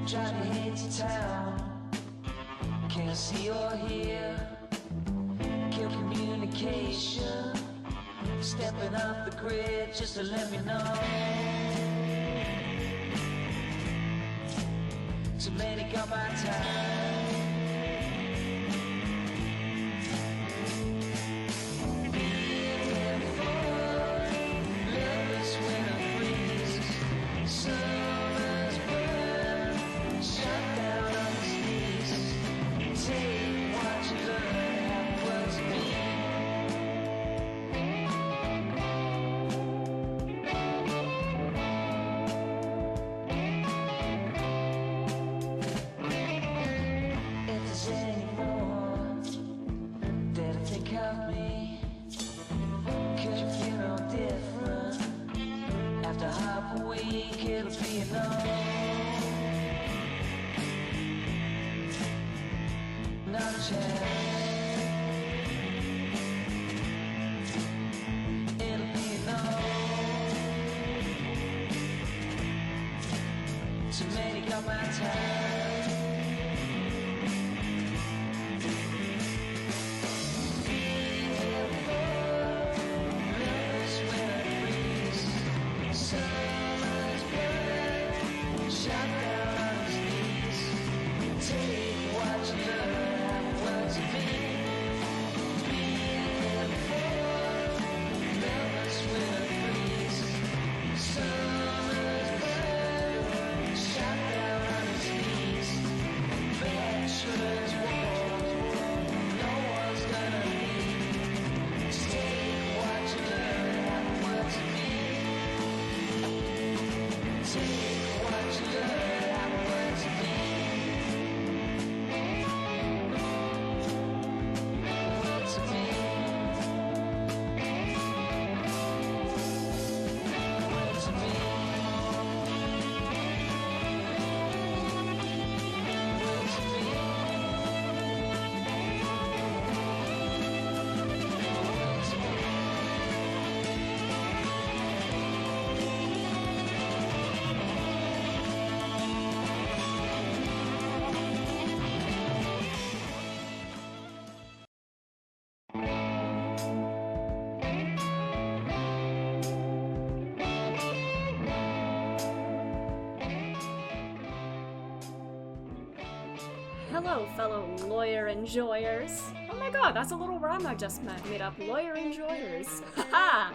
Driving into town, can't see or hear, kill communication, stepping off the grid just to let me know. Too many got my time. Too many got my time. Feel lovers when I freeze. Summer's blood, shot down on his knees. Take what you learn afterwards of me. Feel lovers when I freeze. Summer's blood, shot down on his knees. Veterans war, no one's gonna leave. Take what you learn afterwards of me. Take what you learn afterwards of me. Words of me. Words of me. Hello, fellow lawyer enjoyers. Oh my god, that's a little rhyme I just made up. Lawyer enjoyers. Haha!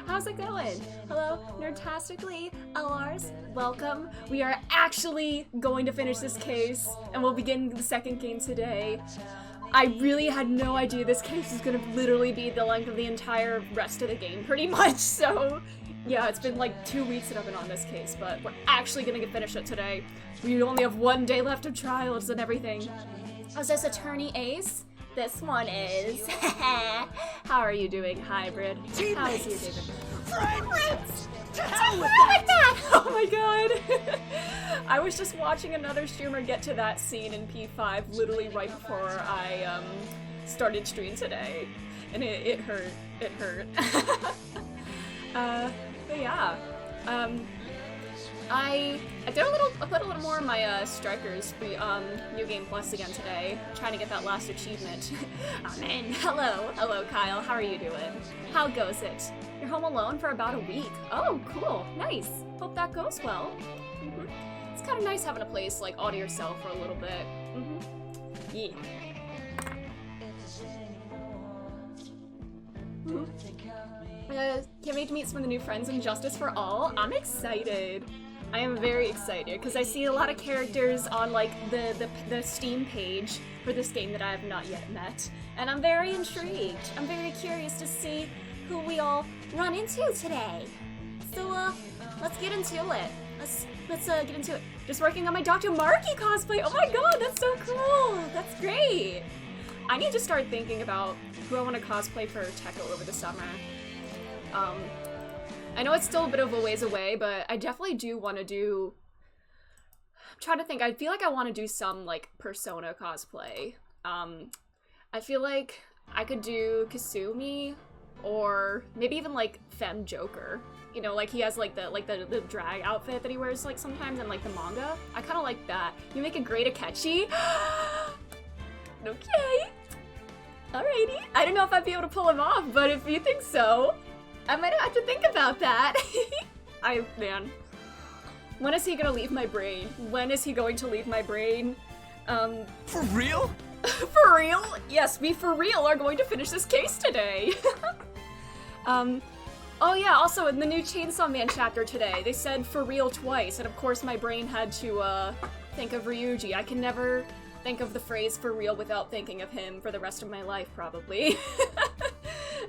How's it going? Hello, Nerdtastically LRs. Welcome. We are actually going to finish this case, and we'll begin the second game today. I really had no idea this case was gonna literally be the length of the entire rest of the game, pretty much, so... Yeah, it's been like 2 weeks that I've been on this case, but we're actually gonna finish it today. We only have 1 day left of trials and everything. Is this Attorney Ace? This one is. How are you doing, Hybrid? How is you doing? Friends! Like that! Oh my god! I was just watching another streamer get to that scene in P5 literally right before I started stream today. And it hurt. It hurt. But yeah, I put a little more on my Strikers New Game Plus again today, trying to get that last achievement. Oh man, hello Kyle, how are you doing? How goes it? You're home alone for about a week. Oh, cool, nice. Hope that goes well. It's kind of nice having a place like all to yourself for a little bit. Yeah. Can't wait to meet some of the new friends in Justice for All. I'm excited. I am very excited because I see a lot of characters on like the Steam page for this game that I have not yet met, and I'm very intrigued. I'm very curious to see who we all run into today. So let's get into it. Let's get into it. Just working on my Dr. Markey cosplay. Oh my god, that's so cool. That's great. I need to start thinking about who I want to cosplay for Tekko over the summer. I know it's still a bit of a ways away, but I definitely do want to do... I'm trying to think. I feel like I want to do some, like, Persona cosplay. I feel like I could do Kasumi or maybe even like Femme Joker. You know, like he has like the drag outfit that he wears like sometimes in like the manga. I kind of like that. You make a great Akechi. Okay. Alrighty. I don't know if I'd be able to pull him off, but if you think so, I might have to think about that. Man. When is he gonna leave my brain? When is he going to leave my brain? For real? For real? Yes, we for real are going to finish this case today. Oh yeah, also in the new Chainsaw Man chapter today, they said for real twice, and of course my brain had to, think of Ryuji. I can never think of the phrase for real without thinking of him for the rest of my life, probably.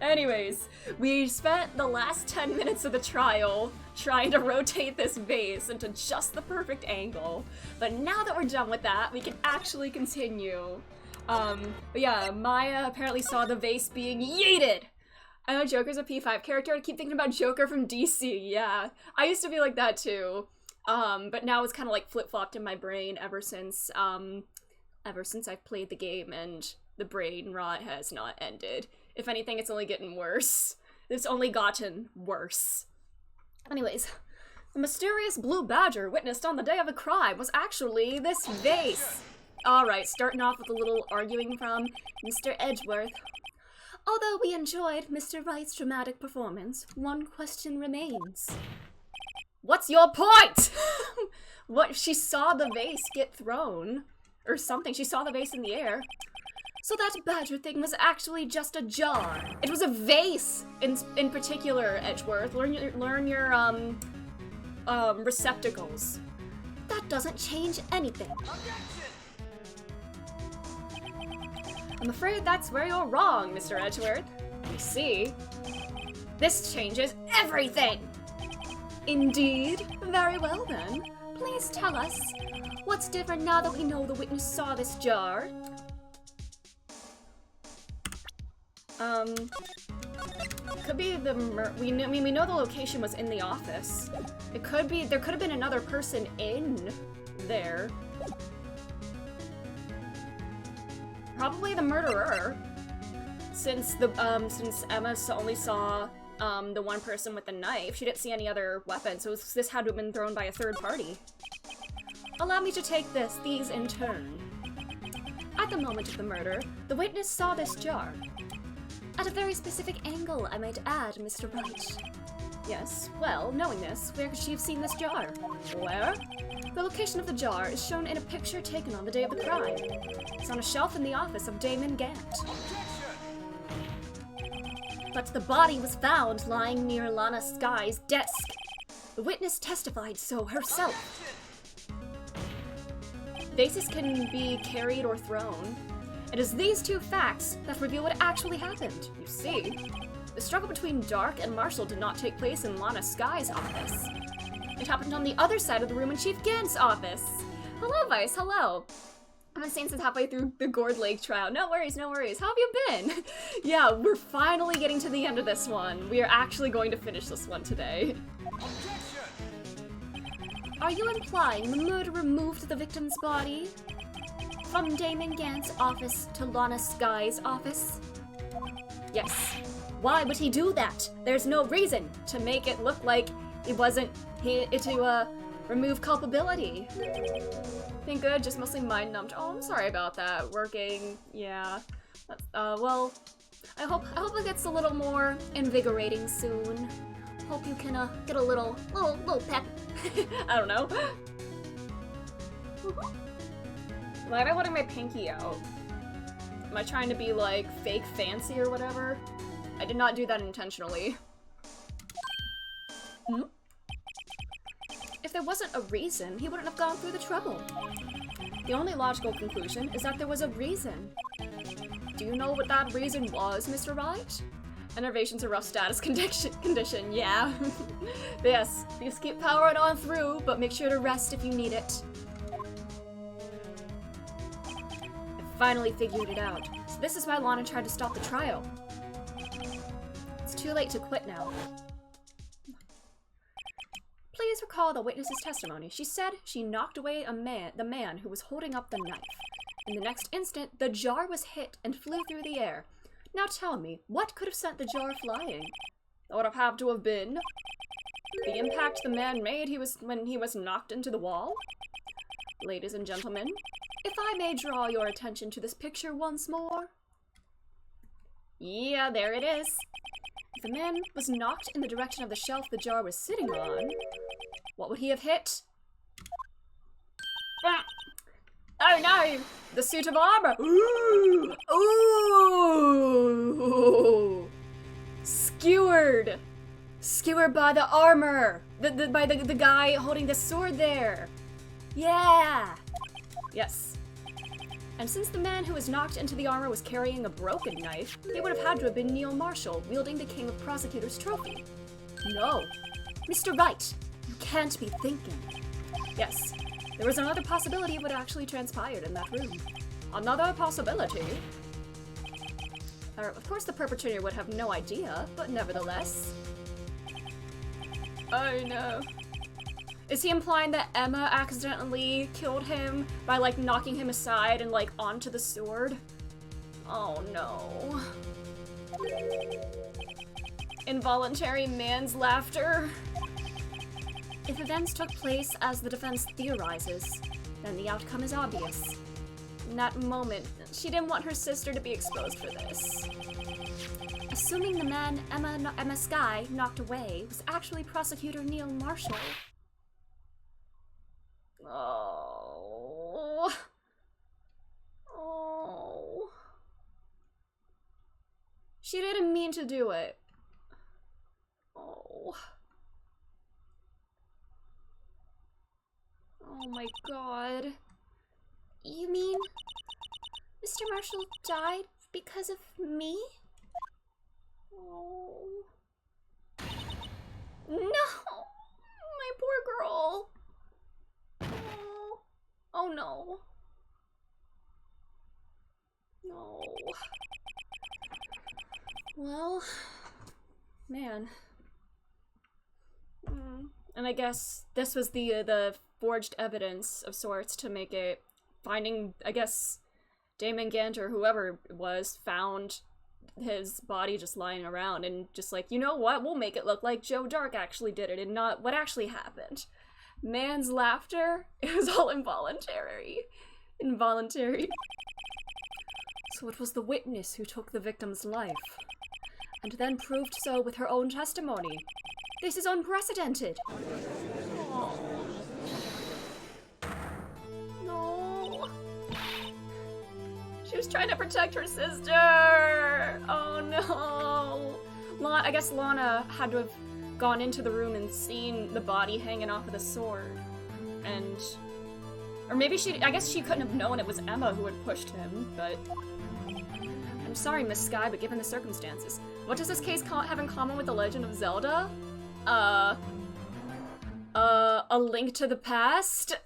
Anyways, we spent the last 10 minutes of the trial trying to rotate this vase into just the perfect angle, but now that we're done with that, we can actually continue. But yeah, Maya apparently saw the vase being yeeted! I know Joker's a P5 character. I keep thinking about Joker from DC, yeah. I used to be like that too. But now it's kind of like flip-flopped in my brain ever since I've played the game and the brain rot has not ended. If anything, it's only getting worse. It's only gotten worse. Anyways, the mysterious blue badger witnessed on the day of the crime was actually this vase. Alright, starting off with a little arguing from Mr. Edgeworth. Although we enjoyed Mr. Wright's dramatic performance, one question remains. What's your point? What, she saw the vase get thrown, or something. She saw the vase in the air. So that badger thing was actually just a jar. It was a vase, in particular, Edgeworth. Learn your receptacles. That doesn't change anything. I'm afraid that's where you're wrong, Mr. Edgeworth. You see, this changes everything! Indeed? Very well then. Please tell us, what's different now that we know the witness saw this jar? Could be we know the location was in the office. It could be, there could have been another person in there. Probably the murderer, since Emma only saw the one person with the knife. She didn't see any other weapons, so this had to have been thrown by a third party. Allow me to take these in turn. At the moment of the murder, the witness saw this jar. At a very specific angle, I might add, Mr. Wright. Yes, well, knowing this, where could she have seen this jar? Where? The location of the jar is shown in a picture taken on the day of the crime. It's on a shelf in the office of Damon Gant. But the body was found lying near Lana Sky's desk. The witness testified so herself. Vases can be carried or thrown. It is these two facts that reveal what actually happened. You see, the struggle between Dark and Marshall did not take place in Lana Sky's office. It happened on the other side of the room in Chief Gant's office. Hello, Vice, hello. I've been staying since halfway through the Gourd Lake trial. No worries, no worries. How have you been? Yeah, we're finally getting to the end of this one. We are actually going to finish this one today. Are you implying the murderer moved the victim's body from Damon Gant's office to Lana Sky's office? Yes. Why would he do that? There's no reason to make it look like it wasn't to remove culpability. Been good, just mostly mind numbed. Oh, I'm sorry about that. Working, yeah. That's, well, I hope it gets a little more invigorating soon. Hope you can get a little pep. I don't know. Why am I holding my pinky out? Am I trying to be like fake fancy or whatever? I did not do that intentionally. Hmm? If there wasn't a reason, he wouldn't have gone through the trouble. The only logical conclusion is that there was a reason. Do you know what that reason was, Mr. Wright? Enervation's a rough status condition, yeah. Yes, just keep powering on through, but make sure to rest if you need it. I finally figured it out. So this is why Lana tried to stop the trial. It's too late to quit now. Please recall the witness's testimony. She said she knocked away the man who was holding up the knife. In the next instant, the jar was hit and flew through the air. Now tell me, what could have sent the jar flying? That would have had to have been the impact the man made when he was knocked into the wall? Ladies and gentlemen, if I may draw your attention to this picture once more. Yeah, there it is. If the man was knocked in the direction of the shelf the jar was sitting on, what would he have hit? Ah. Oh no! The suit of armor! Ooh! Ooh! Skewered! Skewered by the armor! By the guy holding the sword there! Yeah! Yes. And since the man who was knocked into the armor was carrying a broken knife, it would have had to have been Neil Marshall, wielding the King of Prosecutors trophy. No. Mr. Wright, you can't be thinking. Yes. There was another possibility what actually transpired in that room. Another possibility? Of course the perpetrator would have no idea, but nevertheless. Oh no. Is he implying that Emma accidentally killed him by, like, knocking him aside and, like, onto the sword? Oh no. Involuntary man's laughter? If events took place as the defense theorizes, then the outcome is obvious. In that moment, she didn't want her sister to be exposed for this. Assuming the man Emma Skye knocked away was actually Prosecutor Neil Marshall. Oh. Oh. She didn't mean to do it. Oh. Oh my god. You mean Mr. Marshall died because of me? Oh. No! My poor girl. Oh, oh no. No. Well, man. And I guess this was the forged evidence of sorts to make it finding, I guess, Damon Gant or whoever it was found his body just lying around and just like, you know what, we'll make it look like Joe Dark actually did it and not what actually happened. Man's laughter, it was all involuntary. Involuntary. So it was the witness who took the victim's life, and then proved so with her own testimony. This is unprecedented. Oh. No. She was trying to protect her sister. Oh no. I guess Lana had to have gone into the room and seen the body hanging off of the sword. And... or maybe I guess she couldn't have known it was Emma who had pushed him, but... I'm sorry, Miss Skye, but given the circumstances. What does this case have in common with The Legend of Zelda? A Link to the Past?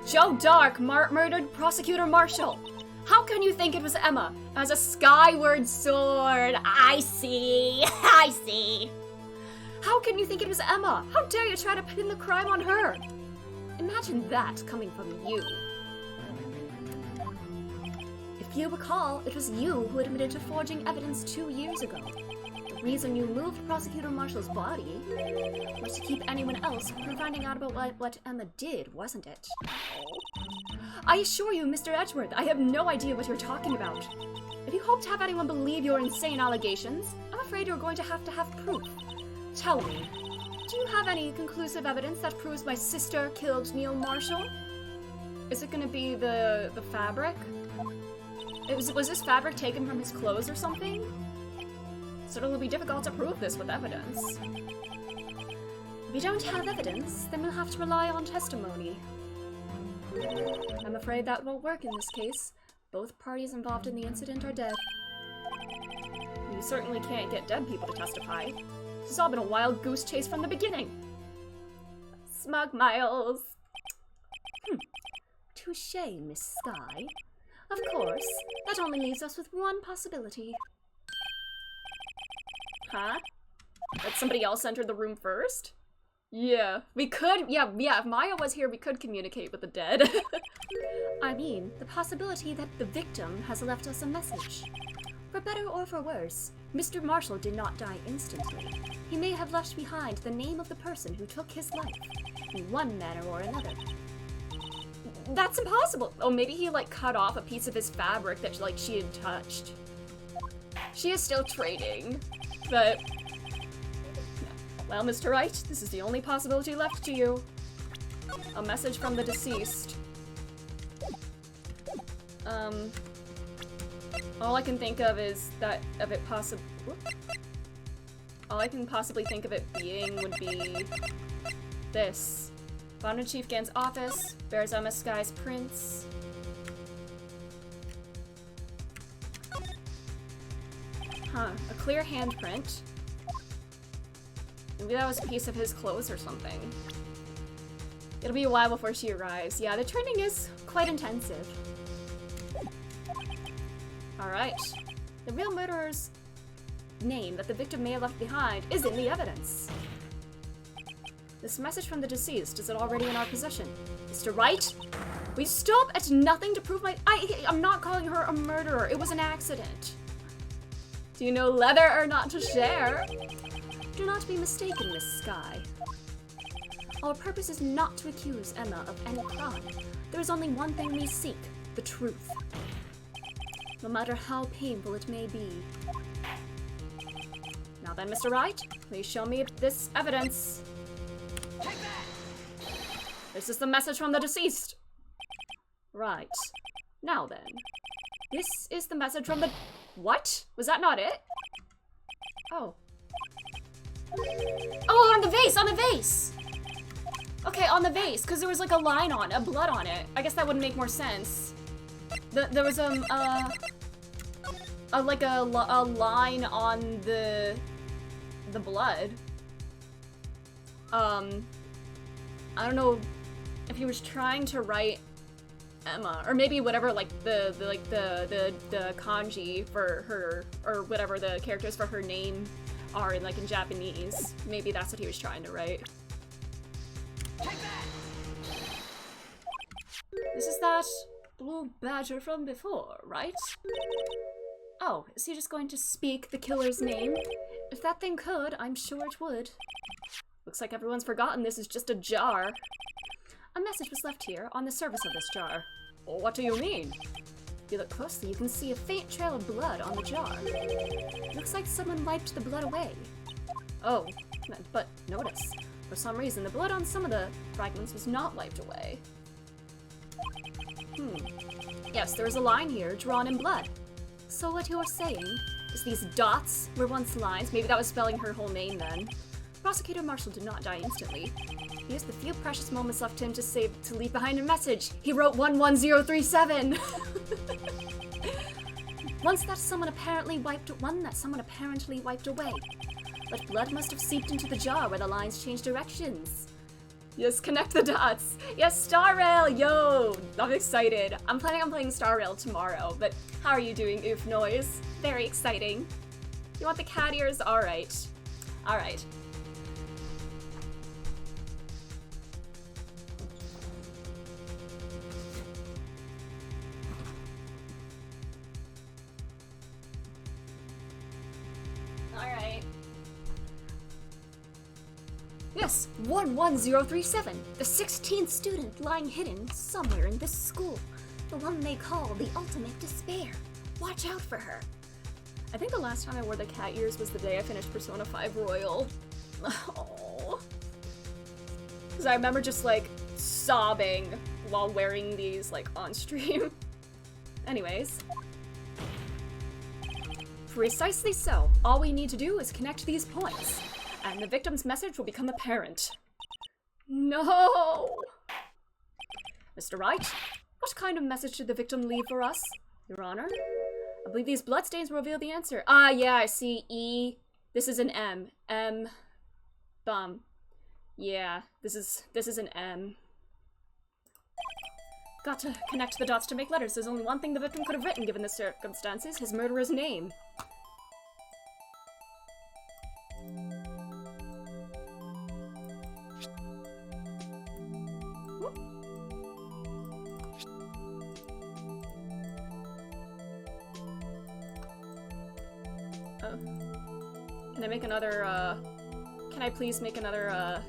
Joe Dark murdered Prosecutor Marshall. How can you think it was Emma? As a skyward sword. I see. I see. How can you think it was Emma? How dare you try to pin the crime on her? Imagine that coming from you. If you recall, it was you who admitted to forging evidence 2 years ago. The reason you moved Prosecutor Marshall's body was to keep anyone else from finding out about what Emma did, wasn't it? I assure you, Mr. Edgeworth, I have no idea what you're talking about. If you hope to have anyone believe your insane allegations, I'm afraid you're going to have proof. Tell me, do you have any conclusive evidence that proves my sister killed Neil Marshall? Is it gonna be the fabric? Was this fabric taken from his clothes or something? So it'll be difficult to prove this with evidence. If we don't have evidence, then we'll have to rely on testimony. I'm afraid that won't work in this case. Both parties involved in the incident are dead. You certainly can't get dead people to testify. This has all been a wild goose chase from the beginning. Smug Miles. Touché, Miss Skye. Of course, that only leaves us with one possibility. Huh? That somebody else entered the room first? Yeah, we could, yeah, if Maya was here, we could communicate with the dead. I mean, the possibility that the victim has left us a message. For better or for worse, Mr. Marshall did not die instantly. He may have left behind the name of the person who took his life, in one manner or another. That's impossible. Oh, maybe he, like, cut off a piece of his fabric that, like, she had touched. She is still trading, but... Well, Mr. Wright, this is the only possibility left to you. A message from the deceased. All I can think of is that all I can possibly think of it being would be this. Found in Chief Gan's office, bears Emma Sky's prints. Huh, a clear handprint. Maybe that was a piece of his clothes or something. It'll be a while before she arrives. Yeah, the training is quite intensive. Alright. The real murderer's name that the victim may have left behind is in the evidence. This message from the deceased, is it already in our possession? Mr. Wright? Will you stop at nothing to prove I'm not calling her a murderer. It was an accident. Do you know leather or not to share? Do not be mistaken, Miss Sky. Our purpose is not to accuse Emma of any crime. There is only one thing we seek, the truth. No matter how painful it may be. Now then, Mr. Wright, please show me this evidence. This is the message from the deceased. Right. Now then. This is the message from the... What? Was that not it? Oh. Oh, on the vase! On the vase! Okay, on the vase, because there was like a line on, a blood on it. I guess that would make more sense. There was a line on the blood. I don't know if he was trying to write Emma, or maybe whatever, like the kanji for her, or whatever the characters for her name are in, like, in Japanese. Maybe that's what he was trying to write. This is that blue badger from before, right? Oh, is he just going to speak the killer's name? If that thing could, I'm sure it would. Looks like everyone's forgotten this is just a jar. A message was left here on the surface of this jar. What do you mean? If you look closely, you can see a faint trail of blood on the jar. Looks like someone wiped the blood away. Oh, but notice, for some reason, the blood on some of the fragments was not wiped away. Yes, there is a line here drawn in blood. So what you're saying? Is these dots were once lines? Maybe that was spelling her whole name then. Prosecutor Marshall did not die instantly. He used the few precious moments left him to leave behind a message. He wrote 11037. One that someone apparently wiped away. But blood must have seeped into the jar where the lines changed directions. Yes, connect the dots. Yes, Star Rail, yo! I'm excited. I'm planning on playing Star Rail tomorrow, but how are you doing, Oof Noise? Very exciting. You want the cat ears? Alright. Alright. Alright. Yes, 11037. The 16th student lying hidden somewhere in this school. The one they call the ultimate despair. Watch out for her. I think the last time I wore the cat ears was the day I finished Persona 5 Royal. Oh. Because I remember just, like, sobbing while wearing these, like, on stream. Anyways. Precisely so. All we need to do is connect these points, and the victim's message will become apparent. No! Mr. Wright, what kind of message did the victim leave for us, Your Honor? I believe these bloodstains will reveal the answer. Ah, yeah, I see. E. This is an M. M. Bum. Yeah, this is an M. Got to connect the dots to make letters. There's only one thing the victim could have written given the circumstances, his murderer's name. Can I make another, can I please make another,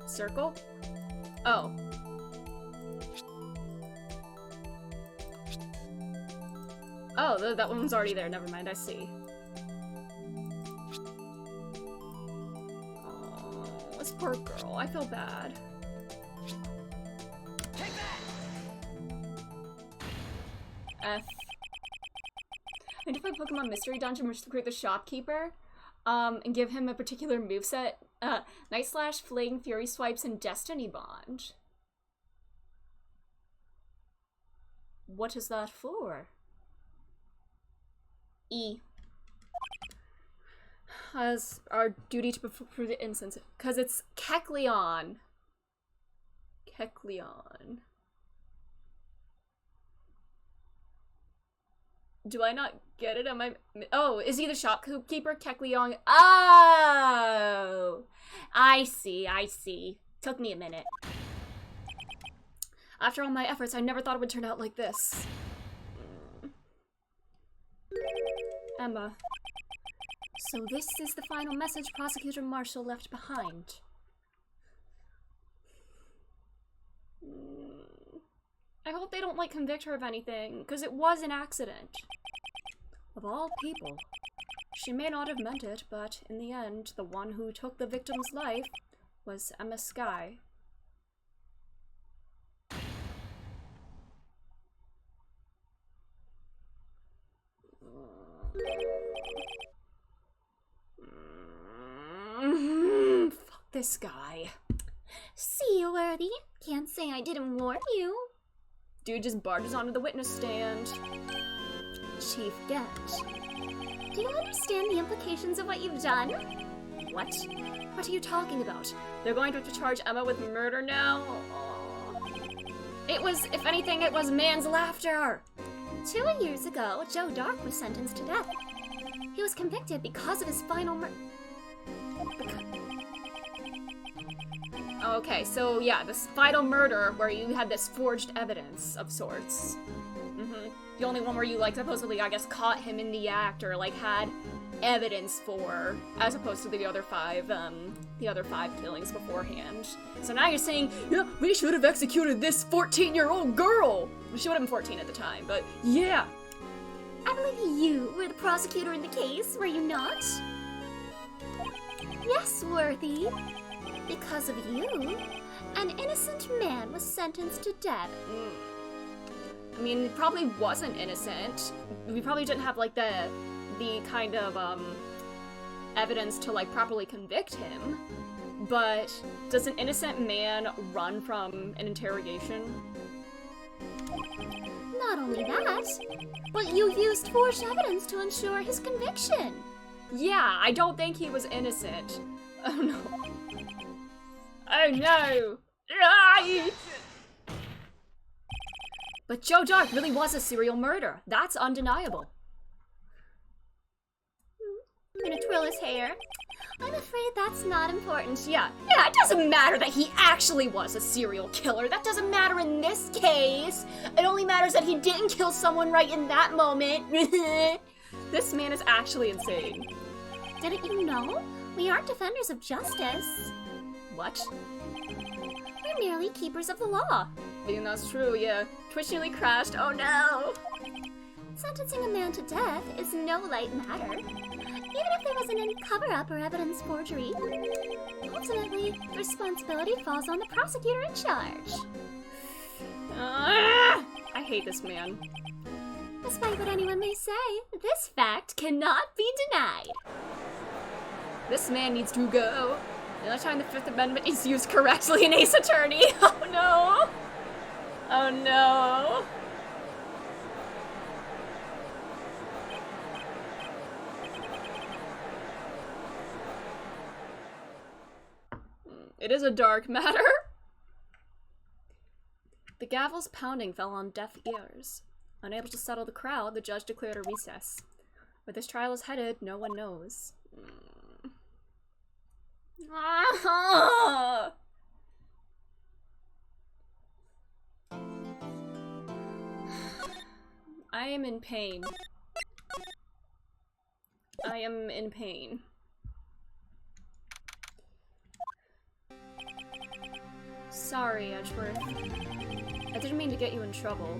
circle? Oh. Oh, that one was already there. Never mind, I see. Oh, this poor girl. I feel bad. Take that! F. Identify Pokemon Mystery Dungeon, which recruit the shopkeeper, and give him a particular moveset. Night Slash, Fling, Fury Swipes, and Destiny Bond. What is that for? E. As our duty to prove the innocence. Because it's Kecleon. Kecleon. Do I not get it? Am I? Oh, is he the shopkeeper? Kecleon. Oh! I see, I see. Took me a minute. After all my efforts, I never thought it would turn out like this. Emma. So this is the final message Prosecutor Marshall left behind. I hope they don't, like, convict her of anything, because it was an accident. Of all people. She may not have meant it, but in the end, the one who took the victim's life was Emma Skye. Fuck this guy. See you, Worthy. Can't say I didn't warn you. Dude just barges onto the witness stand. Chief Get. Do you understand the implications of what you've done? What? What are you talking about? They're going to have to charge Emma with murder now? Aw. It was, if anything, it was man's laughter. 2 years ago, Joe Dark was sentenced to death. He was convicted because of his final Okay, so yeah, this final murder where you had this forged evidence of sorts. The only one where you, like, supposedly, I guess, caught him in the act or, like, had evidence for, as opposed to the other five killings beforehand. So now you're saying, yeah, we should have executed this 14-year-old girl! She would have been 14 at the time, but yeah. I believe you were the prosecutor in the case, were you not? Yes, Worthy. Because of you, an innocent man was sentenced to death. I mean, he probably wasn't innocent. We probably didn't have, like, the kind of, evidence to, like, properly convict him. But does an innocent man run from an interrogation? Not only that, but you used forged evidence to ensure his conviction. Yeah, I don't think he was innocent. Oh no. Oh no! But Joe Dark really was a serial murderer. That's undeniable. I'm gonna twirl his hair. I'm afraid that's not important. Yeah, it doesn't matter that he actually was a serial killer. That doesn't matter in this case. It only matters that he didn't kill someone right in that moment. This man is actually insane. Didn't you know? We aren't defenders of justice. What? We're merely keepers of the law. I mean, that's true, yeah. Twitch nearly crashed. Oh no! Sentencing a man to death is no light matter. Even if there wasn't any cover-up or evidence forgery, ultimately, the responsibility falls on the prosecutor in charge. I hate this man. Despite what anyone may say, this fact cannot be denied. This man needs to go. The only time the Fifth Amendment is used correctly in Ace Attorney. Oh no! Oh no! It is a dark matter. The gavel's pounding fell on deaf ears. Unable to settle the crowd, the judge declared a recess. Where this trial is headed, no one knows. I am in pain. I am in pain. Sorry, Edgeworth. I didn't mean to get you in trouble.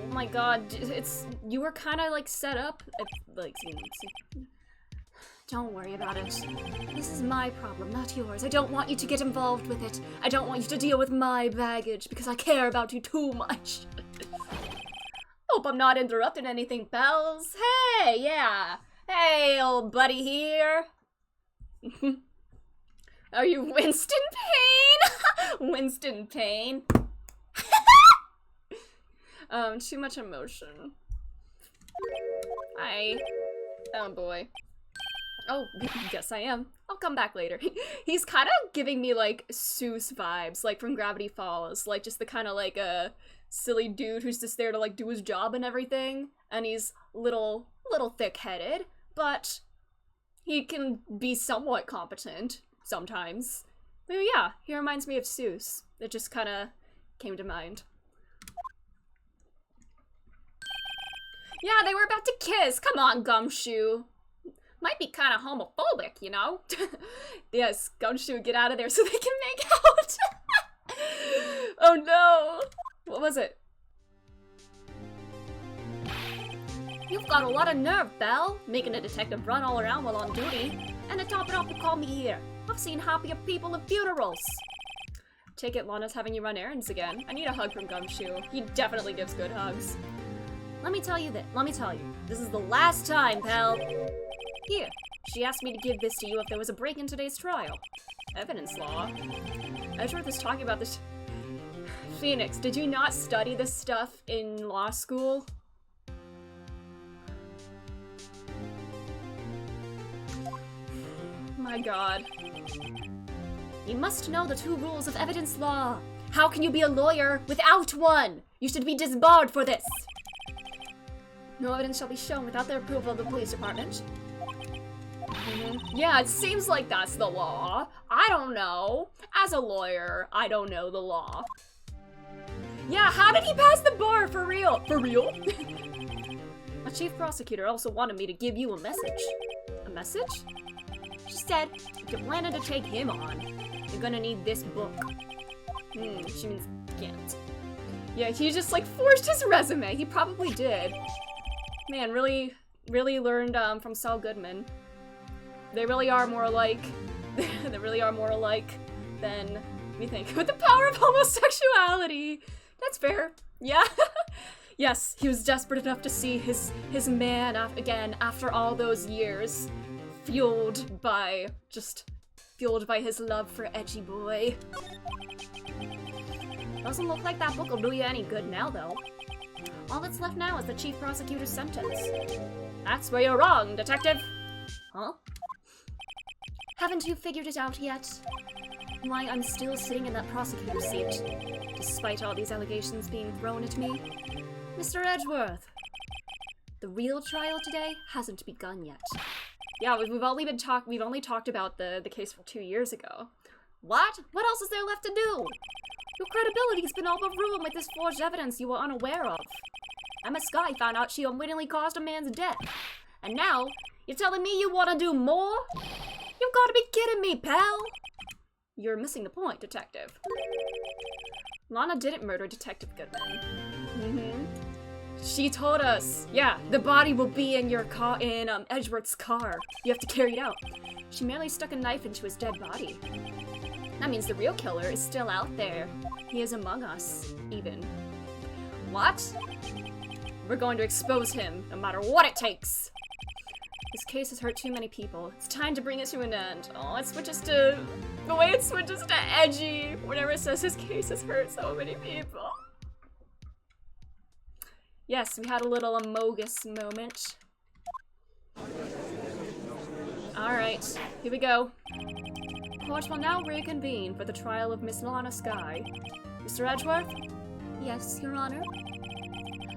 Oh my god, you were kind of like set up, Don't worry about it. This is my problem, not yours. I don't want you to get involved with it. I don't want you to deal with my baggage because I care about you too much. Hope I'm not interrupting anything, pals. Hey, yeah. Hey, old buddy here. Are you Winston Payne? Winston Payne. Too much emotion. Oh boy. Oh, guess I am. I'll come back later. He's kind of giving me, like, Seuss vibes, like, from Gravity Falls. Like, just the kind of, like, silly dude who's just there to, like, do his job and everything. And he's little thick-headed, but he can be somewhat competent sometimes. But yeah, he reminds me of Seuss. It just kind of came to mind. Yeah, they were about to kiss. Come on, Gumshoe. Might be kind of homophobic, you know? Yes, Gumshoe, get out of there so they can make out. Oh no. What was it? You've got a lot of nerve, Belle. Making a detective run all around while on duty. And to top it off, you call me here. I've seen happier people at funerals. Take it, Lana's having you run errands again. I need a hug from Gumshoe. He definitely gives good hugs. Let me tell you, this is the last time, pal. Here, she asked me to give this to you if there was a break in today's trial. Evidence law. Edgeworth is talking about this. Phoenix, did you not study this stuff in law school? My god. You must know the 2 rules of evidence law. How can you be a lawyer without one? You should be disbarred for this. No evidence shall be shown without the approval of the police department. Yeah, it seems like that's the law. I don't know. As a lawyer, I don't know the law. Yeah, how did he pass the bar? For real? For real? My chief prosecutor also wanted me to give you a message. A message? She said, if you're planning to take him on, you're gonna need this book. She means can't. Yeah, he just like forged his resume. He probably did. Man, really learned from Saul Goodman. They really are more alike. They really are more alike than we think. With the power of homosexuality. That's fair. Yeah. Yes, he was desperate enough to see his man again after all those years. Fueled by his love for Edgy Boy. Doesn't look like that book will do you any good now, though. All that's left now is the chief prosecutor's sentence. That's where you're wrong, detective. Huh? Haven't you figured it out yet? Why I'm still sitting in that prosecutor's seat, despite all these allegations being thrown at me? Mr. Edgeworth, the real trial today hasn't begun yet. Yeah, we've only talked about the case from 2 years ago. What? What else is there left to do? Your credibility's been all but ruined with this forged evidence you were unaware of. Emma Sky found out she unwittingly caused a man's death. And now, you're telling me you want to do more? You've got to be kidding me, pal! You're missing the point, detective. Lana didn't murder Detective Goodman. She told us, yeah, the body will be in your car, in Edgeworth's car. You have to carry it out. She merely stuck a knife into his dead body. That means the real killer is still out there. He is among us, even. What? We're going to expose him, no matter what it takes. This case has hurt too many people. It's time to bring it to an end. Oh, it switches to... The way it switches to edgy whenever it says his case has hurt so many people. Yes, we had a little Amogus moment. Alright, here we go. Court will now reconvene for the trial of Miss Lana Sky. Mr. Edgeworth? Yes, Your Honor?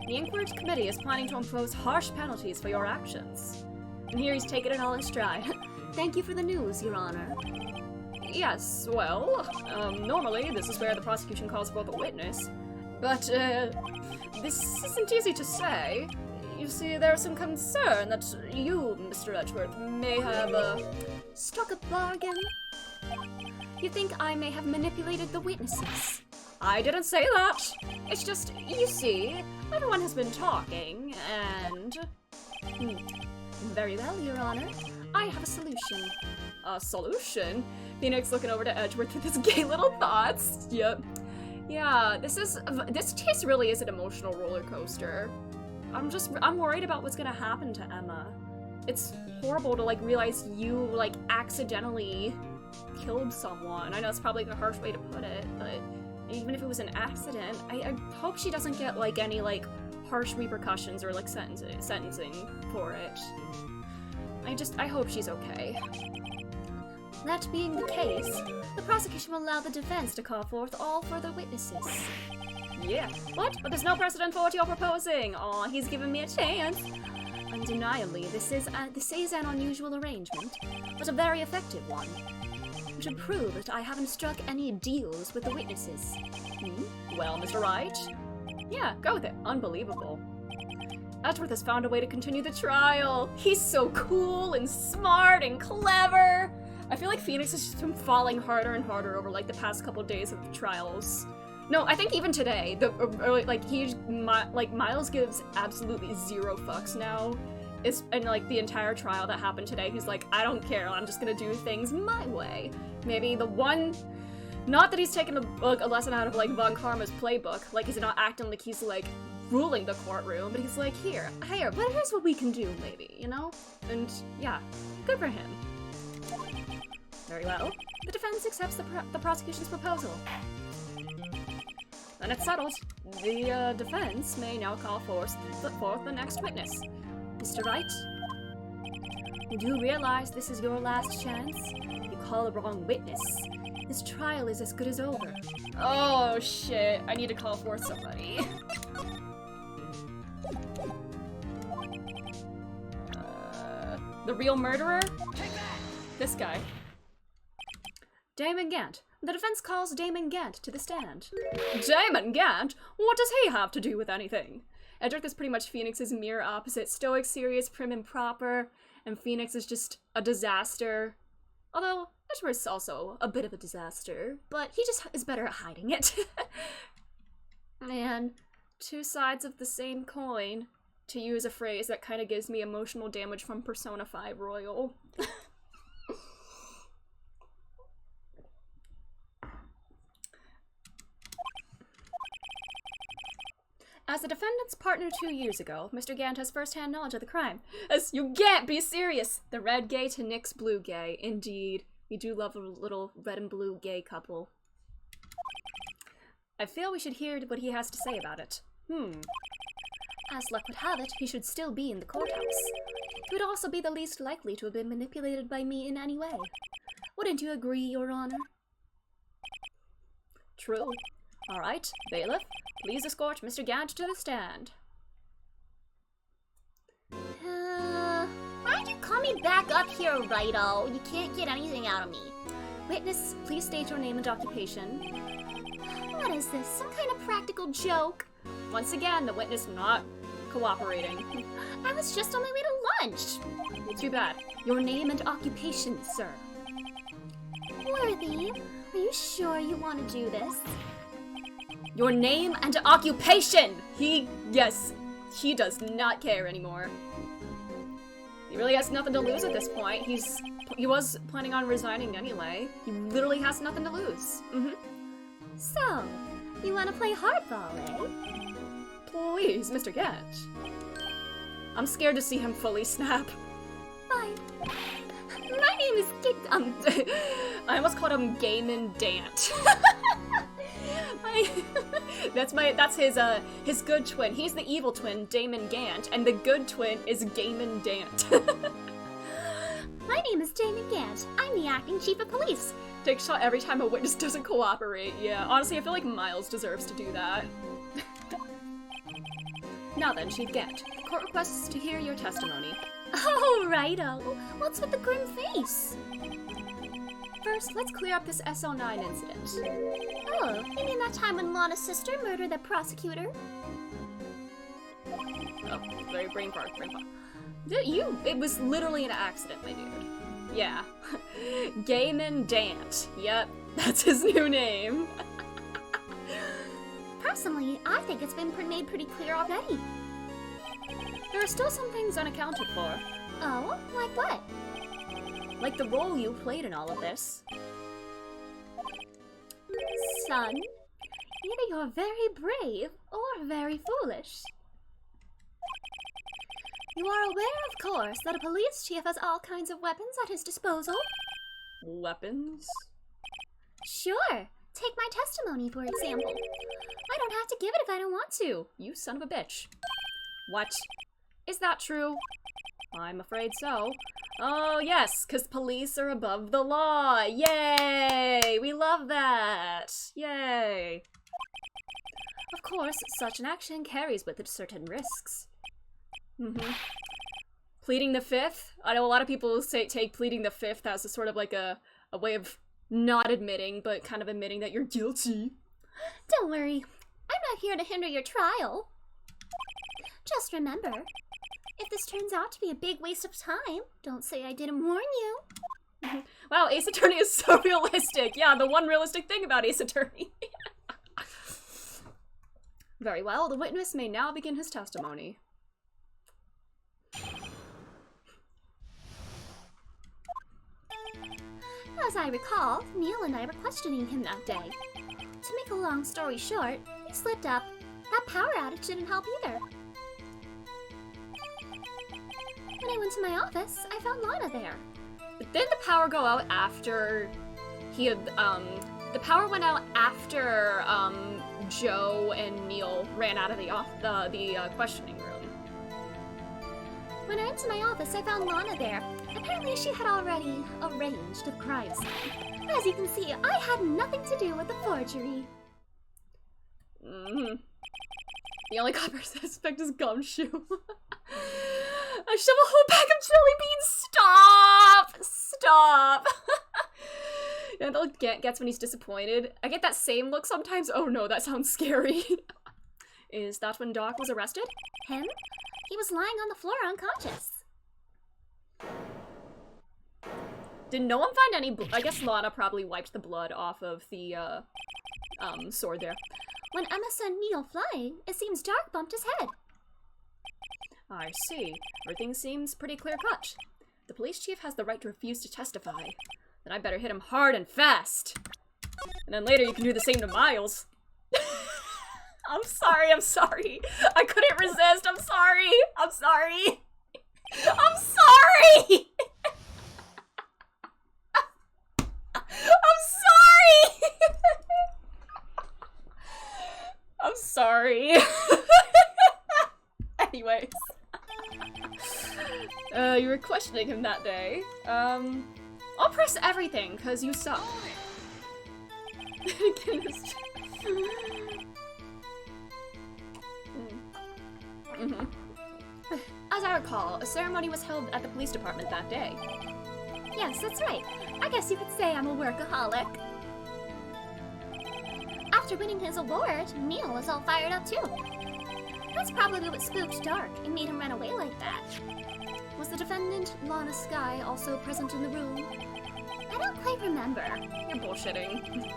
The Inquiry Committee is planning to impose harsh penalties for your actions. And here he's taking it all in stride. Thank you for the news, Your Honor. Yes, well, normally this is where the prosecution calls forth a witness. But, this isn't easy to say. you see, there's some concern that you, Mr. Edgeworth, may have, Struck a bargain? You think I may have manipulated the witnesses? I didn't say that. It's just, you see, everyone has been talking, and... Very well, Your Honor. I have a solution. A solution? Phoenix looking over to Edgeworth with his gay little thoughts. Yep. Yeah, this case really is an emotional roller coaster. I'm worried about what's gonna happen to Emma. It's horrible to, like, realize you, like, accidentally killed someone. I know it's probably a harsh way to put it, but even if it was an accident, I hope she doesn't get, like, any, like, harsh repercussions or, like, sentencing for it. I hope she's okay. That being the case, the prosecution will allow the defense to call forth all further witnesses. Yeah. What? But there's no precedent for what you're proposing. Aw, he's giving me a chance. Undeniably, this is an unusual arrangement, but a very effective one. To prove that I haven't struck any deals with the witnesses. Well, Mr. Wright? Yeah, go with it. Unbelievable. Edgeworth has found a way to continue the trial. He's so cool and smart and clever. I feel like Phoenix has just been falling harder and harder over, like, the past couple days of trials. No, I think even today, Miles gives absolutely zero fucks now. And, like, the entire trial that happened today, he's like, I don't care, I'm just gonna do things my way. Maybe the one... Not that he's taken a lesson out of, like, Von Karma's playbook. Like, he's not acting like he's, like, ruling the courtroom, but he's like, here's what we can do, maybe, you know? And, yeah, good for him. Very well. The defense accepts the prosecution's proposal. Then it's settled. The defense may now call forth the next witness. Mr. Wright, you do realize this is your last chance? You call the wrong witness. This trial is as good as over. Oh shit, I need to call forth somebody. The real murderer? This guy. Damon Gant. The defense calls Damon Gant to the stand. Damon Gant? What does he have to do with anything? Edgeworth is pretty much Phoenix's mirror opposite. Stoic, serious, prim, and proper. And Phoenix is just a disaster. Although, Edgeworth's also a bit of a disaster. But he just is better at hiding it. Man, two sides of the same coin. To use a phrase that kind of gives me emotional damage from Persona 5 Royal. As the defendant's partner 2 years ago, Mr. Gant has first-hand knowledge of the crime. As you can't be serious! The red gay to Nick's blue gay. Indeed. We do love a little red and blue gay couple. I feel we should hear what he has to say about it. As luck would have it, he should still be in the courthouse. He would also be the least likely to have been manipulated by me in any way. Wouldn't you agree, Your Honor? True. All right, bailiff, please escort Mr. Gant to the stand. Why don't you call me back up here, Righto? You can't get anything out of me. Witness, please state your name and occupation. What is this, some kind of practical joke? Once again, the witness not cooperating. I was just on my way to lunch. Too bad. Your name and occupation, sir. Worthy, are you sure you want to do this? Your name and occupation! Yes, he does not care anymore. He really has nothing to lose at this point. He was planning on resigning anyway. He literally has nothing to lose. So, you want to play hardball, eh? Please, Mr. Gant. I'm scared to see him fully snap. Fine. My name is I almost called him Gaiman Dant. That's his good twin. He's the evil twin, Damon Gant, and the good twin is Gaiman Dant. My name is Damon Gant. I'm the acting chief of police. Take a shot every time a witness doesn't cooperate. Yeah, honestly, I feel like Miles deserves to do that. Now then, Chief Gant, the court requests to hear your testimony. Oh, righto. What's with the grim face? First, let's clear up this SO9 incident. Oh, you mean that time when Lana's sister murdered the prosecutor? Oh, very brain fart, brain fart. It was literally an accident, my dude. Yeah. Gaiman Dant. Yep, that's his new name. Personally, I think it's been made pretty clear already. There are still some things unaccounted for. Oh, like what? Like the role you played in all of this. Son, either you're very brave or very foolish. You are aware, of course, that a police chief has all kinds of weapons at his disposal? Weapons? Sure. Take my testimony, for example. I don't have to give it if I don't want to. You son of a bitch. What? Is that true? I'm afraid so. Oh, yes, because police are above the law. Yay! We love that. Yay. Of course, such an action carries with it certain risks. Pleading the fifth? I know a lot of people take pleading the fifth as a sort of like a way of not admitting, but kind of admitting that you're guilty. Don't worry. I'm not here to hinder your trial. Just remember, if this turns out to be a big waste of time, don't say I didn't warn you. Wow, Ace Attorney is so realistic. Yeah, the one realistic thing about Ace Attorney. Very well, the witness may now begin his testimony. As I recall, Neil and I were questioning him that day. To make a long story short, he slipped up. That power outage didn't help either. When I went to my office, I found Lana there. But didn't the power go out after he had, the power went out after, Joe and Neil ran out of the questioning room. When I went to my office, I found Lana there. Apparently she had already arranged the crime scene. As you can see, I had nothing to do with the forgery. The only copper suspect is Gumshoe. I shove a whole bag of jelly beans. Stop! Stop! And the look gets when he's disappointed. I get that same look sometimes. Oh no, that sounds scary. Is that when Doc was arrested? Him? He was lying on the floor unconscious. Did no one find any I guess Lana probably wiped the blood off of the, sword there. When Emma sent Neil flying, it seems Dark bumped his head. I see. Everything seems pretty clear-cut. The police chief has the right to refuse to testify. Then I better hit him hard and fast. And then later you can do the same to Miles. I'm sorry. I couldn't resist. I'm sorry. I'm sorry. I'm sorry! I'm sorry. Anyways. You were questioning him that day. I'll press everything, cause you suck. As I recall, a ceremony was held at the police department that day. Yes, that's right. I guess you could say I'm a workaholic. After winning his award, Neil was all fired up too. That's probably what spooked Dark and made him run away like that. Was the defendant, Lana Skye, also present in the room? I don't quite remember. You're bullshitting.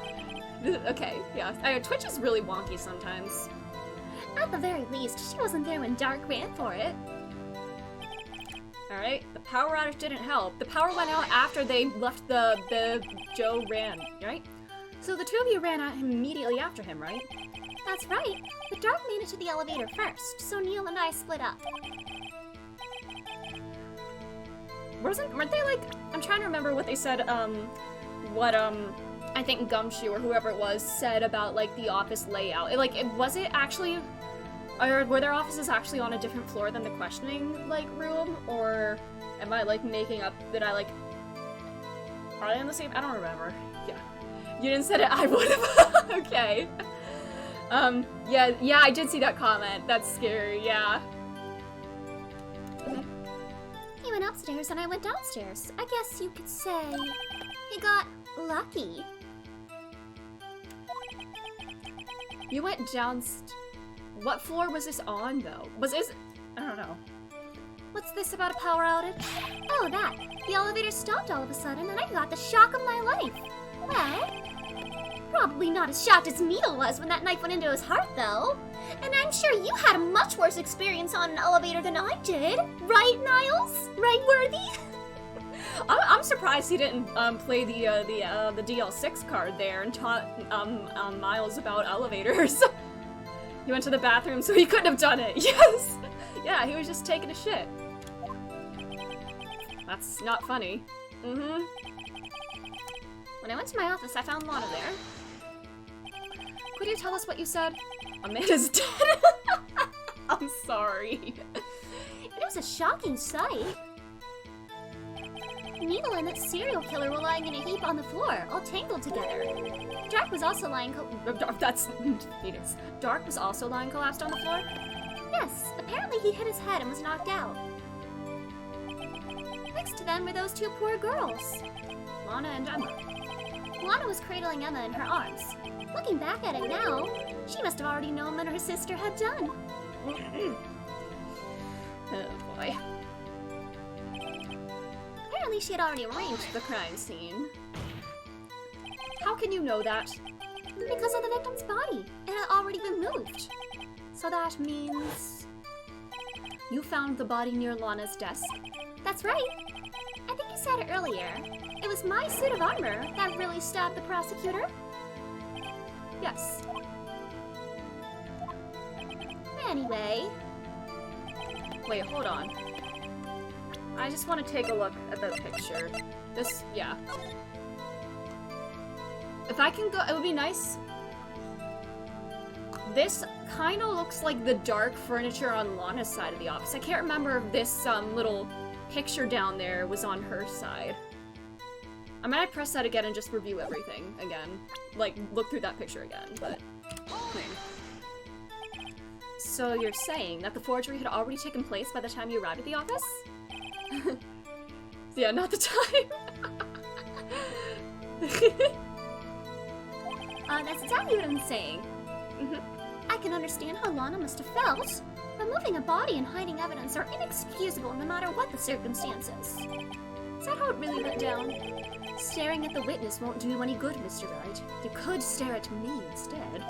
Okay, yeah. Twitch is really wonky sometimes. At the very least, she wasn't there when Dark ran for it. Alright, the power outage didn't help. The power went out after they left the Joe ran, right? So the two of you ran at him immediately after him, right? That's right, but Dark made it to the elevator first, so Neil and I split up. Weren't they like, I'm trying to remember what they said, I think Gumshoe or whoever it was said about, like, the office layout. Was it actually, or were their offices actually on a different floor than the questioning, like, room? Or am I, like, making up, are they on the same, I don't remember. Yeah. You didn't say it, I would've. Okay. Yeah, I did see that comment. That's scary, yeah. Okay. He went upstairs and I went downstairs. I guess you could say he got lucky. You went what floor was this on, though? I don't know. What's this about a power outage? Oh, that. The elevator stopped all of a sudden, and I got the shock of my life. Well, probably not as shocked as Needle was when that knife went into his heart, though. And I'm sure you had a much worse experience on an elevator than I did. Right, Niles? Right, Worthy? I'm surprised he didn't play the DL6 card there and taught Miles about elevators. He went to the bathroom, so he couldn't have done it. Yes. Yeah, he was just taking a shit. That's not funny. Mm-hmm. When I went to my office, I found Lana there. Could you tell us what you said? Amanda's dead. I'm sorry. It was a shocking sight. Needle and that serial killer were lying in a heap on the floor, all tangled together. Dark was also lying That's Phoenix. Dark was also lying collapsed on the floor? Yes, apparently he hit his head and was knocked out. Next to them were those two poor girls. Lana and Emma. Lana was cradling Emma in her arms. Looking back at it now, she must have already known what her sister had done. Oh boy. Apparently she had already arranged The crime scene. How can you know that? because of the victim's body. It had already been moved. So that means... You found the body near Lana's desk? That's right. I think you said it earlier. It was my suit of armor that really stabbed the prosecutor. Yes. Anyway, Wait, hold on. I just want to take a look at the picture. This, yeah. If I can go, it would be nice. This kind of looks like the dark furniture on Lana's side of the office. I can't remember if this little picture down there was on her side. I might press that again and just review everything again. Like, look through that picture again, but... So you're saying that the forgery had already taken place by the time you arrived at the office? Yeah, not the time. that's exactly what I'm saying. Mhm. I can understand how Lana must have felt, but moving a body and hiding evidence are inexcusable no matter what the circumstances. Is that how it really went down? Staring at the witness won't do you any good, Mr. Wright. You could stare at me instead.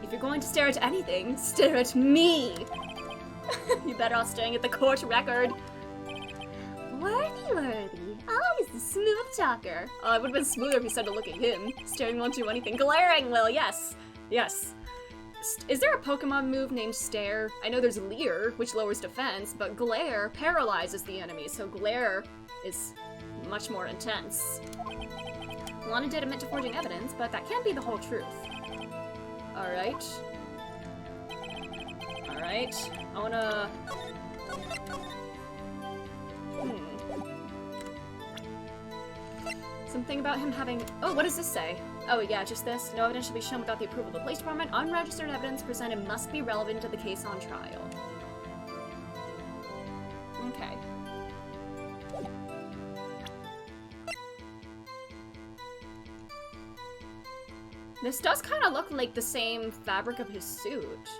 If you're going to stare at anything, stare at me! You better off staring at the court record. Worthy. Always the smooth talker. It would have been smoother if you said to look at him. Staring won't do anything. Glaring will, yes! Yes. Is there a Pokemon move named Stare? I know there's Leer, which lowers defense, but Glare paralyzes the enemy, so Glare is much more intense. Lana did admit to forging evidence, but that can't be the whole truth. Alright. Alright. I wanna... Something about him having... Oh, what does this say? Oh, yeah, just this. No evidence should be shown without the approval of the police department. Unregistered evidence presented must be relevant to the case on trial. Okay. This does kind of look like the same fabric of his suit.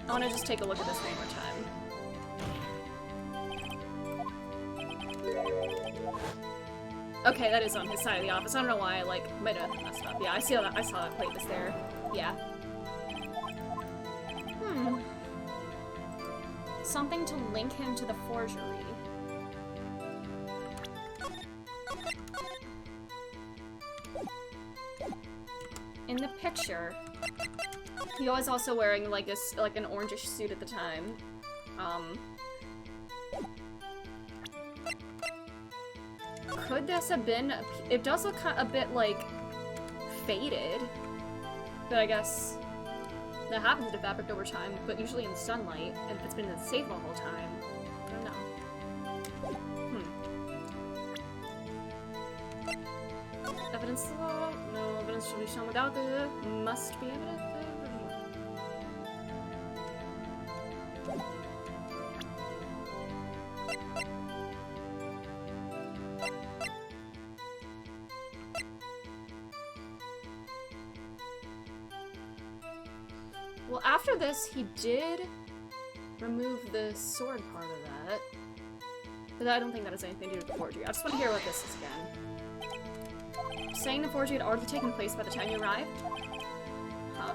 I wanna just take a look at this one more time. Okay, that is on his side of the office. I don't know why I might have messed up. Yeah, I saw that plate was there. Yeah. Something to link him to the forgery. In the picture, he was also wearing like an orangish suit at the time. Could this have been? It does look a bit like faded, but I guess that happens to fabric over time. But usually in sunlight, and if it's been in the safe the whole time, I don't know. Evidence the law. No evidence shall be shown without the must be evidence. Well, after this, he did remove the sword part of that. But I don't think that has anything to do with the forgery. I just want to hear what this is again. Saying the forgery had already taken place by the time you arrived? Huh.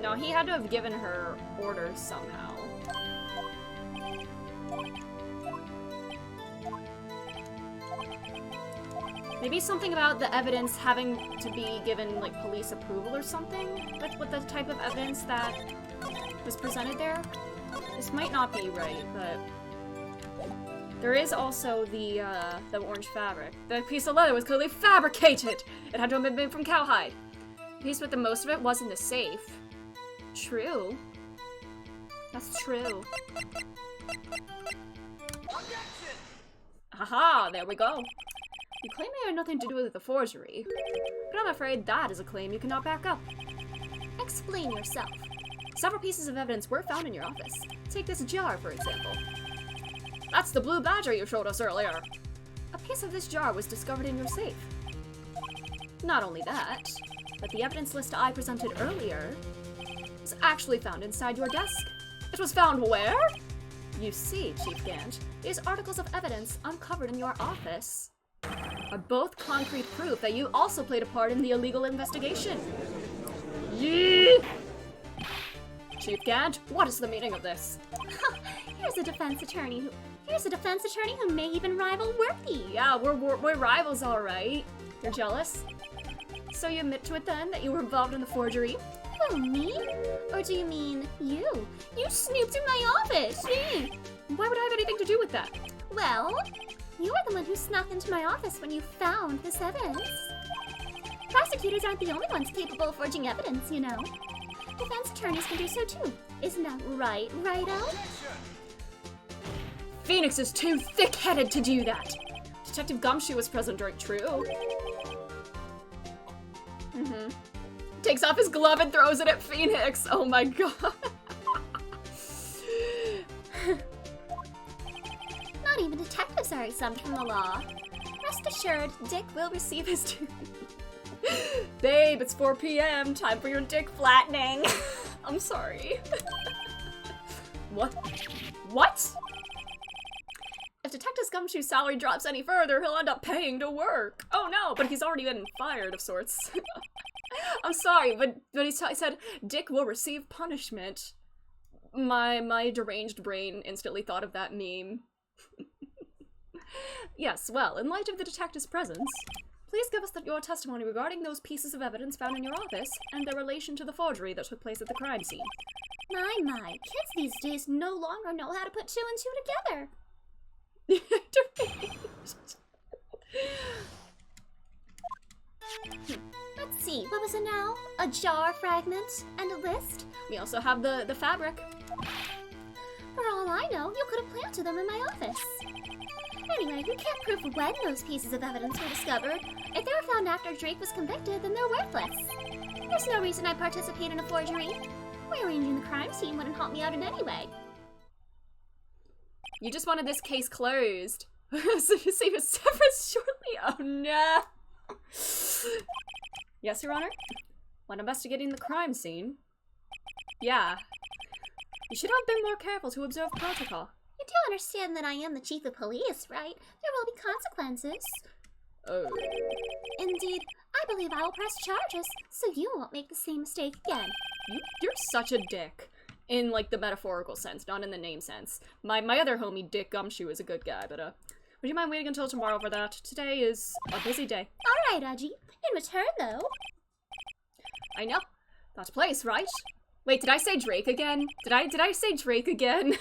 No, he had to have given her orders somehow. Maybe something about the evidence having to be given, like, police approval or something? With the type of evidence that was presented there? This might not be right, but... There is also the orange fabric. The piece of leather was clearly fabricated! It had to have been made from cowhide. The piece with the most of it was in the safe. True. That's true. Haha, there we go. You claim it had nothing to do with the forgery, but I'm afraid that is a claim you cannot back up. Explain yourself. Several pieces of evidence were found in your office. Take this jar, for example. That's the blue badger you showed us earlier. A piece of this jar was discovered in your safe. Not only that, but the evidence list I presented earlier was actually found inside your desk. It was found where? You see, Chief Gant, these articles of evidence uncovered in your office are both concrete proof that you also played a part in the illegal investigation. Yee! Chief Gant, what is the meaning of this? Here's a defense attorney who may even rival Worthy. Yeah, we're rivals, all right. You're jealous? So you admit to it then that you were involved in the forgery? Who, me? Or do you mean you? You snooped in my office! Why would I have anything to do with that? Well, you were the one who snuck into my office when you found this evidence. Prosecutors aren't the only ones capable of forging evidence, you know. Defense attorneys can do so too. Isn't that right, Righto? Phoenix is too thick-headed to do that. Detective Gumshoe was present during True. Takes off his glove and throws it at Phoenix. Oh my god. Not even detectives are exempt from the law. Rest assured, Dick will receive his due. Babe, it's 4 p.m. Time for your dick flattening. I'm sorry. What? What? If Detective Gumshoe's salary drops any further, he'll end up paying to work. Oh no, but he's already been fired of sorts. I'm sorry, but he said Dick will receive punishment. My deranged brain instantly thought of that meme. Yes, well, in light of the detective's presence, please give us your testimony regarding those pieces of evidence found in your office and their relation to the forgery that took place at the crime scene. My, kids these days no longer know how to put two and two together. Let's see, what was it now? A jar fragment and a list? We also have the fabric. For all I know, you could have planted them in my office. Anyway, we can't prove when those pieces of evidence were discovered. If they were found after Drake was convicted, then they're worthless. There's no reason I participate in a forgery. Rearranging the crime scene wouldn't help me out in any way. You just wanted this case closed. So you say you're severed shortly? Oh no. Yes, Your Honor? When investigating the crime scene? Yeah. You should have been more careful to observe protocol. You do understand that I am the chief of police, right? There will be consequences. Oh. Indeed, I believe I will press charges, so you won't make the same mistake again. You're such a dick. In, like, the metaphorical sense, not in the name sense. My other homie, Dick Gumshoe, is a good guy, but, would you mind waiting until tomorrow for that? Today is a busy day. Alright, Aji. In return, though. I know. That place, right? Wait, did I say Drake again? Did I say Drake again?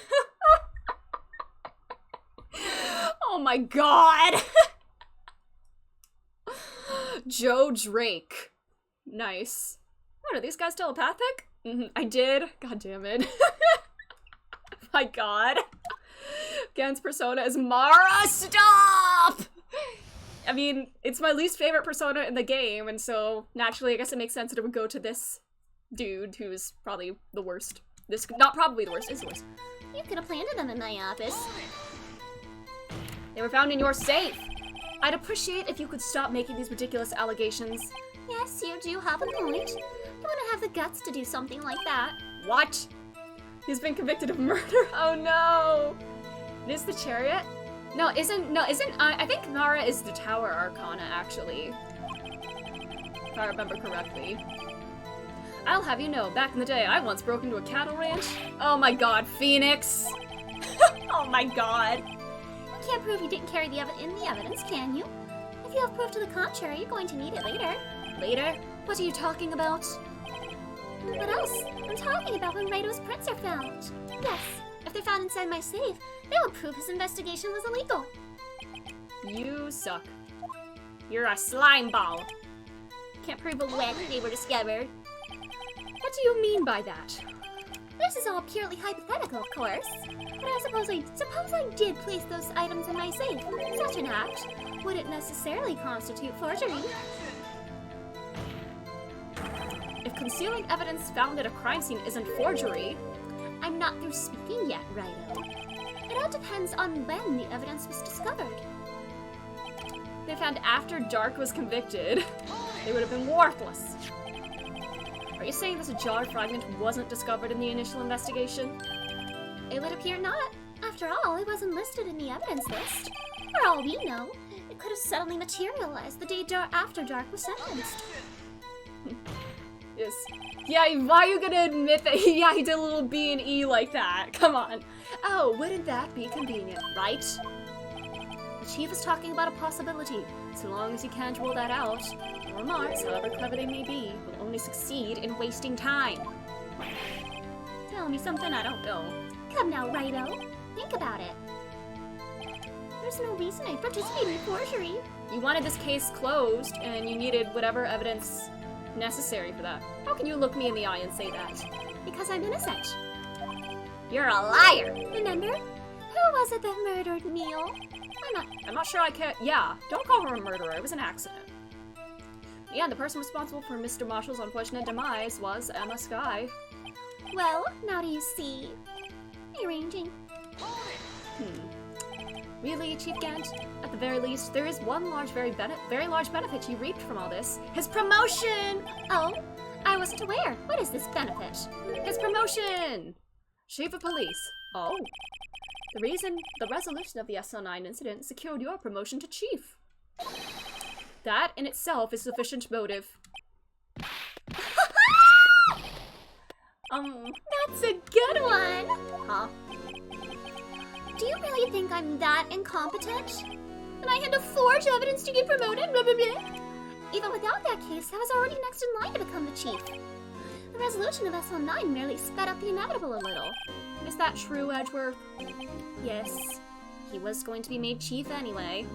Oh my god! Joe Drake. Nice. What, are these guys telepathic? I did. God damn it. My god. Gant's persona is Mara. Stop! I mean, it's my least favorite persona in the game, and so naturally I guess it makes sense that it would go to this dude who's probably the worst. Not probably the worst, is the worst. You could have planted them in my office. They were found in your safe. I'd appreciate if you could stop making these ridiculous allegations. Yes, you do have a point. You wouldn't have the guts to do something like that. What? He's been convicted of murder. Oh no! It is the chariot? No, I think Nara is the Tower Arcana, actually. If I remember correctly. I'll have you know, back in the day, I once broke into a cattle ranch. Oh my god, Phoenix! Oh my god. You can't prove you didn't carry the evidence, can you? If you have proof to the contrary, you're going to need it later. Later? What are you talking about? What else? I'm talking about when Raito's prints are found. Yes, if they're found inside my safe, they will prove his investigation was illegal. You suck. You're a slime ball. Can't prove when they were discovered. What do you mean by that? This is all purely hypothetical, of course. But I suppose I did place those items in my safe. Such an act wouldn't necessarily constitute forgery. If concealing evidence found at a crime scene isn't forgery... I'm not through speaking yet, Rhino. It all depends on when the evidence was discovered. They found after Dark was convicted. They would have been worthless. Are you saying this jar fragment wasn't discovered in the initial investigation? It would appear not. After all, it wasn't listed in the evidence list. For all we know, it could have suddenly materialized the day after Dark was sentenced. Yes. Yeah, why are you gonna admit that he did a little B and E like that? Come on. Oh, wouldn't that be convenient, right? The chief is talking about a possibility. So long as you can't rule that out, your remarks, however clever they may be, will only succeed in wasting time. Tell me something I don't know. Come now, Rhino. Think about it. There's no reason I participated in forgery. You wanted this case closed, and you needed whatever evidence necessary for that. How can you look me in the eye and say that? Because I'm innocent. You're a liar! Remember? Who was it that murdered Neil? I'm not sure I can. Yeah, don't call her a murderer. It was an accident. Yeah, the person responsible for Mr. Marshall's unfortunate demise was Emma Skye. Well, now do you see? Rearranging. Really, Chief Gant? At the very least, there is one very large benefit you reaped from all this. His promotion! Oh, I wasn't aware. What is this benefit? His promotion! Chief of Police. Oh. The resolution of the SL9 incident secured your promotion to Chief. That in itself is sufficient motive. That's a good one! Huh? Do you really think I'm that incompetent? And I had to forge evidence to get promoted? Blah, blah, blah. Even without that case, I was already next in line to become the chief. The resolution of SL9 merely sped up the inevitable a little. Is that true, Edgeworth? Yes. He was going to be made chief anyway.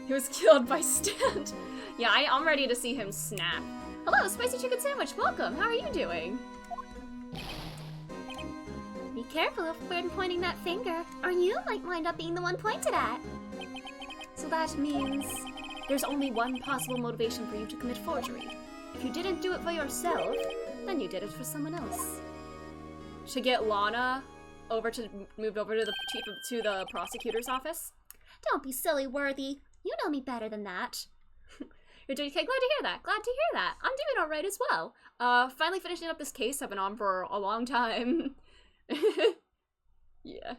He was killed by Stant. Yeah, I'm ready to see him snap. Hello, Spicy Chicken Sandwich, welcome. How are you doing? Be careful when pointing that finger, or you might wind up being the one pointed at. So that means there's only one possible motivation for you to commit forgery. If you didn't do it for yourself, then you did it for someone else. To get Lana moved over to the prosecutor's office? Don't be silly, Worthy. You know me better than that. You're doing okay. Glad to hear that. Glad to hear that. I'm doing all right as well. Finally finishing up this case. I've been on for a long time. Yeah.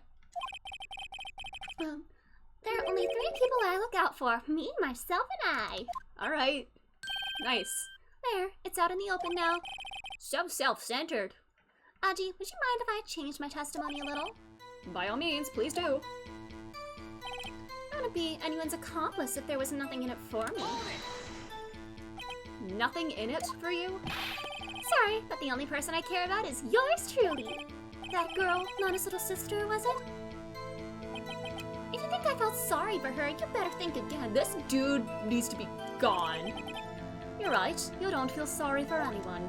There are only 3 people I look out for. Me, myself, and I. Alright. Nice. There, it's out in the open now. So self-centered. Aji, would you mind if I changed my testimony a little? By all means, please do. I wouldn't be anyone's accomplice if there was nothing in it for me. Nothing in it for you? Sorry, but the only person I care about is yours truly. That girl, Lana's little sister, was it? If you think I felt sorry for her, you better think again. This dude needs to be gone. You're right, you don't feel sorry for anyone.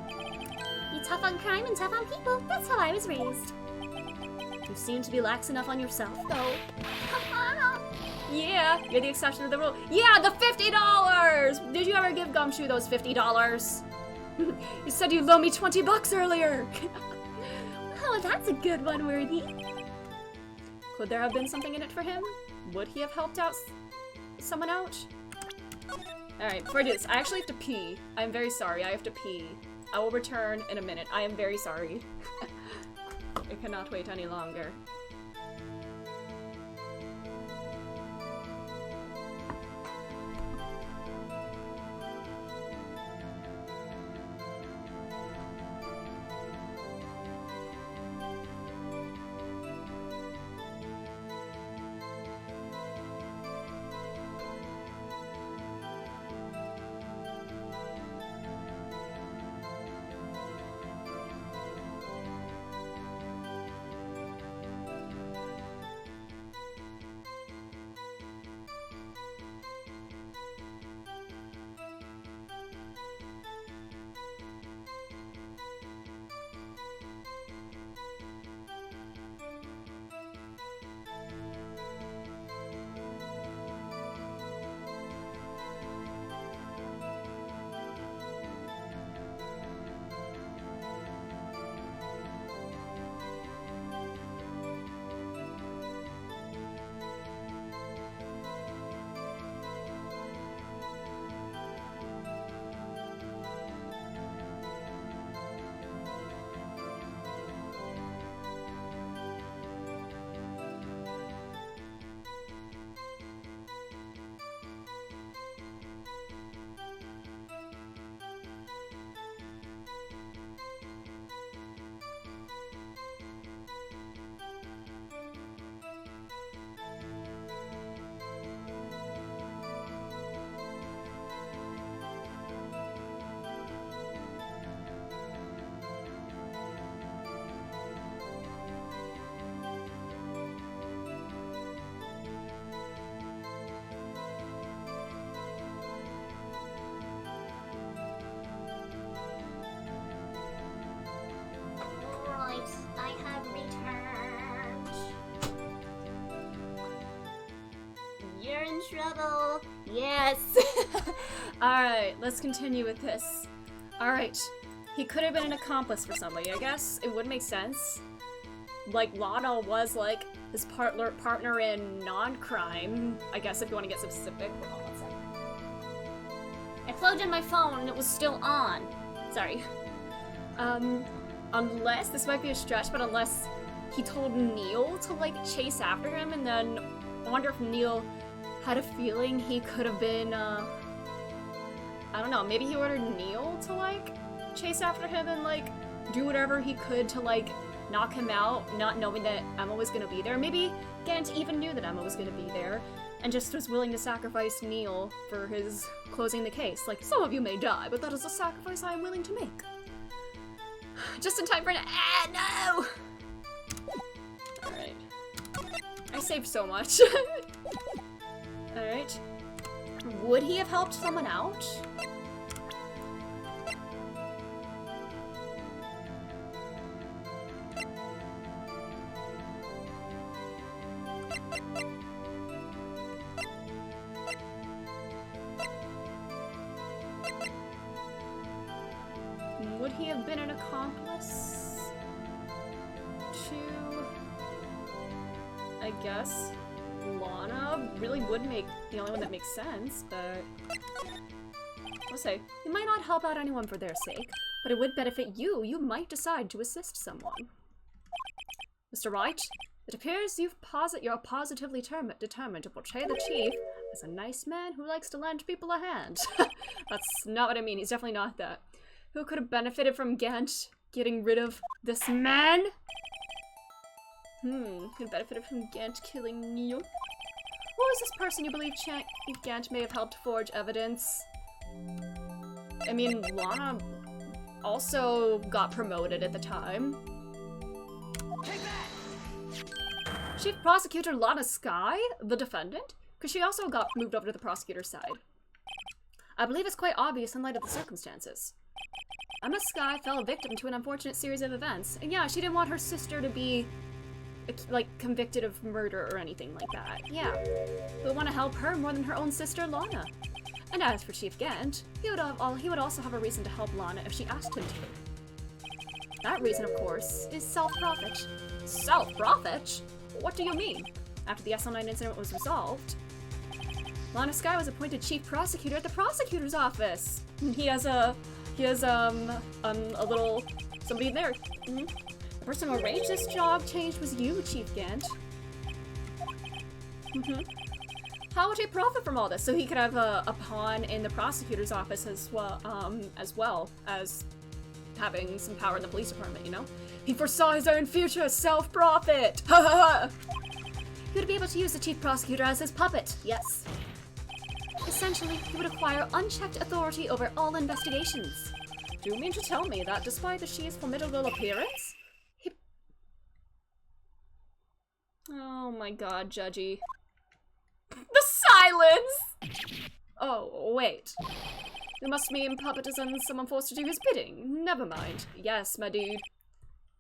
Be tough on crime and tough on people. That's how I was raised. You seem to be lax enough on yourself, though. Yeah, you're the exception to the rule. Yeah, the $50! Did you ever give Gumshoe those $50? You said you loaned me $20 earlier. Oh, that's a good one, Worthy. Could there have been something in it for him? Would he have helped out someone out? Alright, before I do this, I actually have to pee. I'm very sorry, I have to pee. I will return in a minute. I am very sorry. I cannot wait any longer. Right, I have returned. You're in trouble. Yes! Alright, let's continue with this. Alright, he could have been an accomplice for somebody, I guess. It would make sense. Like, Lana was, like, his partner in non-crime. I guess if you want to get specific. Hold on 1 second. I plugged in my phone and it was still on. Sorry. Unless, this might be a stretch, but unless he told Neil to, like, chase after him, and then I wonder if Neil had a feeling he could have been, I don't know, maybe he ordered Neil to, like, chase after him and, like, do whatever he could to, like, knock him out, not knowing that Emma was gonna be there. Maybe Gant even knew that Emma was gonna be there, and just was willing to sacrifice Neil for his closing the case. Like, some of you may die, but that is a sacrifice I am willing to make. Just in time for an— no! Alright. I saved so much. Alright. Would he have helped someone out? Would he have been an accomplice to, I guess, Lana? Really would make the only one that makes sense, but we'll say, you might not help out anyone for their sake, but it would benefit you. You might decide to assist someone. Mr. Wright, it appears you're positively determined to portray the chief as a nice man who likes to lend people a hand. That's not what I mean. He's definitely not that. Who could have benefited from Gant getting rid of this man? Could have benefited from Gant killing Neil. Who is this person you believe Gant may have helped forge evidence? I mean, Lana also got promoted at the time. Take that! Chief Prosecutor Lana Skye, the defendant? Because she also got moved over to the prosecutor's side. I believe it's quite obvious in light of the circumstances. Emma Skye fell victim to an unfortunate series of events, and yeah, she didn't want her sister to be, like, convicted of murder or anything like that. Yeah, who would want to help her more than her own sister, Lana? And as for Chief Gant, he would also have a reason to help Lana if she asked him to. That reason, of course, is self-profit. Self-profit? What do you mean? After the SL9 incident was resolved, Lana Sky was appointed chief prosecutor at the prosecutor's office. He has a little somebody there. The person who arranged this job change was you, Chief Gant. How would he profit from all this? So he could have a pawn in the prosecutor's office as well as having some power in the police department, you know? He foresaw his own future self-profit! Ha ha ha! He would be able to use the chief prosecutor as his puppet, yes. Essentially, he would acquire unchecked authority over all investigations. Do you mean to tell me that despite the she's formidable appearance, he... Oh my god, Judgy. The silence! Oh, wait. You must mean puppet isn't someone forced to do his bidding. Never mind. Yes, my dude.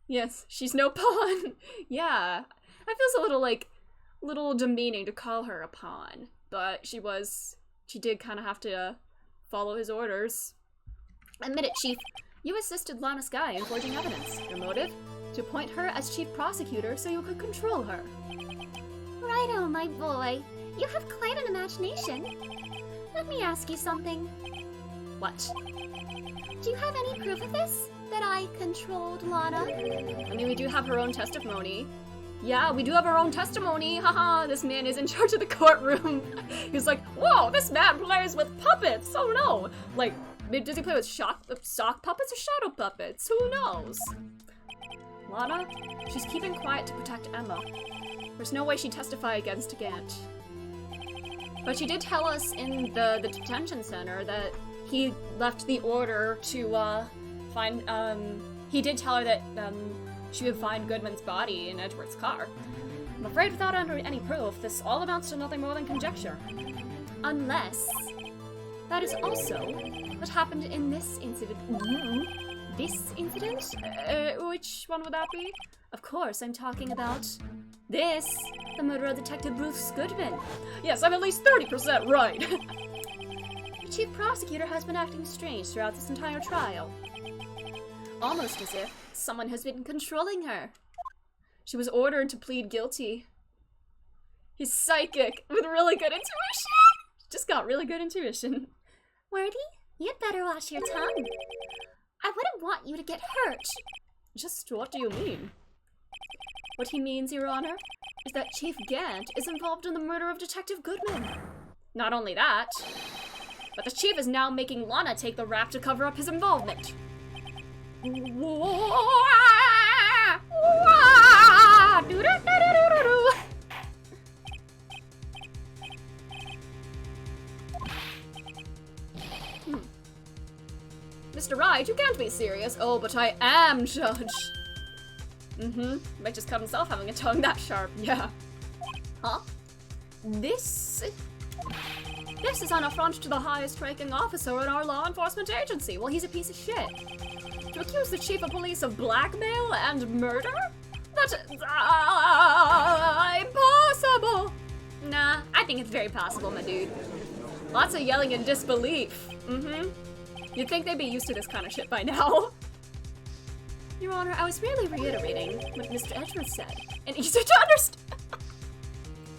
Yes, she's no pawn. Yeah. That feels a little demeaning to call her a pawn. But she did kind of have to follow his orders. Admit it, Chief. You assisted Lana Sky in forging evidence. Your motive? To appoint her as chief prosecutor so you could control her. Righto, my boy. You have quite an imagination. Let me ask you something. What? Do you have any proof of this? That I controlled Lana? I mean, we do have her own testimony. Yeah, we do have our own testimony. Haha, this man is in charge of the courtroom. He's like, whoa, this man plays with puppets. Oh no. Like, does he play with sock puppets or shadow puppets? Who knows? Lana, she's keeping quiet to protect Emma. There's no way she'd testify against Gant. But she did tell us in the detention center that he left the order to find, he did tell her that she would find Goodman's body in Edgeworth's car. I'm afraid without any proof, this all amounts to nothing more than conjecture. Unless that is also what happened in this incident. This incident? Which one would that be? Of course, I'm talking about this, the murder of Detective Bruce Goodman. Yes, I'm at least 30% right. The chief prosecutor has been acting strange throughout this entire trial. Almost as if someone has been controlling her. She was ordered to plead guilty. He's psychic with really good intuition. Just got really good intuition. Wordy, you'd better watch your tongue. I wouldn't want you to get hurt. Just what do you mean? What he means, Your Honor, is that Chief Gant is involved in the murder of Detective Goodman. Not only that, but the chief is now making Lana take the rap to cover up his involvement. Mr. Wright, you can't be serious. Oh, but I am, Judge. Might just cut himself having a tongue that sharp. Yeah. Huh? This is an affront to the highest ranking officer in our law enforcement agency. Well, he's a piece of shit. To accuse the chief of police of blackmail and murder? That's impossible. Nah, I think it's very possible, my dude. Lots of yelling in disbelief. You'd think they'd be used to this kind of shit by now. Your Honor, I was merely reiterating what Mr. Edgeworth said. And easier to understand.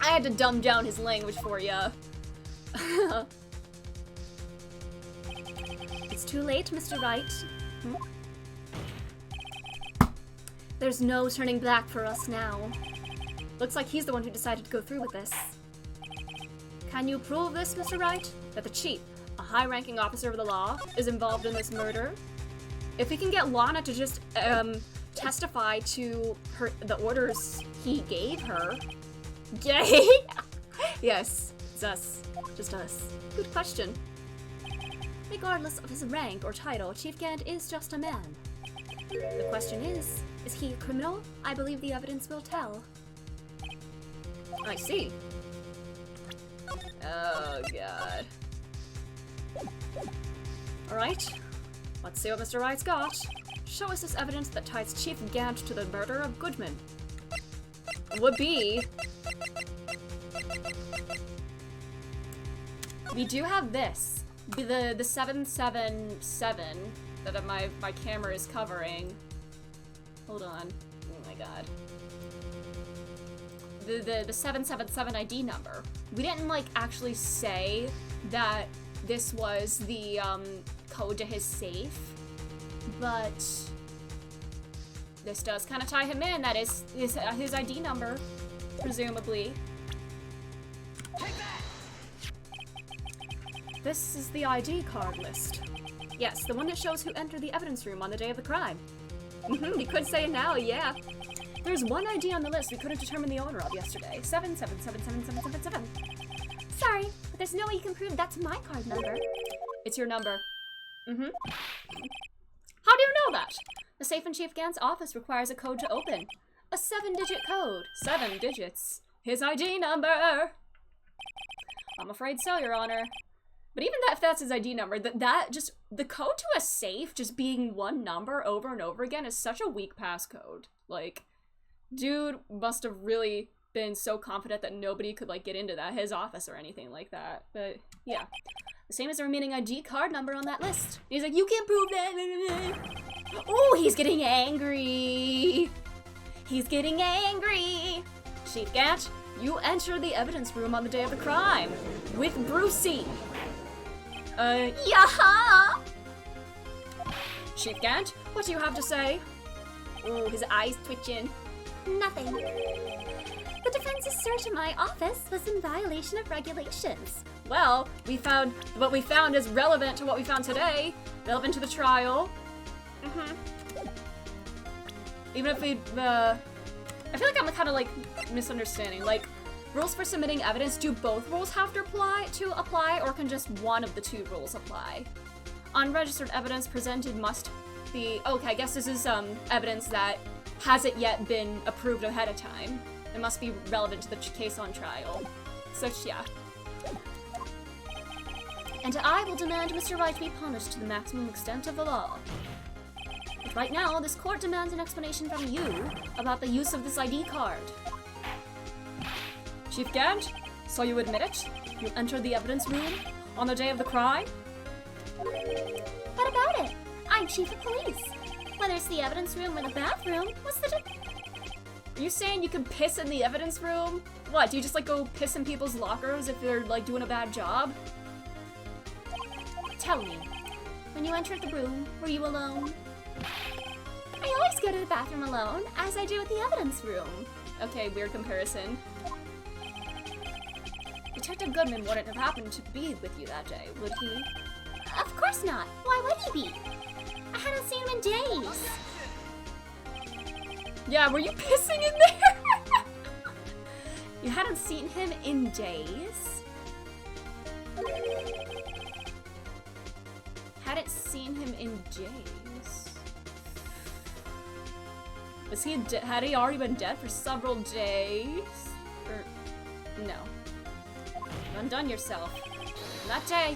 I had to dumb down his language for ya. It's too late, Mr. Wright. There's no turning back for us now. Looks like he's the one who decided to go through with this. Can you prove this, Mr. Wright? That the chief, a high-ranking officer of the law, is involved in this murder? If we can get Lana to just testify to the orders he gave her. Yay! Yes, it's us. Just us. Good question. Regardless of his rank or title, Chief Gant is just a man. The question is he a criminal? I believe the evidence will tell. I see. Oh, God. Alright. Let's see what Mr. Wright's got. Show us this evidence that ties Chief Gant to the murder of Goodman. Would be... We do have this. The 777 that my camera is covering. Hold on. Oh my god. the 777 ID number. We didn't, like, actually say that this was the, code to his safe, but this does kind of tie him in. That is his ID number, presumably. Take that! This is the ID card list. Yes, the one that shows who entered the evidence room on the day of the crime. You could say it now, yeah. There's one ID on the list we couldn't determine the owner of yesterday. 7777777. Sorry, but there's no way you can prove that's my card number. It's your number. How do you know that? The safe in Chief Gant's office requires a code to open. A 7-digit code. 7 digits. His ID number! I'm afraid so, Your Honor. But even if that's his ID number, the code to a safe just being one number over and over again is such a weak passcode. Like, dude must have really been so confident that nobody could, like, get into his office or anything like that. But, yeah. The same as the remaining ID card number on that list. He's like, you can't prove that! Oh, he's getting angry! He's getting angry! Chief Gant, you enter the evidence room on the day of the crime with Brucey. Yeah! Chief Gant, what do you have to say? Oh, his eyes twitching. Nothing. The defense's search of my office was in violation of regulations. Well, what we found is relevant to what we found today. Relevant to the trial. Even if I feel like I'm kind of, like, misunderstanding. Like, rules for submitting evidence, do both rules have to apply, or can just one of the two rules apply? Unregistered evidence presented must be... Okay, I guess this is, evidence that hasn't yet been approved ahead of time. It must be relevant to the case on trial. So, yeah. And I will demand Mr. Wright be punished to the maximum extent of the law. But right now, this court demands an explanation from you about the use of this ID card. Chief Gant, so you admit it? You entered the evidence room on the day of the crime? What about it? I'm chief of police. Whether it's the evidence room or the bathroom, what's the Are you saying you can piss in the evidence room? What, do you just, like, go piss in people's lockers if they're, like, doing a bad job? Tell me, when you entered the room, were you alone? I always go to the bathroom alone, as I do at the evidence room. Okay, weird comparison. Detective Goodman wouldn't have happened to be with you that day, would he? Of course not. Why would he be? I hadn't seen him in days. Yeah, were you pissing in there? You hadn't seen him in days? Hadn't seen him in days. Was he had he already been dead for several days? Or no? You've undone yourself. On that day,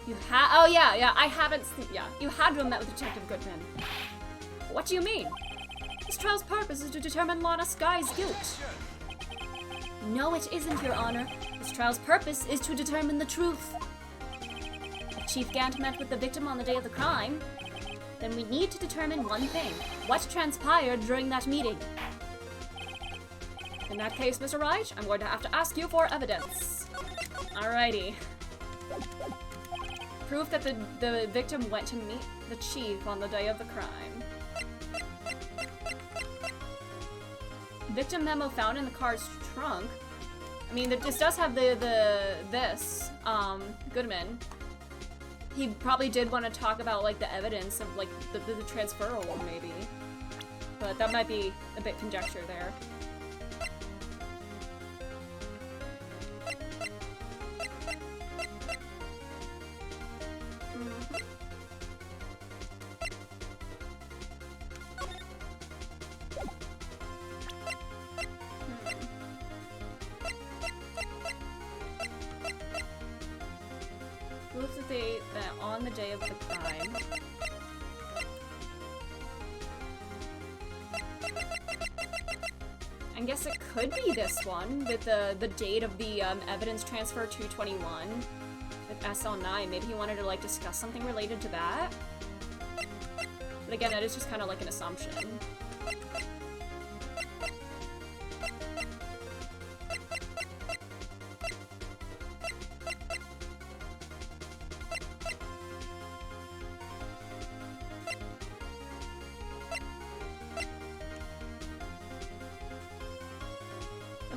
you oh yeah, I haven't seen, you had to have met with Detective Goodman. What do you mean? This trial's purpose is to determine Lana Sky's guilt. No, it isn't, Your Honor. This trial's purpose is to determine the truth. If Chief Gant met with the victim on the day of the crime, then we need to determine one thing. What transpired during that meeting? In that case, Mr. Wright, I'm going to have to ask you for evidence. Alrighty. Proof that the victim went to meet the chief on the day of the crime. Victim memo found in the car's trunk. I mean, this does have Goodman. He probably did want to talk about, like, the evidence of, like, the transferal, maybe. But that might be a bit conjecture there. Proof that on the day of the crime. I guess it could be this one, with the date of the evidence transfer 221 with SL9. Maybe he wanted to, like, discuss something related to that. But again, that is just kind of like an assumption.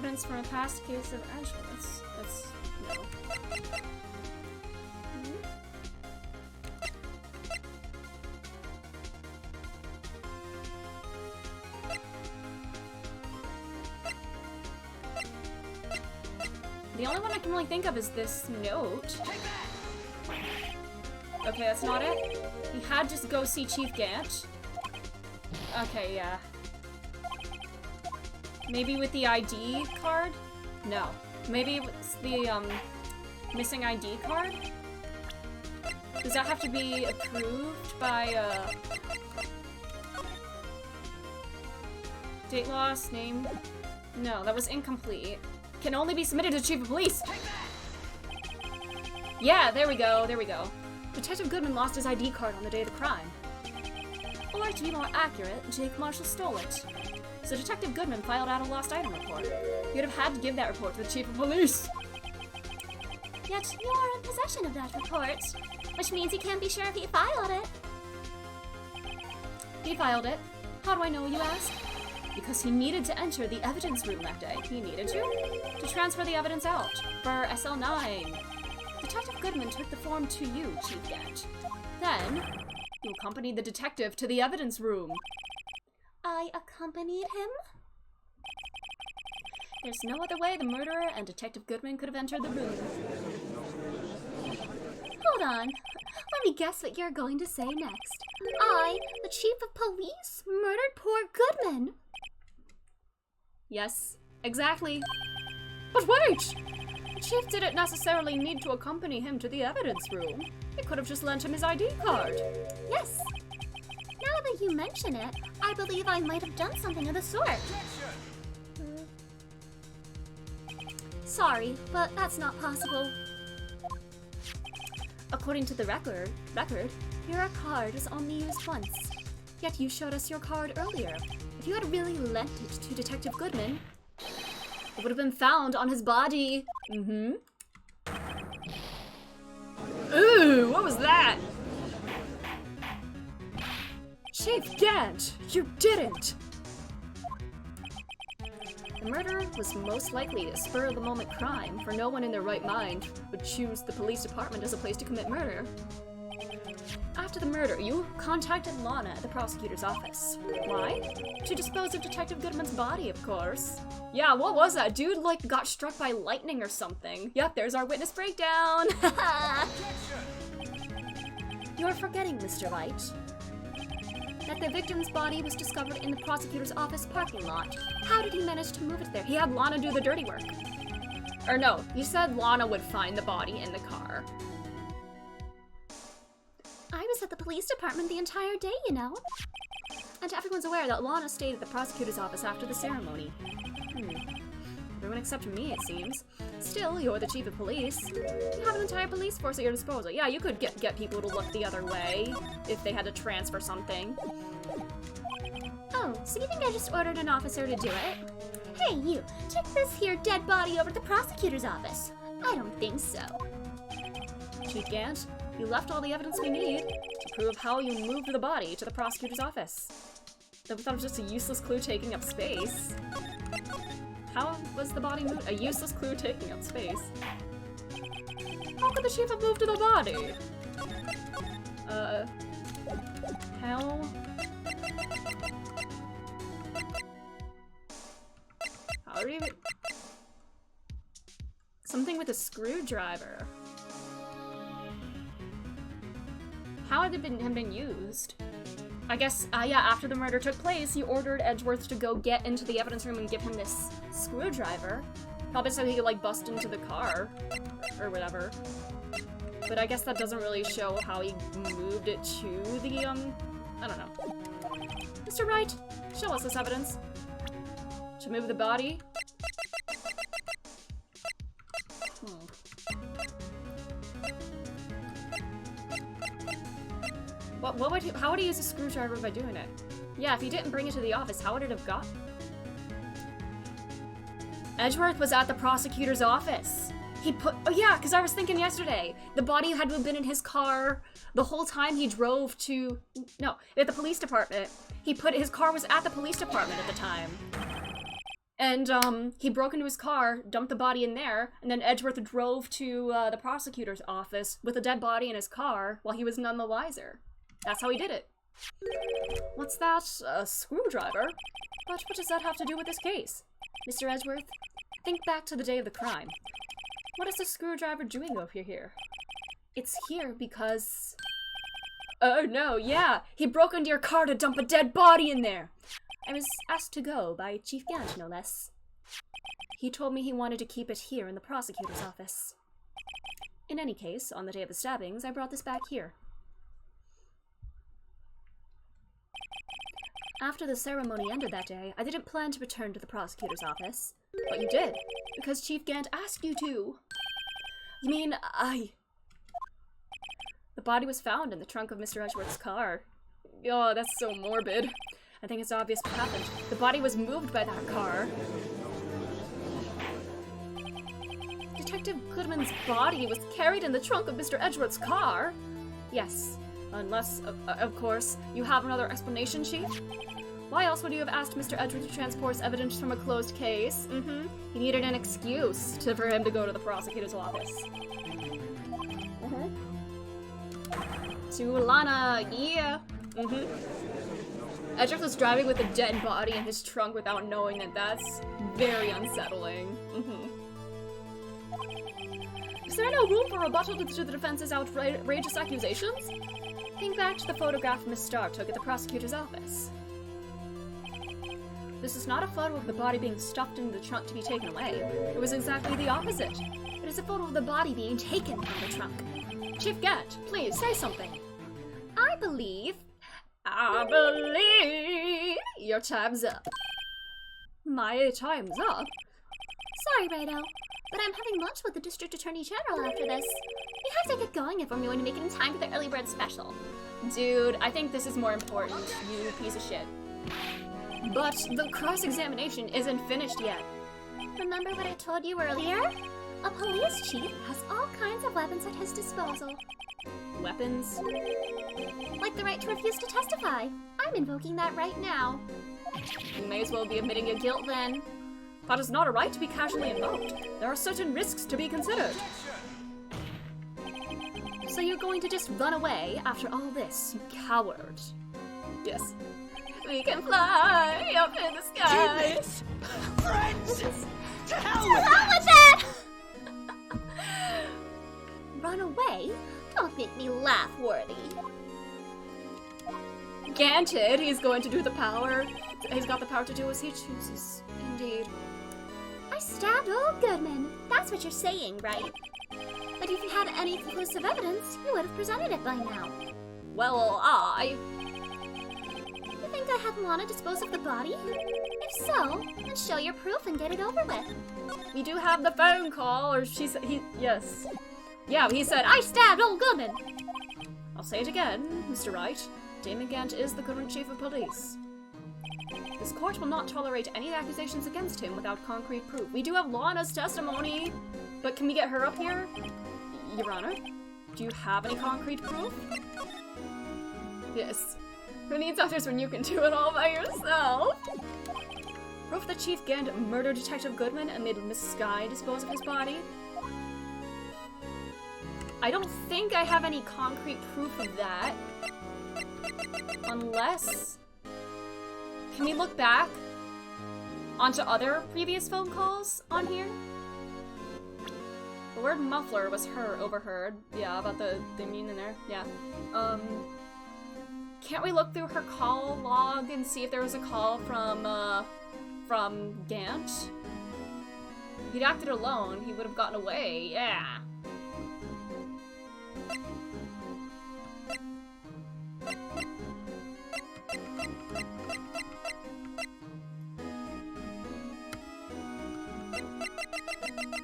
evidence from a past case of Edgeworth. That's no. The only one I can really think of is this note. Okay, that's not it. He had to go see Chief Gant. Okay, yeah. Maybe with the ID card? No. Maybe it's the, missing ID card? Does that have to be approved by, date loss, name? No, that was incomplete. Can only be submitted to Chief of Police! Yeah, there we go, there we go. Detective Goodman lost his ID card on the day of the crime. Or to be more accurate, Jake Marshall stole it. So Detective Goodman filed out a lost item report. You'd have had to give that report to the Chief of Police. Yet you are in possession of that report, which means you can't be sure if he filed it. He filed it. How do I know, you ask? Because he needed to enter the evidence room that day. He needed to transfer the evidence out for SL9. Detective Goodman took the form to you, Chief Gant. Then, you accompanied the detective to the evidence room. I accompanied him? There's no other way the murderer and Detective Goodman could have entered the room. Hold on. Let me guess what you're going to say next. I, the Chief of Police, murdered poor Goodman. Yes, exactly. But wait! The chief didn't necessarily need to accompany him to the evidence room. He could have just lent him his ID card. Yes. Now that you mention it, I believe I might have done something of the sort. Sorry, but that's not possible. According to the record, your card was only used once. Yet you showed us your card earlier. If you had really lent it to Detective Goodman, it would have been found on his body. Mm-hmm. Ooh, what was that? Chief Gant, you didn't! The murder was most likely a spur-of-the-moment crime, for no one in their right mind would choose the police department as a place to commit murder. After the murder, you contacted Lana at the prosecutor's office. Why? To dispose of Detective Goodman's body, of course. Yeah, what was that? Dude, like, got struck by lightning or something. Yep, there's our witness breakdown. You're forgetting, Mr. Wright, that the victim's body was discovered in the prosecutor's office parking lot. How did he manage to move it there? He had Lana do the dirty work. Or no, you said Lana would find the body in the car. I was at the police department the entire day, you know. And everyone's aware that Lana stayed at the prosecutor's office after the ceremony. Everyone except me, it seems. Still, you're the chief of police. You have an entire police force at your disposal. Yeah, you could get people to look the other way if they had to transfer something. Oh, so you think I just ordered an officer to do it? Hey, you, take this here dead body over to the prosecutor's office. I don't think so. Chief Gant, you left all the evidence we need to prove how you moved the body to the prosecutor's office. That was just a useless clue taking up space. How was the body moved? A useless clue taking up space. How could the chief have moved to the body? How? How do you... Something with a screwdriver. How had it been used? I guess, yeah, after the murder took place, he ordered Edgeworth to go get into the evidence room and give him this screwdriver. Probably so he could, like, bust into the car. Or whatever. But I guess that doesn't really show how he moved it to the, I don't know. Mr. Wright, show us this evidence. To move the body. How would he use a screwdriver by doing it? Yeah, if he didn't bring it to the office, how would it have got? Edgeworth was at the prosecutor's office. Oh yeah, because I was thinking yesterday, the body had to have been in his car the whole time he drove to, no, at the police department. His car was at the police department at the time. And he broke into his car, dumped the body in there, and then Edgeworth drove to the prosecutor's office with a dead body in his car while he was none the wiser. That's how he did it. What's that? A screwdriver? But what does that have to do with this case? Mr. Edgeworth, think back to the day of the crime. What is the screwdriver doing over here? It's here because... Oh no, yeah! He broke into your car to dump a dead body in there! I was asked to go by Chief Gant, no less. He told me he wanted to keep it here in the prosecutor's office. In any case, on the day of the stabbings, I brought this back here. After the ceremony ended that day, I didn't plan to return to the prosecutor's office. But you did, because Chief Gant asked you to. You mean, The body was found in the trunk of Mr. Edgeworth's car. Oh, that's so morbid. I think it's obvious what happened. The body was moved by that car. Detective Goodman's body was carried in the trunk of Mr. Edgeworth's car? Yes. Unless, of course, you have another explanation, Chief? Why else would you have asked Mr. Edgeworth to transport evidence from a closed case? He needed an excuse for him to go to the prosecutor's office. To Lana, yeah. Edgeworth was driving with a dead body in his trunk without knowing that. That's very unsettling. Is there no room for rebuttal to the defense's outrageous accusations? Think back to the photograph Miss Stark took at the prosecutor's office. This is not a photo of the body being stuffed into the trunk to be taken away. It was exactly the opposite. It is a photo of the body being taken from the trunk. Chief Gant, please say something. I believe your time's up. My time's up? Sorry, Righto, but I'm having lunch with the District Attorney General after this. We have to get going if we're going to make it in time for the early bird special. Dude, I think this is more important, you piece of shit. But the cross-examination isn't finished yet. Remember what I told you earlier? A police chief has all kinds of weapons at his disposal. Weapons? Like the right to refuse to testify. I'm invoking that right now. You may as well be admitting your guilt then. That is not a right to be casually invoked. There are certain risks to be considered. So you're going to just run away after all this, you coward. Yes. We can fly up in the sky. Friends! To hell To with hell that! with that! Run away? Don't make me laugh, Worthy. Ganted, he's going to do the power. He's got the power to do as he chooses. Indeed. I stabbed old Goodman. That's what you're saying, right? But if you had any conclusive evidence, you would have presented it by now. Well, You think I had Lana dispose of the body? If so, then show your proof and get it over with. We do have the phone call, or she said, yes. Yeah, he said, I stabbed old Goodman! I'll say it again, Mr. Wright. Damon Gant is the current chief of police. This court will not tolerate any accusations against him without concrete proof. We do have Lana's testimony, but can we get her up here? Your Honor, do you have any concrete proof? Yes. Who needs others when you can do it all by yourself? Proof that Chief Gant murdered Detective Goodman and made Miss Skye dispose of his body? I don't think I have any concrete proof of that. Unless... Can we look back onto other previous phone calls on here? The word muffler was overheard. Yeah, about the immune in there. Yeah. Can't we look through her call log and see if there was a call from Gant? If he'd acted alone, he would have gotten away, yeah.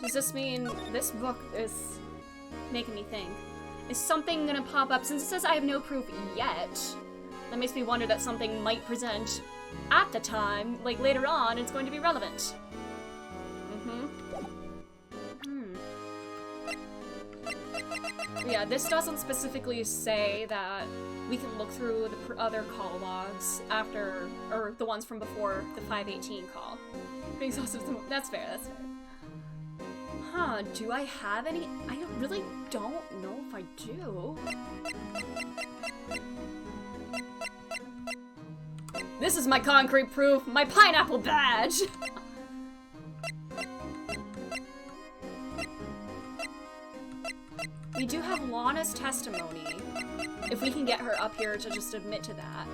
Does this mean this book is making me think? Is something gonna pop up? Since it says I have no proof yet, that makes me wonder that something might present at the time, like later on, it's going to be relevant. Yeah, this doesn't specifically say that we can look through the other call logs after, or the ones from before the 518 call. Being exhausted at the moment. That's fair, that's fair. Huh, do I have any? I really don't know if I do. This is my concrete proof, my pineapple badge! We do have Lana's testimony. If we can get her up here to just admit to that.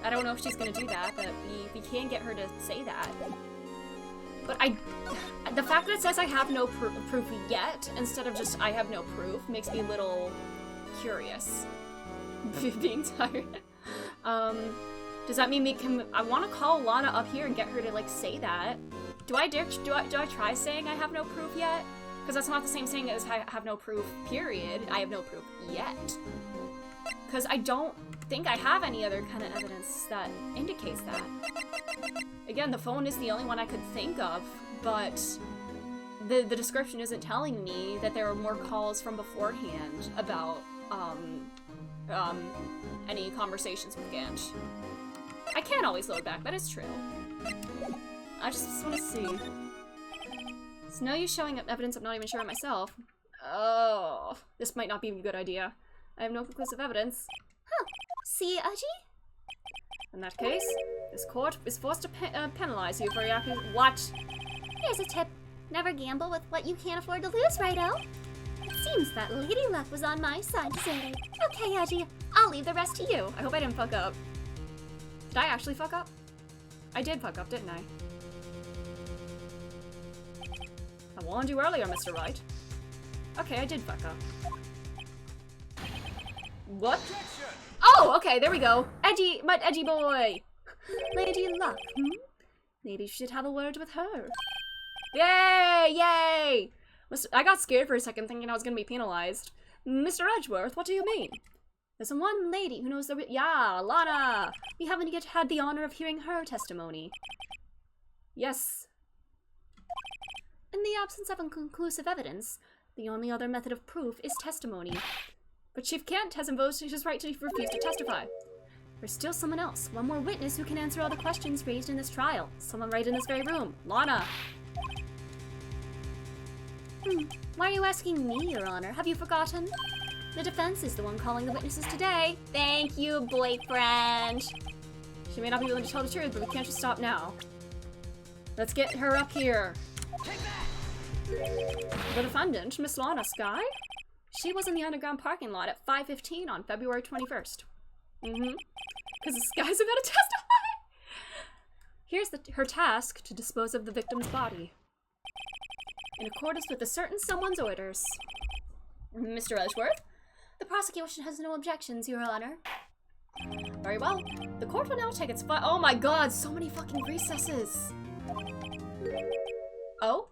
I don't know if she's gonna do that, but we can get her to say that. But the fact that it says I have no proof yet, instead of just I have no proof, makes me a little curious. Being tired. Does that mean we can, I want to call Lana up here and get her to like say that. Do I try saying I have no proof yet? Because that's not the same thing as I have no proof, period. I have no proof yet. Because I don't think I have any other kind of evidence that indicates that. Again, the phone is the only one I could think of, but the description isn't telling me that there were more calls from beforehand about any conversations with Gant. I can always load back, that is true. I just want to see. It's no use showing up evidence I'm not even sure of myself. Oh, this might not be a good idea. I have no conclusive evidence. Huh. See, Aji? In that case, this court is forced to penalize you for your what? Here's a tip. Never gamble with what you can't afford to lose, Righto. It seems that Lady Luck was on my side today. Okay, Aji, I'll leave the rest to you. I hope I didn't fuck up. Did I actually fuck up? I did fuck up, didn't I? I warned you earlier, Mr. Wright. Okay, I did fuck up. What? Oh, okay, there we go. Edgy, my edgy boy. Lady Luck, Maybe you should have a word with her. Yay, yay! I got scared for a second thinking I was gonna be penalized. Mr. Edgeworth, what do you mean? There's one lady who knows the yeah, Lana! We haven't yet had the honor of hearing her testimony. Yes. In the absence of conclusive evidence, the only other method of proof is testimony. But Chief Kent has invoked his right to refuse to testify. There's still someone else, one more witness who can answer all the questions raised in this trial. Someone right in this very room, Lana. Why are you asking me, Your Honor? Have you forgotten? The defense is the one calling the witnesses today. Thank you, boyfriend. She may not be willing to tell the truth, but we can't just stop now. Let's get her up here. The defendant, Miss Lana Sky? She was in the underground parking lot at 5:15 on February 21st. Because the Sky's about to testify! Here's her task to dispose of the victim's body. In accordance with a certain someone's orders. Mr. Edgeworth? The prosecution has no objections, Your Honor. Very well. The court will now take its oh my god, so many fucking recesses! Oh?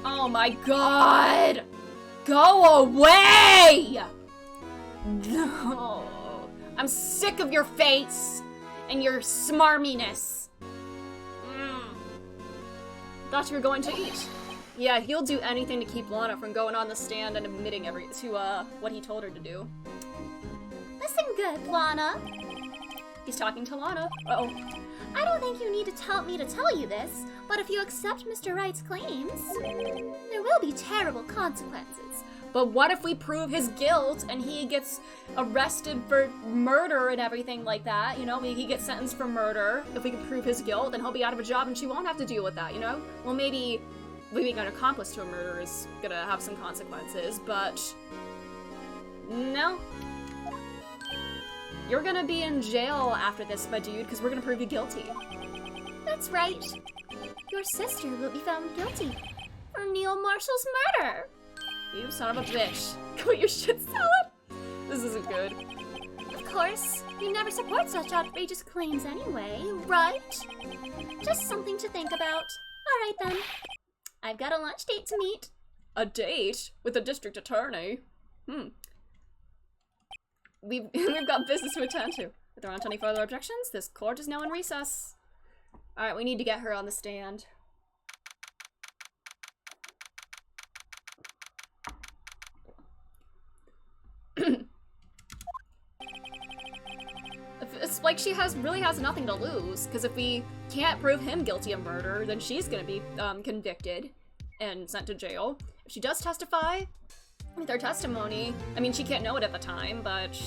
Oh my god! Go away! No. I'm sick of your face and your smarminess. Thought you were going to eat. Yeah, he'll do anything to keep Lana from going on the stand and admitting what he told her to do. Listen good, Lana. He's talking to Lana. Uh-oh. I don't think you need to tell me to tell you this, but if you accept Mr. Wright's claims, there will be terrible consequences. But what if we prove his guilt and he gets arrested for murder and everything like that, you know? He gets sentenced for murder. If we can prove his guilt, then he'll be out of a job and she won't have to deal with that, you know? Well, maybe being an accomplice to a murder is gonna have some consequences, but no. You're gonna be in jail after this, my dude, because we're gonna prove you guilty. That's right. Your sister will be found guilty for Neil Marshall's murder. You son of a bitch. Quit your shit salad. This isn't good. Of course, you never support such outrageous claims anyway, right? Just something to think about. Alright then. I've got a lunch date to meet. A date? With the district attorney? We've got business to attend to. If there aren't any further objections, this court is now in recess. Alright, we need to get her on the stand. like she really has nothing to lose, because if we can't prove him guilty of murder, then she's gonna be convicted and sent to jail. If she does testify with her testimony, I mean, she can't know it at the time, but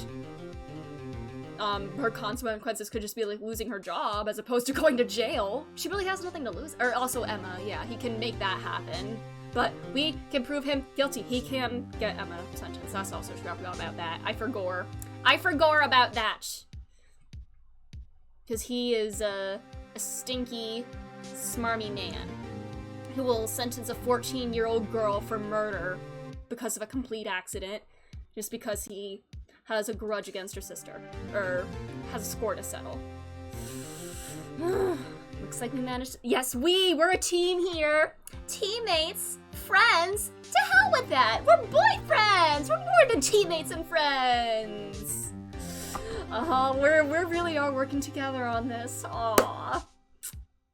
her consequences could just be like losing her job as opposed to going to jail. She really has nothing to lose. Or also Emma, yeah, he can make that happen. But we can prove him guilty. He can get Emma sentenced. That's also true. I forgot about that. I forgot about that. Because he is a stinky, smarmy man who will sentence a 14-year-old girl for murder because of a complete accident, just because he has a grudge against her sister, or has a score to settle. Looks like we managed to— yes, we're a team here! Teammates, friends, to hell with that! We're boyfriends! We're more than teammates and friends! We really are working together on this. Aww.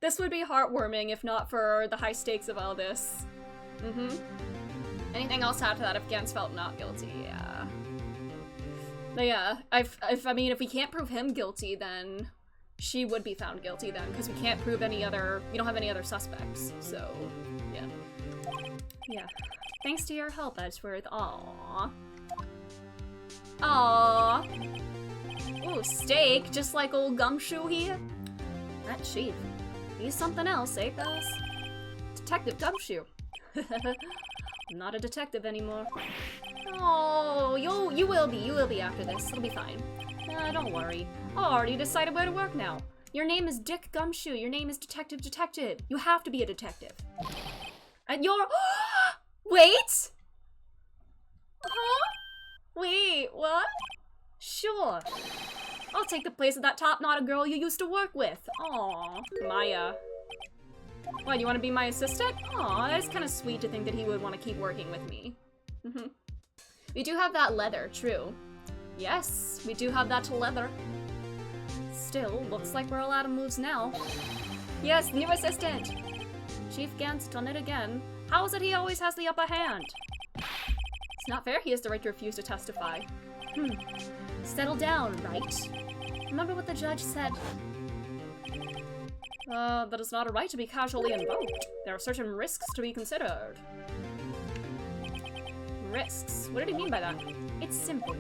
This would be heartwarming if not for the high stakes of all this. Anything else after that if Gans felt not guilty? Yeah. But yeah, I mean, if we can't prove him guilty, then she would be found guilty then, because we can't prove we don't have any other suspects, so, yeah. Yeah. Thanks to your help, Edgeworth. Aww. Aww. Ooh, steak, just like old Gumshoe here. That chief. He's something else, eh, fellas? Detective Gumshoe. I'm not a detective anymore. Oh, you will be after this. It'll be fine. Don't worry. I already decided where to work now. Your name is Dick Gumshoe. Your name is Detective. You have to be a detective. And you're— wait! Huh? Wait, what? Sure. I'll take the place of that top-knotted girl you used to work with. Aw, Maya. What, you want to be my assistant? Aw, that's kind of sweet to think that he would want to keep working with me. We do have that leather, true. Yes, we do have that leather. Still, looks like we're all out of moves now. Yes, new assistant! Chief Gant's done it again. How is it he always has the upper hand? It's not fair he has the right to refuse to testify. Settle down, Wright. Remember what the judge said. That is not a right to be casually invoked. There are certain risks to be considered. Risks? What did he mean by that? It's simple.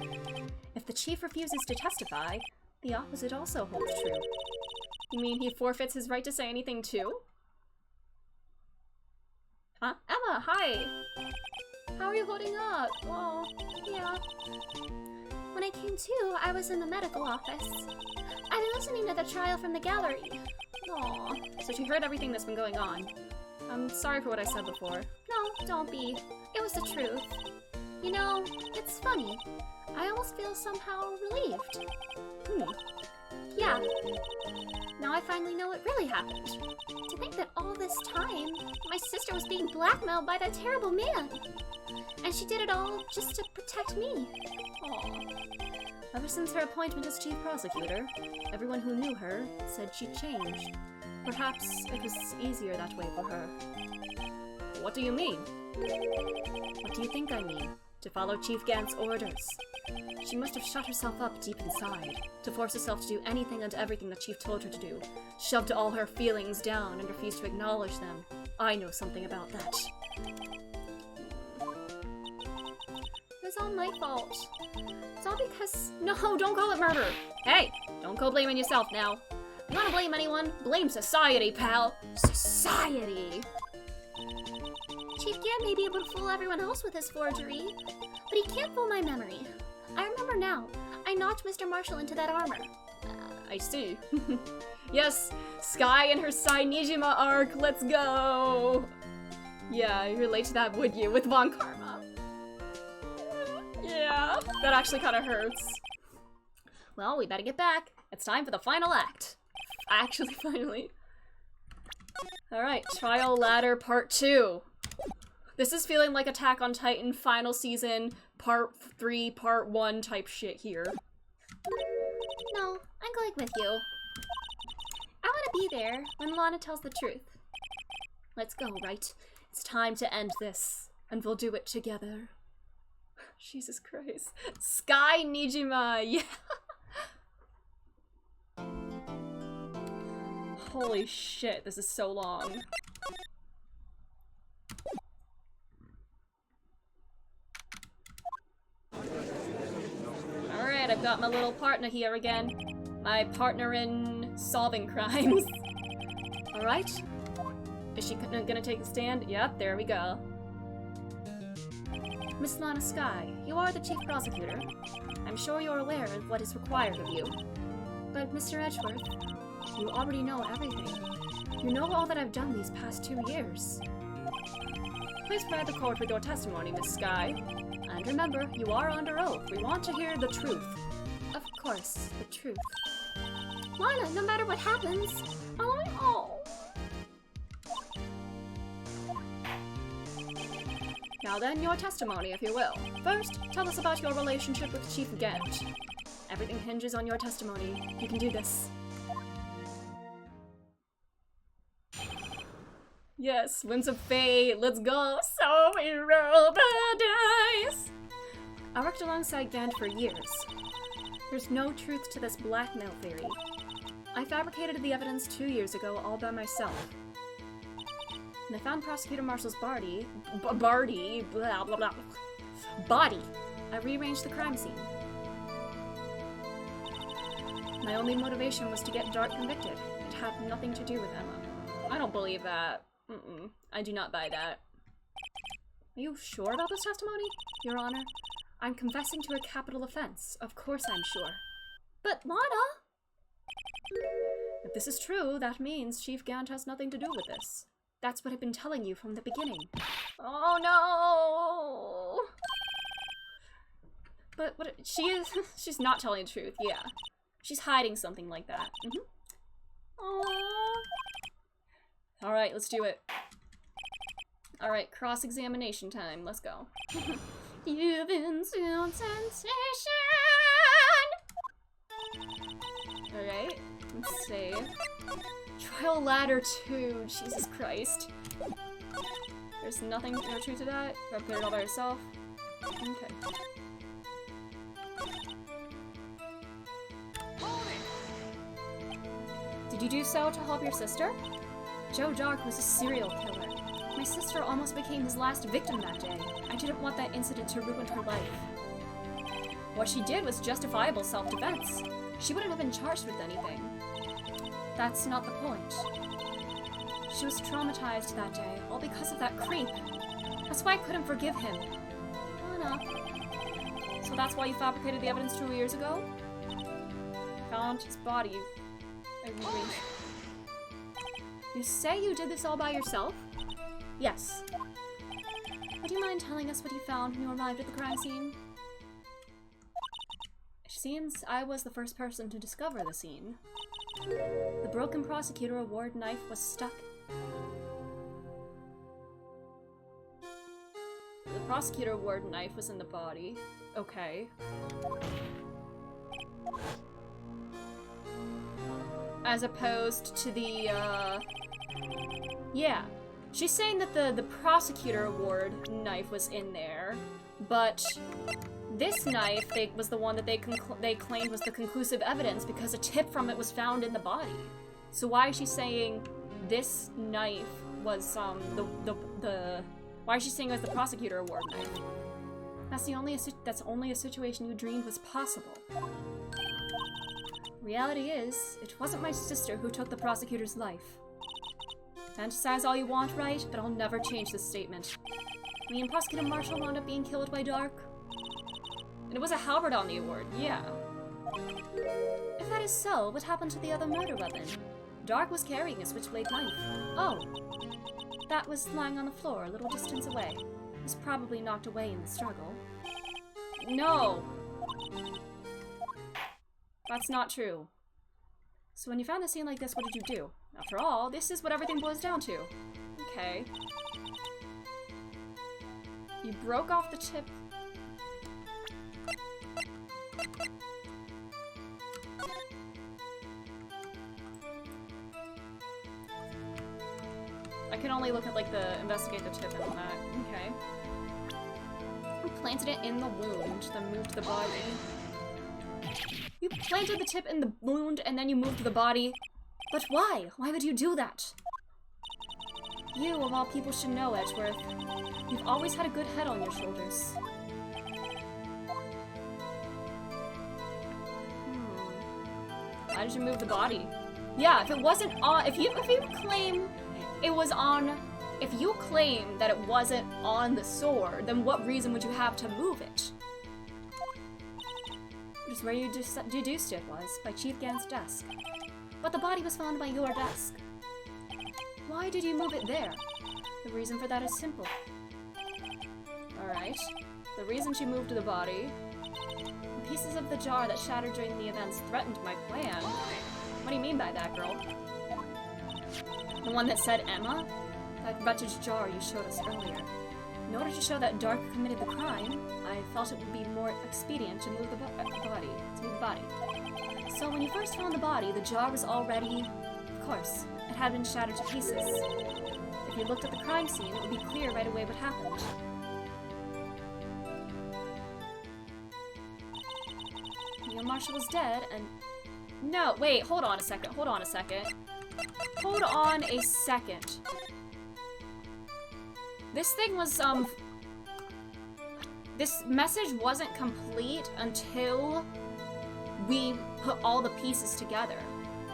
If the chief refuses to testify, the opposite also holds true. You mean he forfeits his right to say anything too? Huh? Emma, hi! How are you holding up? Oh, yeah. When I came to, I was in the medical office. I've been listening to the trial from the gallery. Aw, so she heard everything that's been going on. I'm sorry for what I said before. No, don't be. It was the truth. You know, it's funny. I almost feel somehow relieved. Yeah. Now I finally know what really happened. To think that all this time, my sister was being blackmailed by that terrible man. And she did it all just to protect me. Aw. Ever since her appointment as chief prosecutor, everyone who knew her said she changed. Perhaps it was easier that way for her. What do you mean? What do you think I mean? To follow Chief Gant's orders. She must have shut herself up deep inside, to force herself to do anything and everything the Chief told her to do, shoved all her feelings down and refused to acknowledge them. I know something about that. It was all my fault. It's all because— No, don't call it murder! Hey, don't go blaming yourself now. You wanna blame anyone? Blame society, pal! Society! Chief Gant may be able to fool everyone else with his forgery, but he can't fool my memory. I remember now. I knocked Mr. Marshall into that armor. I see. Yes, Sky and her Sai Nijima arc, let's go! Yeah, you relate to that, would you, with Von Karma? Yeah, that actually kind of hurts. Well, we better get back. It's time for the final act. Actually, finally. Alright, Trial Ladder Part 2. This is feeling like Attack on Titan final season, Part 3, Part 1 type shit here. No, I'm going with you. I want to be there when Lana tells the truth. Let's go, Wright. It's time to end this, and we'll do it together. Jesus Christ. Sky Nijima, yeah! Holy shit, this is so long. Alright, I've got my little partner here again. My partner in solving crimes. Alright. Is she gonna take a stand? Yep, there we go. Miss Lana Sky, you are the chief prosecutor. I'm sure you're aware of what is required of you. But, Mr. Edgeworth, you already know everything. You know all that I've done these past 2 years. Please provide the court with your testimony, Miss Sky. And remember, you are under oath. We want to hear the truth. Of course, the truth. Lana, no matter what happens. Now then, your testimony, if you will. First, tell us about your relationship with Chief Gant. Everything hinges on your testimony. You can do this. Yes, Winds of Fate, let's go! So we roll the dice! I worked alongside Gant for years. There's no truth to this blackmail theory. I fabricated the evidence 2 years ago all by myself. When I found Prosecutor Marshall's body, blah blah blah, body, I rearranged the crime scene. My only motivation was to get Dark convicted. It had nothing to do with Emma. I don't believe that. I do not buy that. Are you sure about this testimony, Your Honor? I'm confessing to a capital offense. Of course I'm sure. But Lana! If this is true, that means Chief Gant has nothing to do with this. That's what I've been telling you from the beginning. Oh no! But what she's not telling the truth, yeah. She's hiding something like that. Alright, let's do it. Alright, cross-examination time. Let's go. You've been to sensation! Alright, let's save. Trial Ladder 2, Jesus Christ. There's nothing, no truth to that? Or put it all by yourself? Okay. Did you do so to help your sister? Joe Dark was a serial killer. My sister almost became his last victim that day. I didn't want that incident to ruin her life. What she did was justifiable self-defense. She wouldn't have been charged with anything. That's not the point. She was traumatized that day, all because of that creep. That's why I couldn't forgive him. Oh no. So that's why you fabricated the evidence 2 years ago? Found his body. You say you did this all by yourself? Yes. Would you mind telling us what you found when you arrived at the crime scene? It seems I was the first person to discover the scene. The broken Prosecutor Award knife was stuck. The Prosecutor Award knife was in the body. Okay. As opposed to the, yeah. She's saying that the Prosecutor Award knife was in there, but this knife was the one that they claimed was the conclusive evidence because a tip from it was found in the body. So why is she saying this knife was why is she saying it was the Prosecutor Award knife? That's only a situation you dreamed was possible. Reality is, it wasn't my sister who took the prosecutor's life. Fantasize all you want, Wright, but I'll never change this statement. Me and Prosecutor Marshall wound up being killed by Dark. And it was a halberd on the award, yeah. If that is so, what happened to the other murder weapon? Dark was carrying a switchblade knife. Oh. That was lying on the floor a little distance away. It was probably knocked away in the struggle. No! That's not true. So when you found a scene like this, what did you do? After all, this is what everything boils down to. Okay. You broke off the tip. I can only look at, like, investigate the tip and all that. Okay. You planted it in the wound, then moved the body. You planted the tip in the wound and then you moved the body. But why? Why would you do that? You, of all people, should know, Edgeworth. You've always had a good head on your shoulders. Why did you move the body? Yeah, if it wasn't on, if you claim it was on, if you claim that it wasn't on the sword, then what reason would you have to move it? Which is where you deduced it was, by Chief Gan's desk. But the body was found by your desk. Why did you move it there? The reason for that is simple. Alright. The reason she moved the body... The pieces of the jar that shattered during the events threatened my plan. What do you mean by that, girl? The one that said Emma? That wretched jar you showed us earlier. In order to show that Dark committed the crime, I felt it would be more expedient to move the body. So when you first found the body, the jar was already... Of course, it had been shattered to pieces. If you looked at the crime scene, it would be clear right away what happened. Neil Marshall was dead, and... No, wait, hold on a second. This thing was, this message wasn't complete until we put all the pieces together.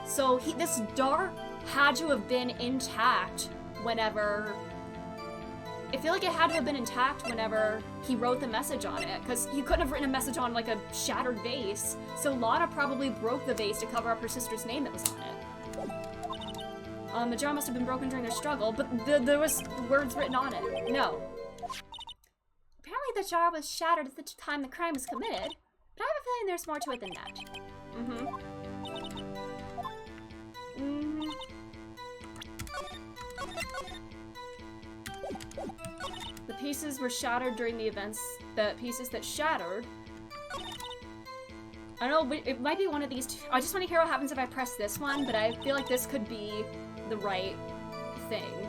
So this Dark had to have been intact whenever... I feel like it had to have been intact whenever he wrote the message on it, because he couldn't have written a message on, like, a shattered vase. So Lana probably broke the vase to cover up her sister's name that was on it. The jar must have been broken during their struggle, but there was words written on it. No. Apparently the jar was shattered at the time the crime was committed, but I have a feeling there's more to it than that. The pieces were shattered during the events. The pieces that shattered... I don't know, it might be one of these two. I just want to hear what happens if I press this one, but I feel like this could be the right thing.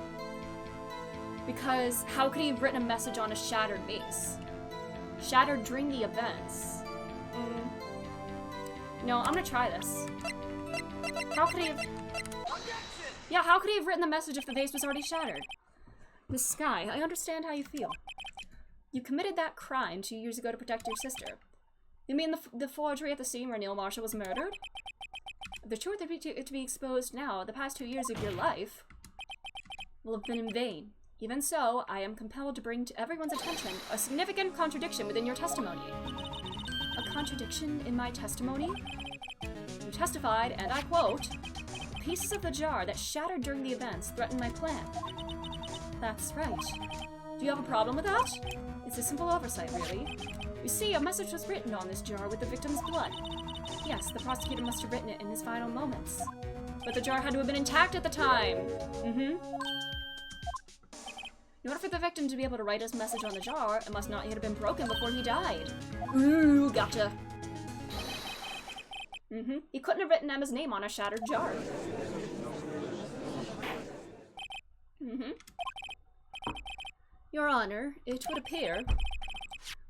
Because how could he have written a message on a shattered vase? Shattered during the events. No, I'm gonna try this. How could he have... Yeah, how could he have written the message if the vase was already shattered? Miss Sky, I understand how you feel. You committed that crime 2 years ago to protect your sister. You mean the forgery at the scene where Neil Marshall was murdered? The truth to be exposed now, the past 2 years of your life, will have been in vain. Even so, I am compelled to bring to everyone's attention a significant contradiction within your testimony. A contradiction in my testimony? You testified, and I quote, "Pieces of the jar that shattered during the events threatened my plan." That's right. Do you have a problem with that? It's a simple oversight, really. You see, a message was written on this jar with the victim's blood. Yes, the prosecutor must have written it in his final moments. But the jar had to have been intact at the time. In order for the victim to be able to write his message on the jar, it must not yet have been broken before he died. Ooh, gotcha. He couldn't have written Emma's name on a shattered jar. Your Honor, it would appear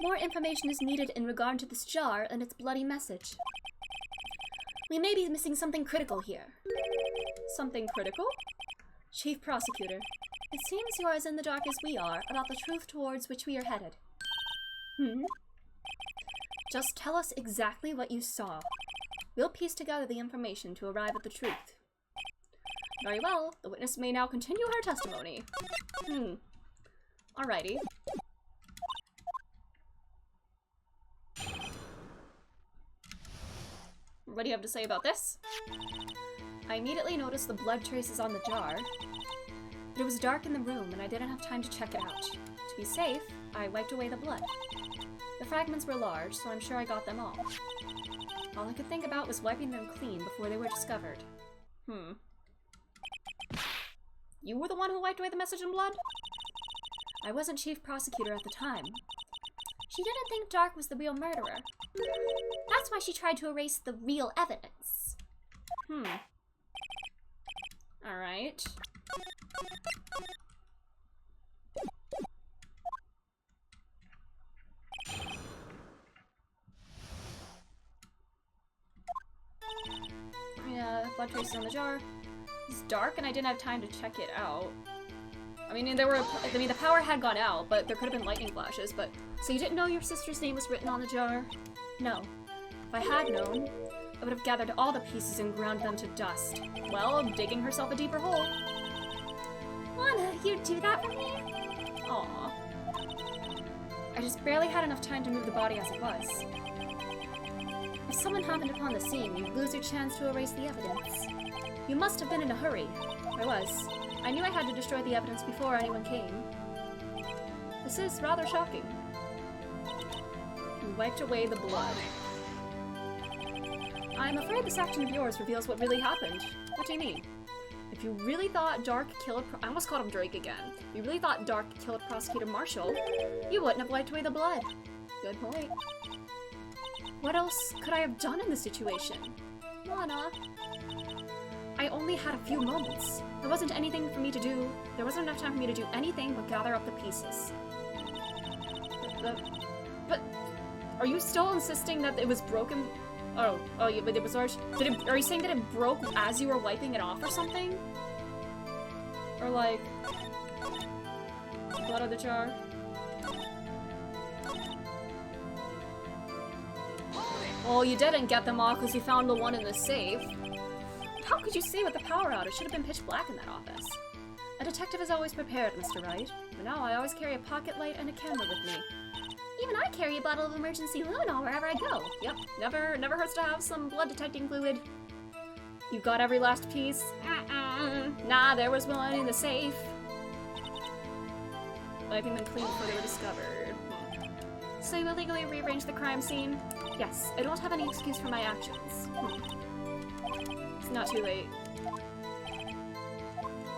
more information is needed in regard to this jar and its bloody message. We may be missing something critical here. Something critical? Chief Prosecutor, it seems you are as in the dark as we are about the truth towards which we are headed. Just tell us exactly what you saw. We'll piece together the information to arrive at the truth. Very well, the witness may now continue her testimony. Alrighty. What do you have to say about this? I immediately noticed the blood traces on the jar, but it was dark in the room and I didn't have time to check it out. To be safe, I wiped away the blood. The fragments were large, so I'm sure I got them all. All I could think about was wiping them clean before they were discovered. You were the one who wiped away the message in blood? I wasn't chief prosecutor at the time. She didn't think Dark was the real murderer. That's why she tried to erase the real evidence. Alright. Yeah, blood traces pieces on the jar. It's dark and I didn't have time to check it out. I mean, the power had gone out, but there could have been lightning flashes, but... So you didn't know your sister's name was written on the jar? No. If I had known, I would have gathered all the pieces and ground them to dust. Well, digging herself a deeper hole. Lana, you'd do that for me? Aww. I just barely had enough time to move the body as it was. If someone happened upon the scene, you'd lose your chance to erase the evidence. You must have been in a hurry. I was. I knew I had to destroy the evidence before anyone came. This is rather shocking. You wiped away the blood. I'm afraid this action of yours reveals what really happened. What do you mean? If you really thought Dark killed... I almost called him Drake again. If you really thought Dark killed Prosecutor Marshall, you wouldn't have wiped away the blood. Good point. What else could I have done in this situation? Lana... I only had a few moments. There wasn't anything for me to do. There wasn't enough time for me to do anything but gather up the pieces. But are you still insisting that it was broken? Oh, yeah, but it was ours. Are you saying that it broke as you were wiping it off or something? Or like, blood on the jar? Well, you didn't get them all because you found the one in the safe. How could you see with the power out? It should have been pitch black in that office. A detective is always prepared, Mr. Wright. But now I always carry a pocket light and a camera with me. Even I carry a bottle of emergency luminol wherever I go. Yep, never hurts to have some blood detecting fluid. You got every last piece? Nah, there was one in the safe. Wiping them clean before they were discovered. So you illegally rearranged the crime scene? Yes, I don't have any excuse for my actions. It's not too late.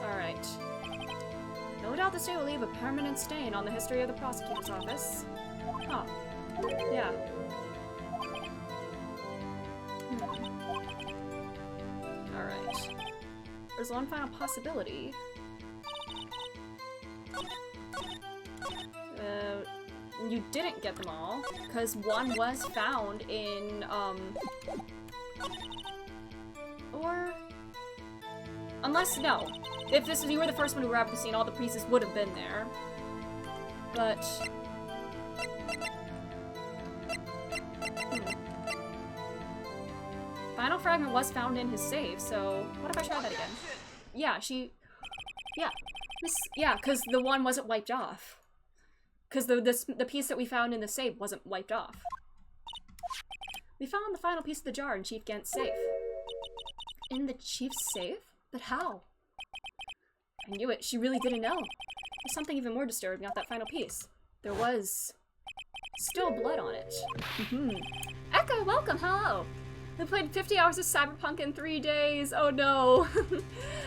Alright. No doubt this day will leave a permanent stain on the history of the prosecutor's office. Huh. Yeah. Alright. There's one final possibility. You didn't get them all, because one was found in, or... Unless, no. If you were the first one who grabbed the scene, all the pieces would have been there. But... Final fragment was found in his safe, so... What if I try that again? Yeah, Yeah, because the one wasn't wiped off. Because the piece that we found in the safe wasn't wiped off. We found the final piece of the jar in Chief Gant's safe. In the chief's safe? But how? I knew it. She really didn't know. There's something even more disturbing about that final piece. There was still blood on it. Echo, welcome. Hello. We played 50 hours of Cyberpunk in 3 days. Oh no.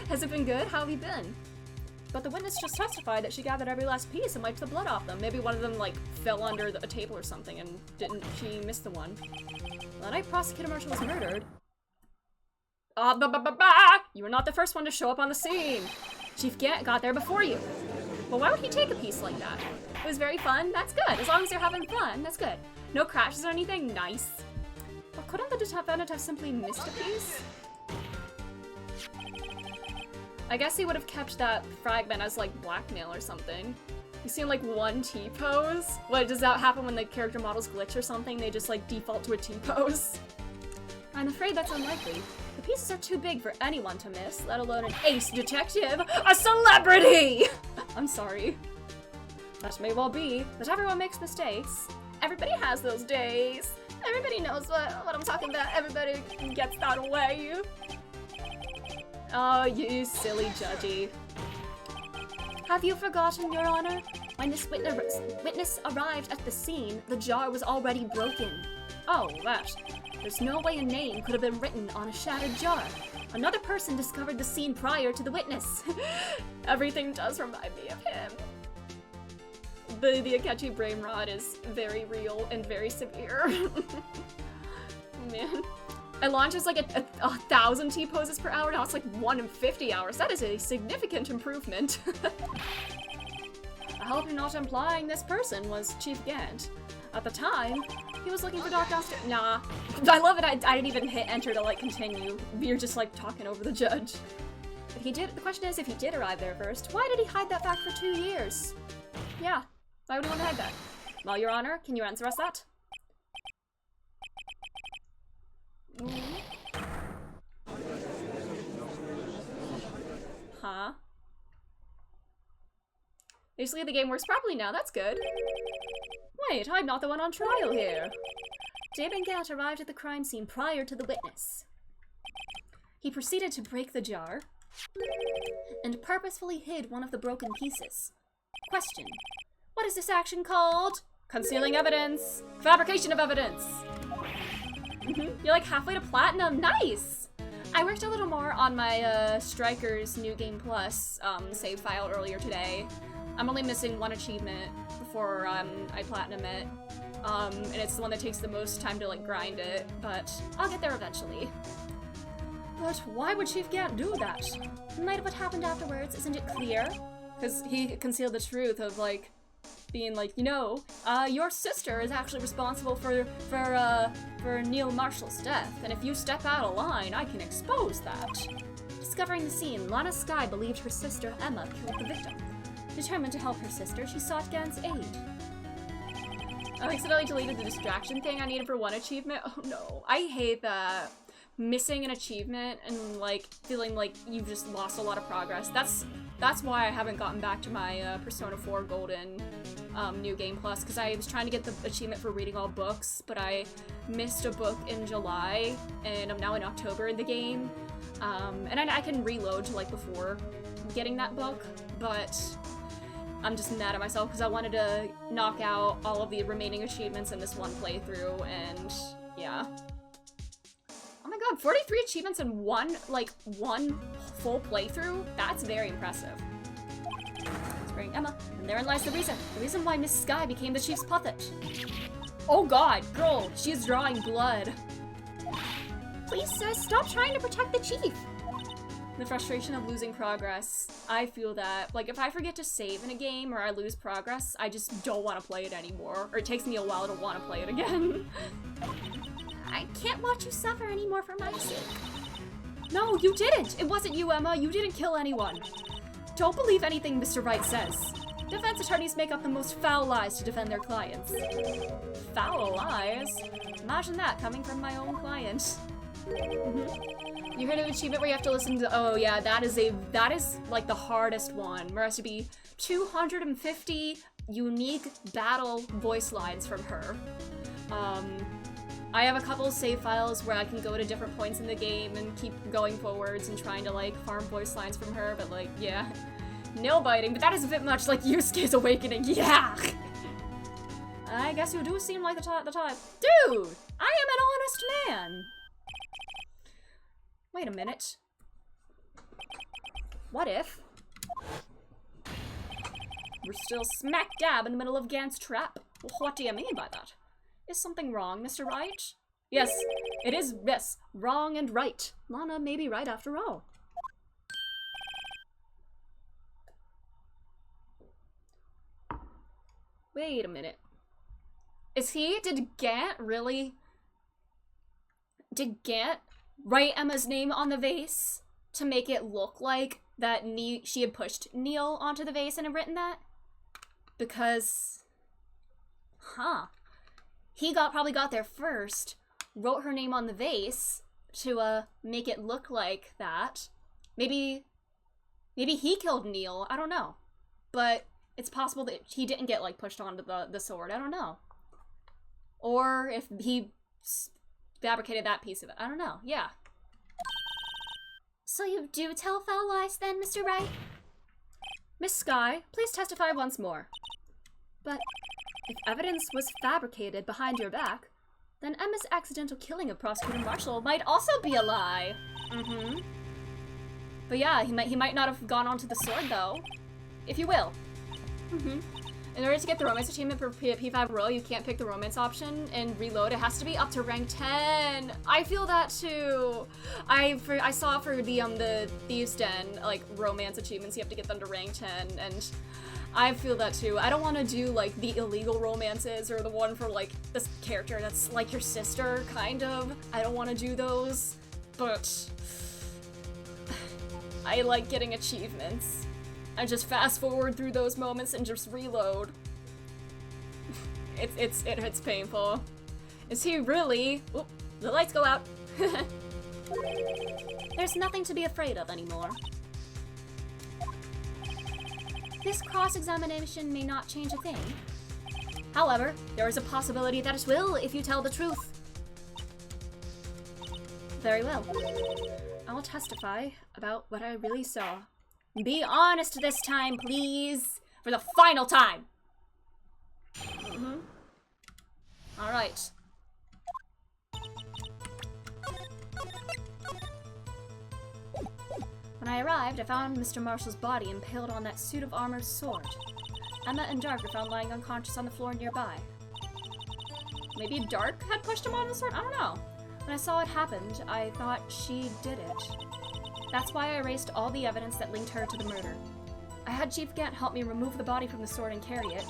Has it been good? How have you been? But the witness just testified that she gathered every last piece and wiped the blood off them. Maybe one of them, like, fell under a table or something and she missed the one. The night Prosecutor Marshall was murdered. You were not the first one to show up on the scene. Chief Gant got there before you. But why would he take a piece like that? It was very fun. That's good. As long as you're having fun, that's good. No crashes or anything. Nice. But couldn't the defendant have simply missed a piece? I guess he would have kept that fragment as, like, blackmail or something. You see, like, one T-pose? What, does that happen when the character models glitch or something? They just, like, default to a T-pose? I'm afraid that's unlikely. The pieces are too big for anyone to miss, let alone an ace detective, a celebrity! I'm sorry. That may well be, but everyone makes mistakes. Everybody has those days. Everybody knows what I'm talking about. Everybody gets that way. Oh, you silly judgy. Have you forgotten, Your Honor? When this witness arrived at the scene, the jar was already broken. Oh, that. There's no way a name could have been written on a shattered jar. Another person discovered the scene prior to the witness. Everything does remind me of him. The Akechi brain rot is very real and very severe. Man. It launches like a 1,000 T-poses per hour, now it's like 1 in 50 hours. That is a significant improvement. I hope you're not implying this person was Chief Gant. At the time, He was looking for Doc downstairs. Nah. I love it. I didn't even hit enter to like continue. We're just like talking over the judge. But he did. The question is, if he did arrive there first, why did he hide that fact for 2 years? Yeah. Why would he want to hide that? Well, Your Honor, can you answer us that? Huh? Basically, the game works properly now. That's good. Wait, I'm not the one on trial here. David Gatt arrived at the crime scene prior to the witness. He proceeded to break the jar and purposefully hid one of the broken pieces. Question. What is this action called? Concealing evidence. Fabrication of evidence. You're like halfway to platinum. Nice! I worked a little more on my Strikers New Game Plus save file earlier today. I'm only missing one achievement before I platinum it. And it's the one that takes the most time to like grind it, but I'll get there eventually. But why would Chief Gant do that? In light of what happened afterwards, isn't it clear? Because he concealed the truth of like being like, you know, your sister is actually responsible for Neil Marshall's death, and if you step out of line, I can expose that. Discovering the scene, Lana Skye believed her sister Emma killed the victim. Determined to help her sister, she sought Gant's aid. I accidentally deleted the distraction thing I needed for one achievement. Oh no, I hate that. Missing an achievement and like feeling like you've just lost a lot of progress. That's why I haven't gotten back to my Persona 4 Golden New Game Plus, because I was trying to get the achievement for reading all books, but I missed a book in July, and I'm now in October in the game. And I can reload to like before getting that book, but I'm just mad at myself because I wanted to knock out all of the remaining achievements in this one playthrough, and yeah. Oh my god, 43 achievements in one full playthrough? That's very impressive. Spraying Emma, and therein lies the reason why Miss Skye became the chief's puppet. Oh god, girl, she's drawing blood. Please, sir, stop trying to protect the chief. The frustration of losing progress. I feel that, like, if I forget to save in a game or I lose progress, I just don't want to play it anymore. Or it takes me a while to want to play it again. I can't watch you suffer anymore for my sake. No, you didn't! It wasn't you, Emma. You didn't kill anyone. Don't believe anything Mr. Wright says. Defense attorneys make up the most foul lies to defend their clients. Foul lies? Imagine that coming from my own client. You heard of an achievement where you have to listen to— oh yeah, that is like the hardest one. There has to be 250 unique battle voice lines from her. I have a couple of save files where I can go to different points in the game and keep going forwards and trying to like farm voice lines from her, but like, yeah. Nail biting, but that is a bit much like Yusuke's Awakening, yeah! I guess you do seem like the type. Dude! I am an honest man! Wait a minute. What if we're still smack dab in the middle of Gant's trap? What do you mean by that? Is something wrong, Mr. Wright? Yes, it is, yes, wrong and right. Lana may be right after all. Wait a minute. Did Gant write Emma's name on the vase to make it look like that she had pushed Neil onto the vase and had written that? Because, he probably got there first, wrote her name on the vase to make it look like that. Maybe he killed Neil, I don't know. But it's possible that he didn't get like pushed onto the sword, I don't know. Or if he fabricated that piece of it, I don't know, yeah. So you do tell foul lies then, Mr. Wright? Miss Skye, please testify once more. But if evidence was fabricated behind your back, then Emma's accidental killing of Prosecutor Marshall might also be a lie. But yeah, he might not have gone onto the sword though. If you will. In order to get the romance achievement for P5 Royal, you can't pick the romance option and reload. It has to be up to rank 10. I feel that too. I saw for the Thieves Den, like, romance achievements, you have to get them to rank 10, and I feel that too. I don't want to do like the illegal romances or the one for like this character that's like your sister, kind of. I don't want to do those, but I like getting achievements. I just fast forward through those moments and just reload. It's painful. Is he really? Oop, the lights go out. There's nothing to be afraid of anymore. This cross-examination may not change a thing. However, there is a possibility that it will if you tell the truth. Very well. I will testify about what I really saw. Be honest this time, please. For the final time. Alright. When I arrived, I found Mr. Marshall's body impaled on that suit of armor's sword. Emma and Dark were found lying unconscious on the floor nearby. Maybe Dark had pushed him on the sword? I don't know. When I saw it happened, I thought she did it. That's why I erased all the evidence that linked her to the murder. I had Chief Gant help me remove the body from the sword and carry it.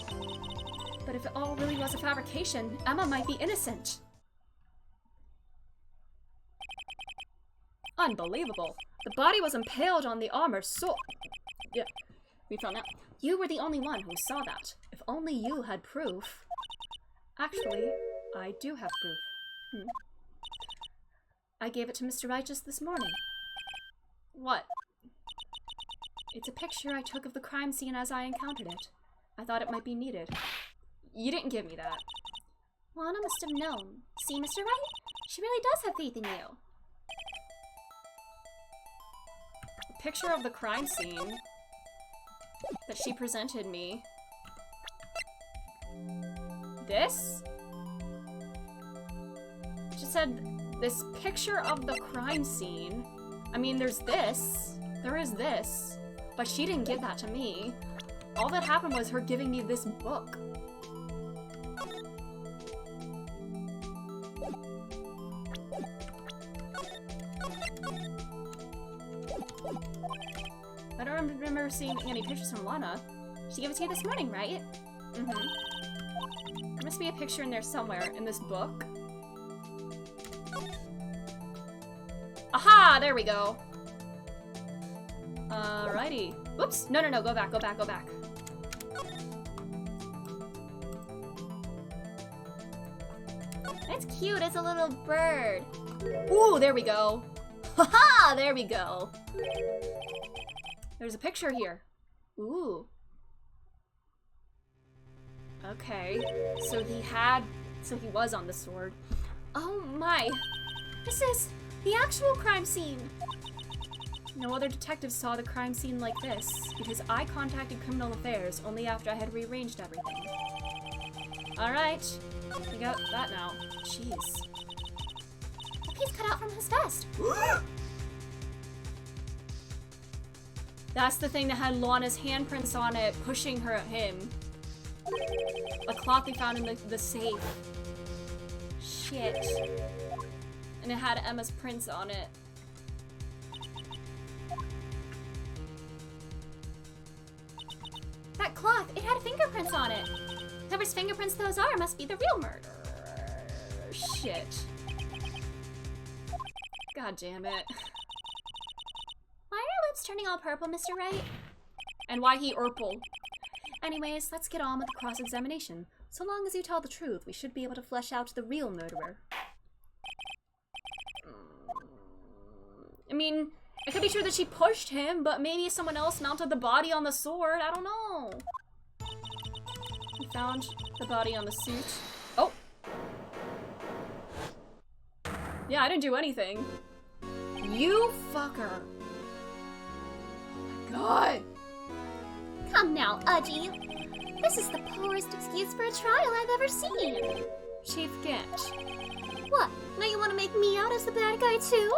But if it all really was a fabrication, Emma might be innocent. Unbelievable. The body was impaled on the armor, so... Yeah, we found out. You were the only one who saw that. If only you had proof. Actually, I do have proof. I gave it to Mr. Wright just this morning. What? It's a picture I took of the crime scene as I encountered it. I thought it might be needed. You didn't give me that. Lana must have known. See, Mr. Wright? She really does have faith in you. A picture of the crime scene that she presented me. This? She said this picture of the crime scene. I mean, there's this. There is this. But she didn't give that to me. All that happened was her giving me this book. I don't remember seeing any pictures from Lana. She gave it to you this morning, right? There must be a picture in there somewhere in this book. Aha! There we go. Alrighty. Whoops! No, go back. It's cute as a little bird. Ooh, there we go. Haha! There we go. There's a picture here. Ooh. Okay. So he was on the sword. Oh my. This is the actual crime scene. No other detectives saw the crime scene like this, because I contacted Criminal Affairs only after I had rearranged everything. Alright. We got that now. Jeez. A piece cut out from his vest. That's the thing that had Lana's handprints on it, pushing her at him. A cloth they found in the safe. Shit. And it had Emma's prints on it. That cloth, it had fingerprints on it. Whoever's fingerprints those are must be the real murderer. Shit. God damn it. Why are your lips turning all purple, Mr. Wright? And why he urple? Anyways, let's get on with the cross-examination. So long as you tell the truth, we should be able to flesh out the real murderer. I mean, it could be true that she pushed him, but maybe someone else mounted the body on the sword. I don't know. We found the body on the suit. Oh! Yeah, I didn't do anything. You fucker. Oh my god. Come now, Udgy. This is the poorest excuse for a trial I've ever seen. Chief Gant. What? Now you want to make me out as the bad guy too?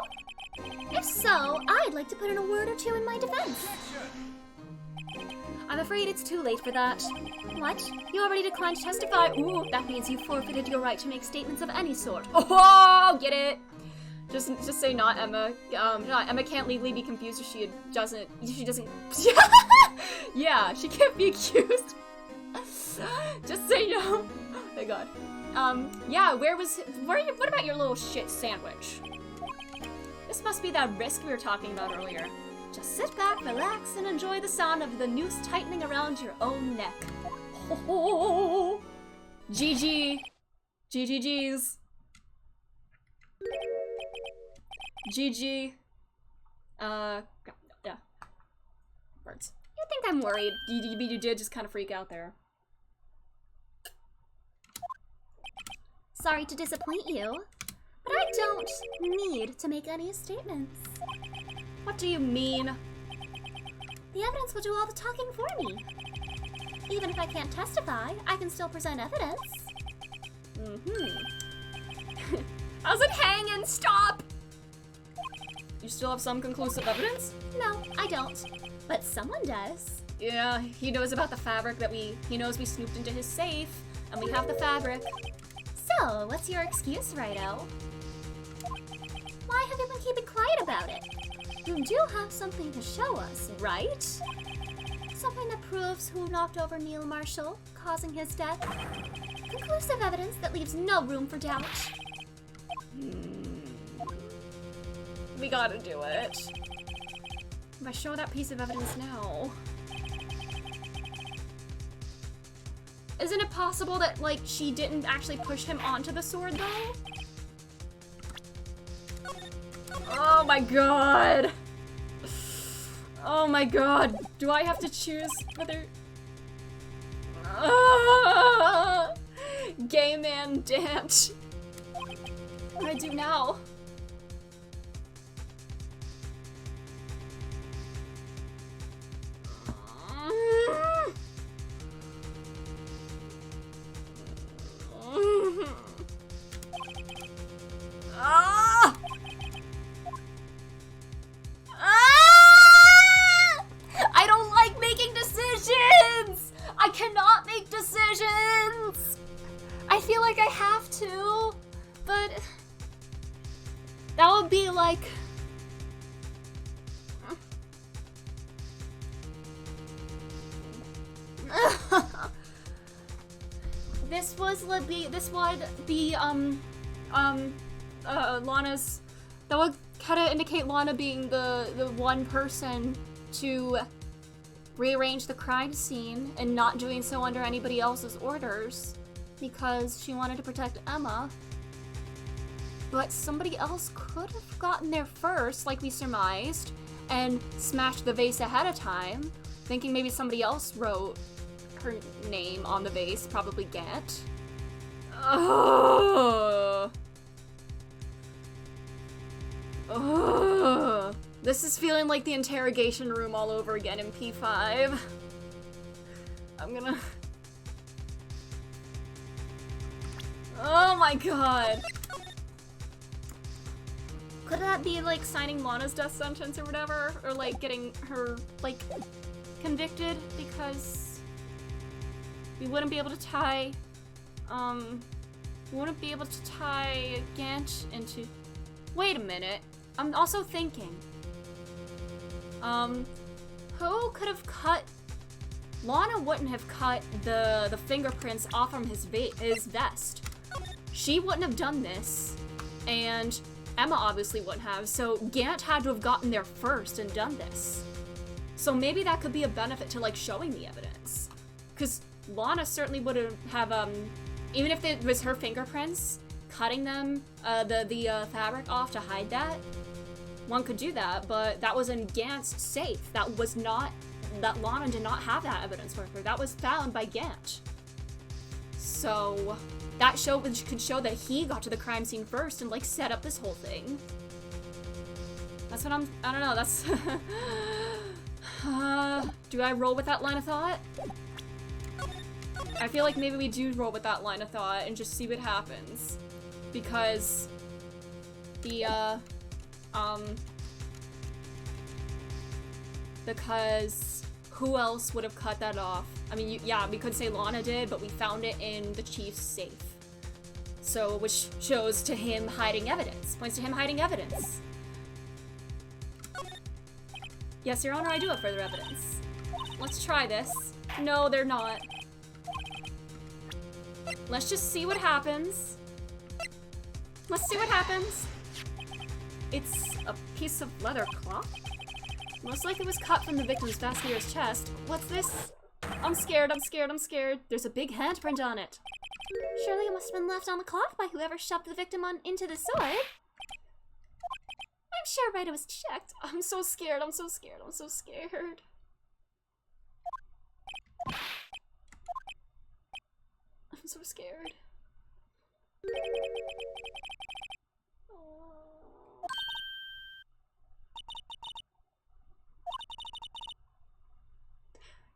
If so, I'd like to put in a word or two in my defense. I'm afraid it's too late for that. What? You already declined to testify. Ooh, that means you forfeited your right to make statements of any sort. Oh, get it? Just say not Emma. Emma can't legally be confused if she doesn't. Yeah, she can't be accused. Just say no. Oh my god. Yeah, what about your little shit sandwich? This must be that wrist we were talking about earlier. Just sit back, relax, and enjoy the sound of the noose tightening around your own neck. Ho GG. GGG's. GG. Yeah. Words. You think I'm worried? You did just kind of freak out there. Sorry to disappoint you, but I don't need to make any statements. What do you mean? The evidence will do all the talking for me. Even if I can't testify, I can still present evidence. How's it hanging? Stop! You still have some conclusive evidence? No, I don't. But someone does. Yeah, he knows about the fabric that he knows we snooped into his safe, and we have the fabric. So, what's your excuse, Righto? Why have you been keeping quiet about it? You do have something to show us, right? Something that proves who knocked over Neil Marshall, causing his death. Conclusive evidence that leaves no room for doubt. We gotta do it. If I show that piece of evidence now... Isn't it possible that, like, she didn't actually push him onto the sword, though? Oh my god! Oh my god! Do I have to choose whether... Gay man dance. What do I do now? I don't like making decisions! I cannot make decisions! I feel like I have to, but that would be like... This would be Lana's, that would kind of indicate Lana being the one person to rearrange the crime scene and not doing so under anybody else's orders because she wanted to protect Emma. But somebody else could have gotten there first, like we surmised, and smashed the vase ahead of time, thinking maybe somebody else wrote her name on the vase, probably Gant. Ugh. Ugh. This is feeling like the interrogation room all over again in P5. I'm gonna... Oh my god. Could that be like signing Lana's death sentence or whatever? Or like getting her like convicted because we wouldn't be able to tie Gant into... Wait a minute. I'm also thinking. Who could have cut... Lana wouldn't have cut the fingerprints off from his vest. She wouldn't have done this, and Emma obviously wouldn't have, so Gant had to have gotten there first and done this. So maybe that could be a benefit to, like, showing the evidence. Because Lana certainly would have, even if it was her fingerprints, cutting them, the fabric off to hide that, one could do that, but that was in Gant's safe. That was not, that Lana did not have that evidence with her. That was found by Gant. So that could show that he got to the crime scene first and, like, set up this whole thing. That's what I don't know, that's... do I roll with that line of thought? I feel like maybe we do roll with that line of thought and just see what happens. Because because who else would have cut that off? I mean, yeah, we could say Lana did, but we found it in the chief's safe. also, which shows to him hiding evidence. Points to him hiding evidence. Yes, Your Honor, I do have further evidence. Let's try this. No, they're not. Let's just see what happens. Let's see what happens. It's a piece of leather cloth? Most likely it was cut from the victim's vascular's chest. What's this? I'm scared, I'm scared, I'm scared. There's a big handprint on it. Surely it must have been left on the cloth by whoever shoved the victim on into the sword. I'm sure Wright was checked. I'm so scared, I'm so scared, I'm so scared. I'm so scared.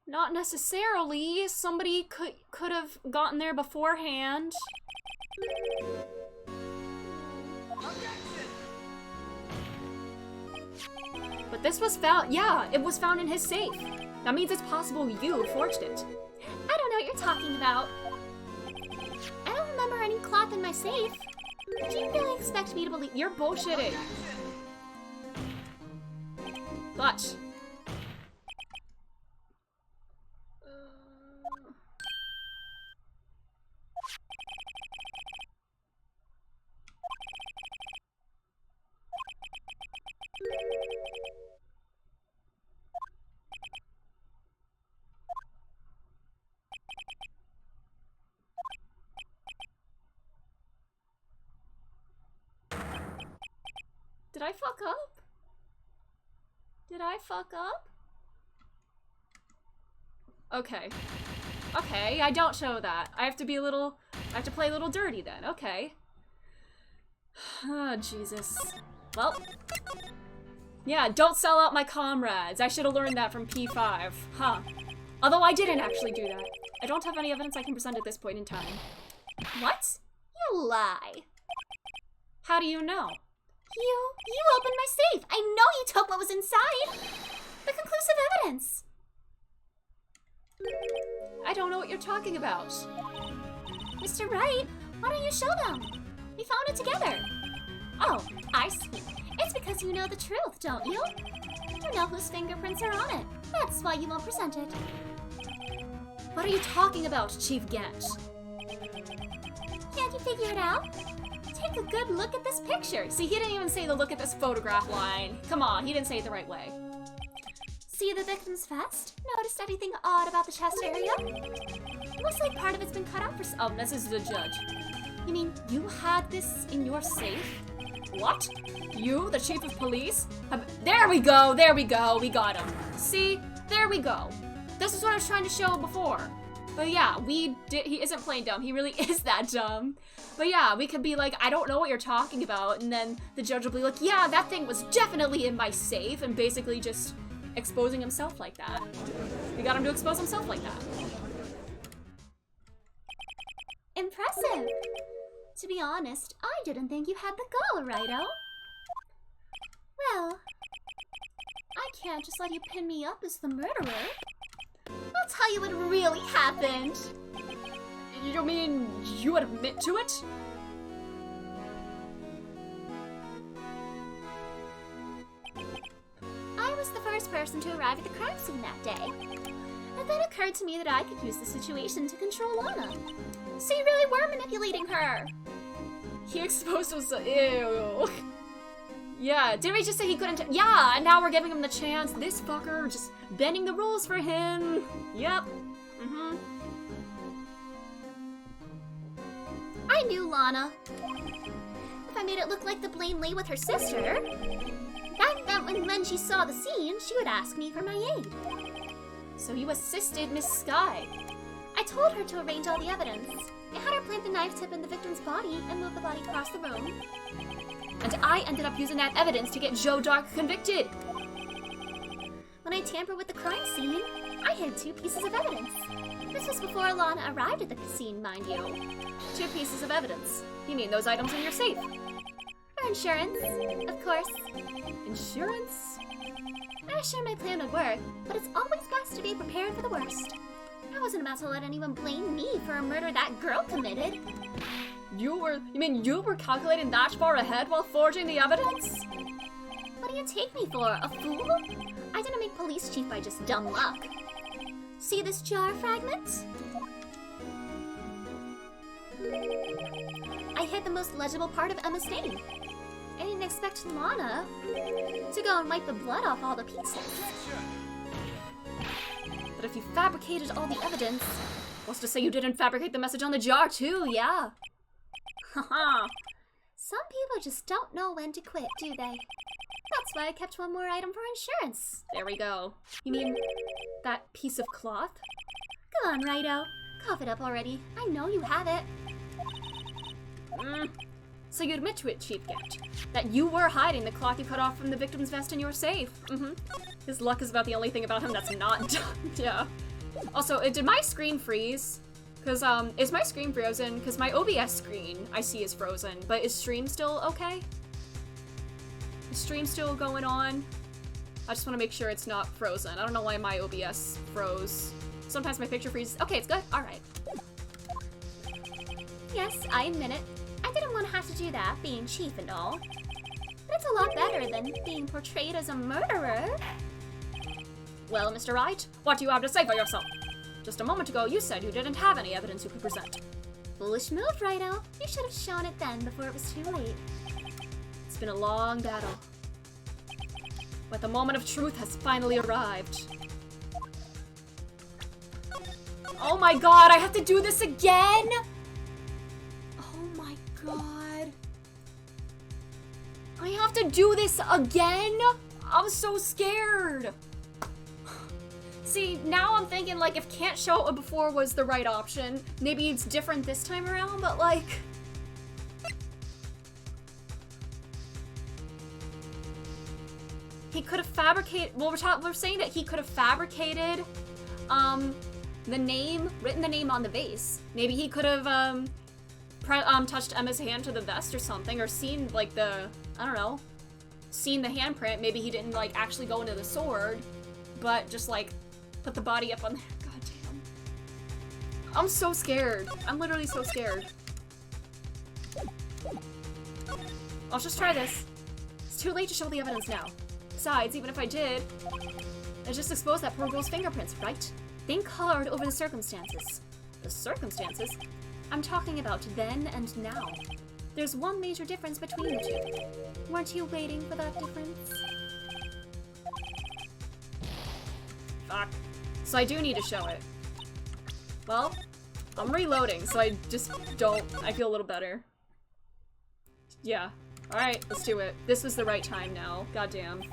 Not necessarily. Somebody could have gotten there beforehand. But this was found. Yeah, it was found in his safe. That means it's possible you forged it. I don't know what you're talking about. I don't remember any cloth in my safe. Do you really expect me to believe? You're bullshitting. But did I fuck up? Did I fuck up? Okay. Okay, I don't show that. I have to be a little... I have to play a little dirty then. Okay. Oh, Jesus. Well. Yeah, don't sell out my comrades. I should have learned that from P5. Huh. Although I didn't actually do that. I don't have any evidence I can present at this point in time. What? You lie. How do you know? You opened my safe. I know you took what was inside. The conclusive evidence. I don't know what you're talking about. Mr. Wright, why don't you show them? We found it together. Oh, I see. It's because you know the truth, don't you? You know whose fingerprints are on it. That's why you won't present it. What are you talking about, Chief Gant? Can't you figure it out? Take a good look at this picture. See, he didn't even say the look at this photograph line. Come on, he didn't say it the right way. See the victim's vest? Noticed anything odd about the chest area? Looks like part of it's been cut out for Oh, this is the judge. You mean You had this in your safe? What? You, the chief of police? There we go, we got him. See? There we go. This is what I was trying to show before. But yeah, he isn't plain dumb, he really is that dumb. But yeah, we could be like, I don't know what you're talking about, and then the judge will be like, yeah, that thing was definitely in my safe, and basically just exposing himself like that. We got him to expose himself like that. Impressive. To be honest, I didn't think you had the gall, Righto. Well, I can't just let you pin me up as the murderer. I'll tell you what really happened. You mean you admit to it? I was the first person to arrive at the crime scene that day. It then occurred to me that I could use the situation to control Lana. So you really were manipulating her. He exposed himself. Ew. Yeah, didn't we just say he couldn't? Yeah, and now we're giving him the chance. This fucker just bending the rules for him. Yep. I knew Lana. If I made it look like the blame lay with her sister, that meant when she saw the scene, she would ask me for my aid. So you assisted Miss Sky. I told her to arrange all the evidence. I had her plant the knife tip in the victim's body and move the body across the room. And I ended up using that evidence to get Joe Dark convicted. When I tampered with the crime scene, I hid 2 pieces of evidence. This was before Lana arrived at the scene, mind you. 2 pieces of evidence. You mean those items in your safe? Her insurance, of course. Insurance? I was sure my plan would work, but it's always best to be prepared for the worst. I wasn't about to let anyone blame me for a murder that girl committed. You mean you were calculating that far ahead while forging the evidence? What do you take me for, a fool? I didn't make police chief by just dumb luck. See this jar fragment? I hid the most legible part of Emma's name. I didn't expect Lana to go and wipe the blood off all the pieces. But if you fabricated all the evidence, what's to say you didn't fabricate the message on the jar too, yeah? Haha. Some people just don't know when to quit, do they? That's why I kept one more item for insurance. There we go. You mean that piece of cloth? Go on, Righto. Cough it up already. I know you have it. So you admit to it, Chief Gat, that you were hiding the cloth you cut off from the victim's vest in your safe. His luck is about the only thing about him that's not done. Yeah. Also, did my screen freeze? Because, is my screen frozen? Because my OBS screen, I see, is frozen. But is stream still okay? Is stream still going on? I just want to make sure it's not frozen. I don't know why my OBS froze. Sometimes my picture freezes. Okay, it's good. Alright. Yes, I admit it. I didn't want to have to do that, being chief and all. But it's a lot better than being portrayed as a murderer. Well, Mr. Wright, what do you have to say for yourself? Just a moment ago, you said you didn't have any evidence you could present. Foolish move, Righto. You should have shown it then, before it was too late. It's been a long battle. But the moment of truth has finally arrived. Oh my god, I have to do this again? Oh my god. I have to do this again? I'm so scared. See, now I'm thinking, like, if can't show it before was the right option, maybe it's different this time around, but like... He could have fabricated, well, we're saying that he could have fabricated, the name, written the name on the vase. Maybe he could have, touched Emma's hand to the vest or something, or seen, like, the, I don't know, seen the handprint. Maybe he didn't, like, actually go into the sword, but just, like, put the body up on there. God damn. I'm so scared. I'm literally so scared. I'll just try this. It's too late to show the evidence now. Besides, even if I did, I just exposed that poor girl's fingerprints, right? Think hard over the circumstances. The circumstances? I'm talking about then and now. There's one major difference between the two. Weren't you waiting for that difference? Fuck. So I do need to show it. Well, I'm reloading, so I just don't... I feel a little better. Yeah. Alright, let's do it. This was the right time now. Goddamn.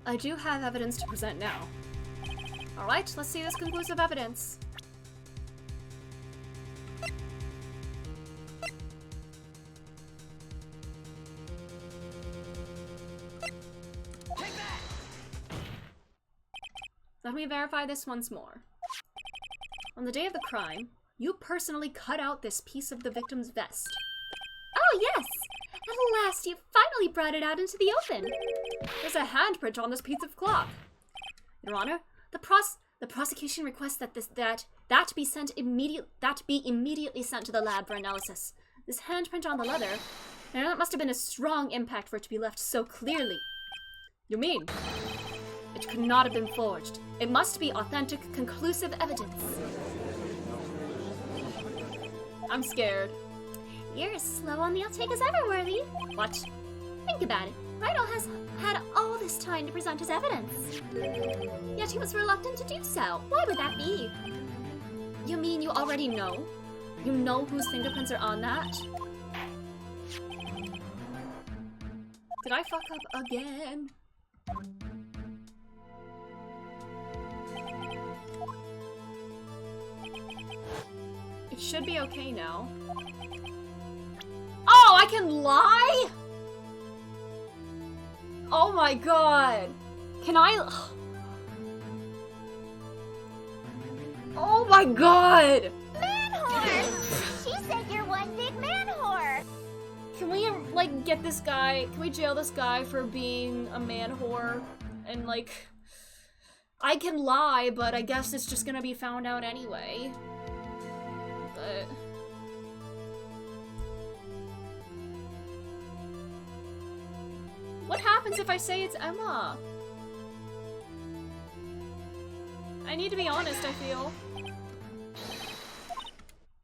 I do have evidence to present now. Alright, let's see this conclusive evidence. Let me verify this once more. On the day of the crime, you personally cut out this piece of the victim's vest. Oh, yes! At last, you finally brought it out into the open. There's a handprint on this piece of cloth. Your Honor, the prosecution requests that that be immediately sent to the lab for analysis. This handprint on the leather, and it must have been a strong impact for it to be left so clearly. You mean? It could not have been forged. It must be authentic, conclusive evidence. I'm scared. You're as slow on the uptake as ever, Worthy. What? Think about it. Righto has had all this time to present his evidence. Yet he was reluctant to do so. Why would that be? You mean you already know? You know whose fingerprints are on that? Did I fuck up again? It should be okay now. Oh, I can lie? Oh my god. Can I? Oh my god. Man whore! She said you're one big man whore! Can we, like, get this guy? Can we jail this guy for being a man whore? And, like, I can lie, but I guess it's just gonna be found out anyway. But What happens if I say it's Emma? I need to be honest, I feel.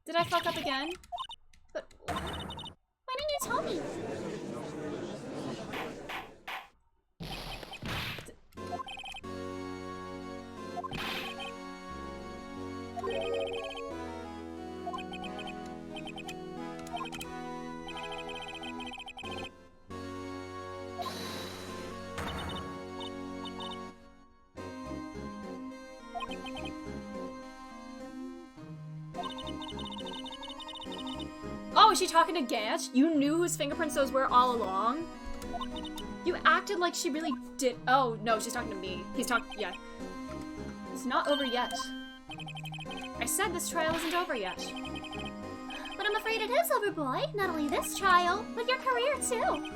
Did I fuck up again? But Why didn't you tell me? oh, is she talking to Gant? You knew whose fingerprints those were all along? You acted like she really did. Oh, no, she's talking to me. He's talking, yeah. It's not over yet. I said this trial isn't over yet. But I'm afraid it is over, boy. Not only this trial, but your career too.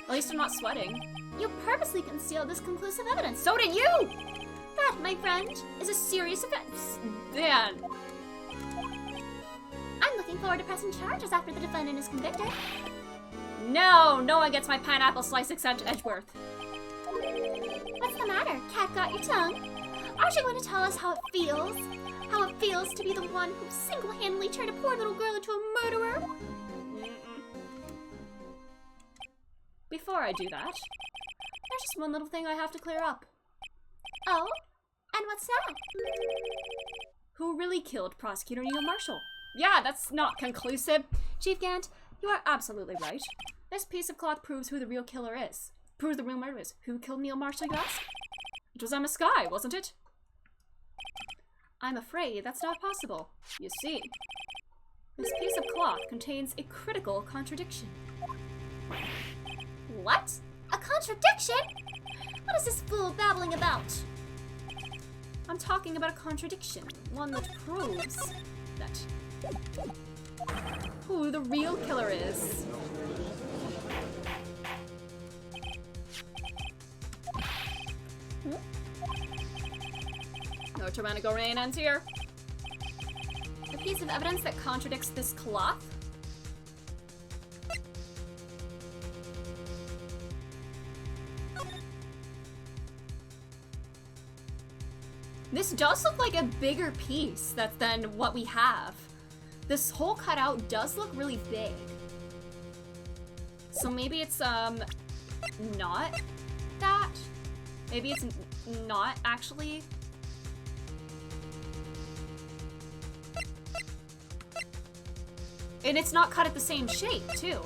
At least I'm not sweating. You purposely concealed this conclusive evidence. So did you! That, my friend, is a serious offense. Dan. I'm looking forward to pressing charges after the defendant is convicted. No, no one gets my pineapple slice except Edgeworth. What's the matter? Cat got your tongue? Aren't you going to tell us how it feels? How it feels to be the one who single-handedly turned a poor little girl into a murderer? Before I do that, there's just one little thing I have to clear up. Oh? And what's that? Who really killed Prosecutor Neil Marshall? Yeah, that's not conclusive. Chief Gant, you are absolutely right. This piece of cloth proves who the real killer is. Proves the real murderer is. Who killed Neil Marshall, you ask? It was Emma Skye, wasn't it? I'm afraid that's not possible. You see, this piece of cloth contains a critical contradiction. What? A contradiction? What is this fool babbling about? I'm talking about a contradiction. One that proves that who the real killer is. No tyrannical reign ends here. A piece of evidence that contradicts this cloth? This does look like a bigger piece than what we have. This whole cutout does look really big. So maybe it's, not that? Maybe it's not actually... And it's not cut at the same shape, too.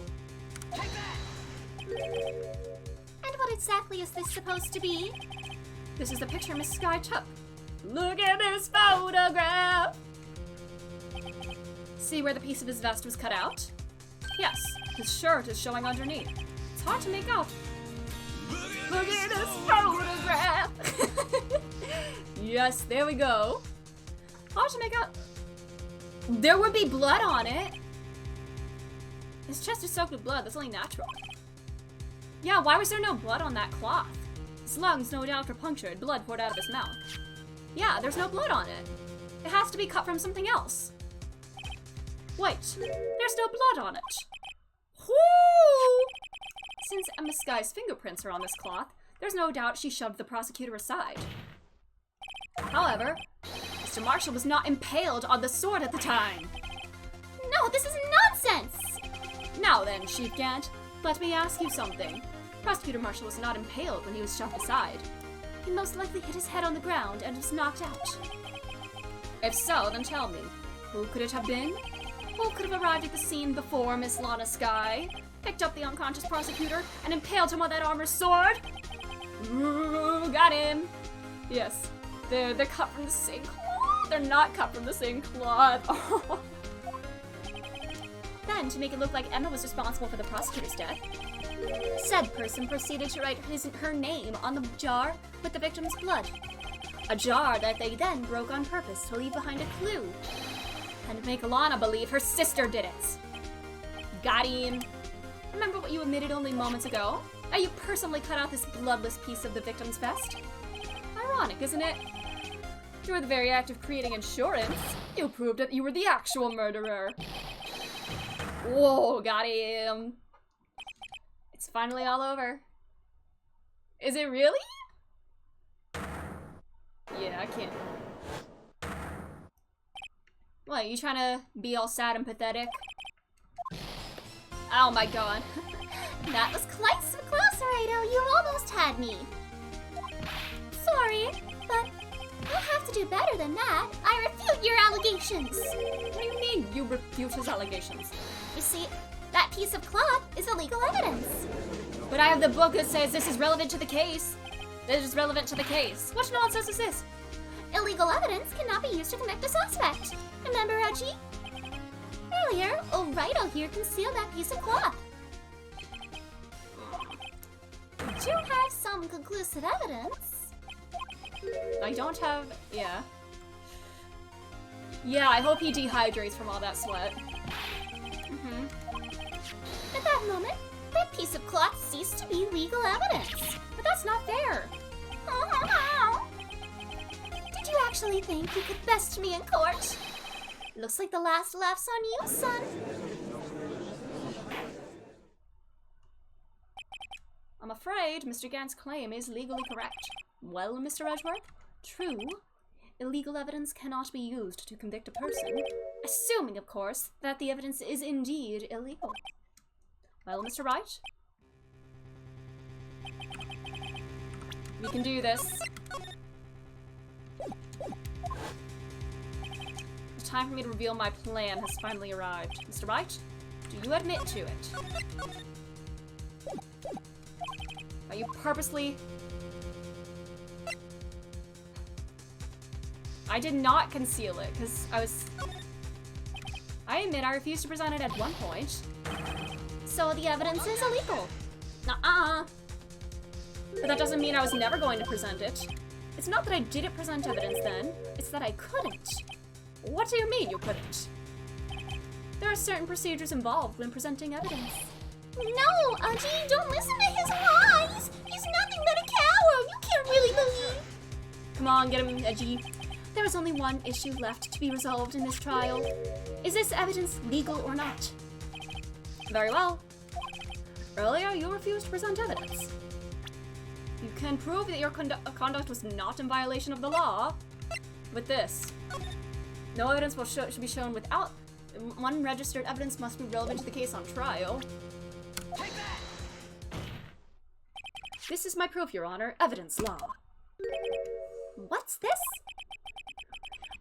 And what exactly is this supposed to be? This is the picture Miss Skye took. Look at this photograph! See where the piece of his vest was cut out? Yes, his shirt is showing underneath. It's hard to make out. Look at this photograph! Yes, there we go. Hard to make out. There would be blood on it. His chest is soaked with blood. That's only natural. Yeah, why was there no blood on that cloth? His lungs no doubt were punctured, blood poured out of his mouth. Yeah, there's no blood on it. It has to be cut from something else. Wait, there's no blood on it. Whoo! Since Emma Skye's fingerprints are on this cloth, there's no doubt she shoved the prosecutor aside. However, Mr. Marshall was not impaled on the sword at the time. No, this is nonsense! Now then, Chief Gant, let me ask you something. Prosecutor Marshall was not impaled when he was shoved aside. He most likely hit his head on the ground and was knocked out. If so, then tell me, who could it have been? Who could have arrived at the scene before Miss Lana Skye, picked up the unconscious prosecutor, and impaled him with that armored sword? Ooh, got him! Yes, they're cut from the same cloth. They're not cut from the same cloth. Then, to make it look like Emma was responsible for the prosecutor's death, said person proceeded to write her name on the jar with the victim's blood. A jar that they then broke on purpose to leave behind a clue and make Lana believe her sister did it. Got him. Remember what you admitted only moments ago? That you personally cut out this bloodless piece of the victim's vest? Ironic, isn't it? Through the very act of creating insurance, you proved that you were the actual murderer. Whoa, got him. It's finally all over. Is it really? Yeah, I can't. What, you trying to be all sad and pathetic? Oh my god. That was quite so close, Righto. You almost had me. Sorry, but I'll have to do better than that. I refute your allegations. What do you mean, you refute his allegations? You see, that piece of cloth is illegal evidence. But I have the book that says this is relevant to the case. This is relevant to the case. What nonsense is this? Illegal evidence cannot be used to convict a suspect. Remember, Reggie? Earlier, Righto here concealed that piece of cloth. Did you have some conclusive evidence? I don't have... yeah. Yeah, I hope he dehydrates from all that sweat. At that moment, that piece of cloth ceased to be legal evidence. But that's not fair. Did you actually think you could best me in court? Looks like the last laugh's on you, son. I'm afraid Mr. Gant's claim is legally correct. Well, Mr. Edgeworth, true. Illegal evidence cannot be used to convict a person, assuming, of course, that the evidence is indeed illegal. Well, Mr. Wright? We can do this. The time for me to reveal my plan has finally arrived. Mr. Wright, do you admit to it? Are you purposely... I did not conceal it, because I admit I refused to present it at one point. So the evidence is illegal. Nuh-uh. But that doesn't mean I was never going to present it. It's not that I didn't present evidence then, it's that I couldn't. What do you mean you couldn't? There are certain procedures involved when presenting evidence. No, Aji, don't listen to his lies. He's nothing but a coward. You can't really believe. Come on, get him, Edgy. There is only one issue left to be resolved in this trial. Is this evidence legal or not? Very well. Earlier, you refused to present evidence. You can prove that your conduct was not in violation of the law with this. No evidence should be shown without... Unregistered evidence must be relevant to the case on trial. Take that! This is my proof, Your Honor. Evidence law. What's this?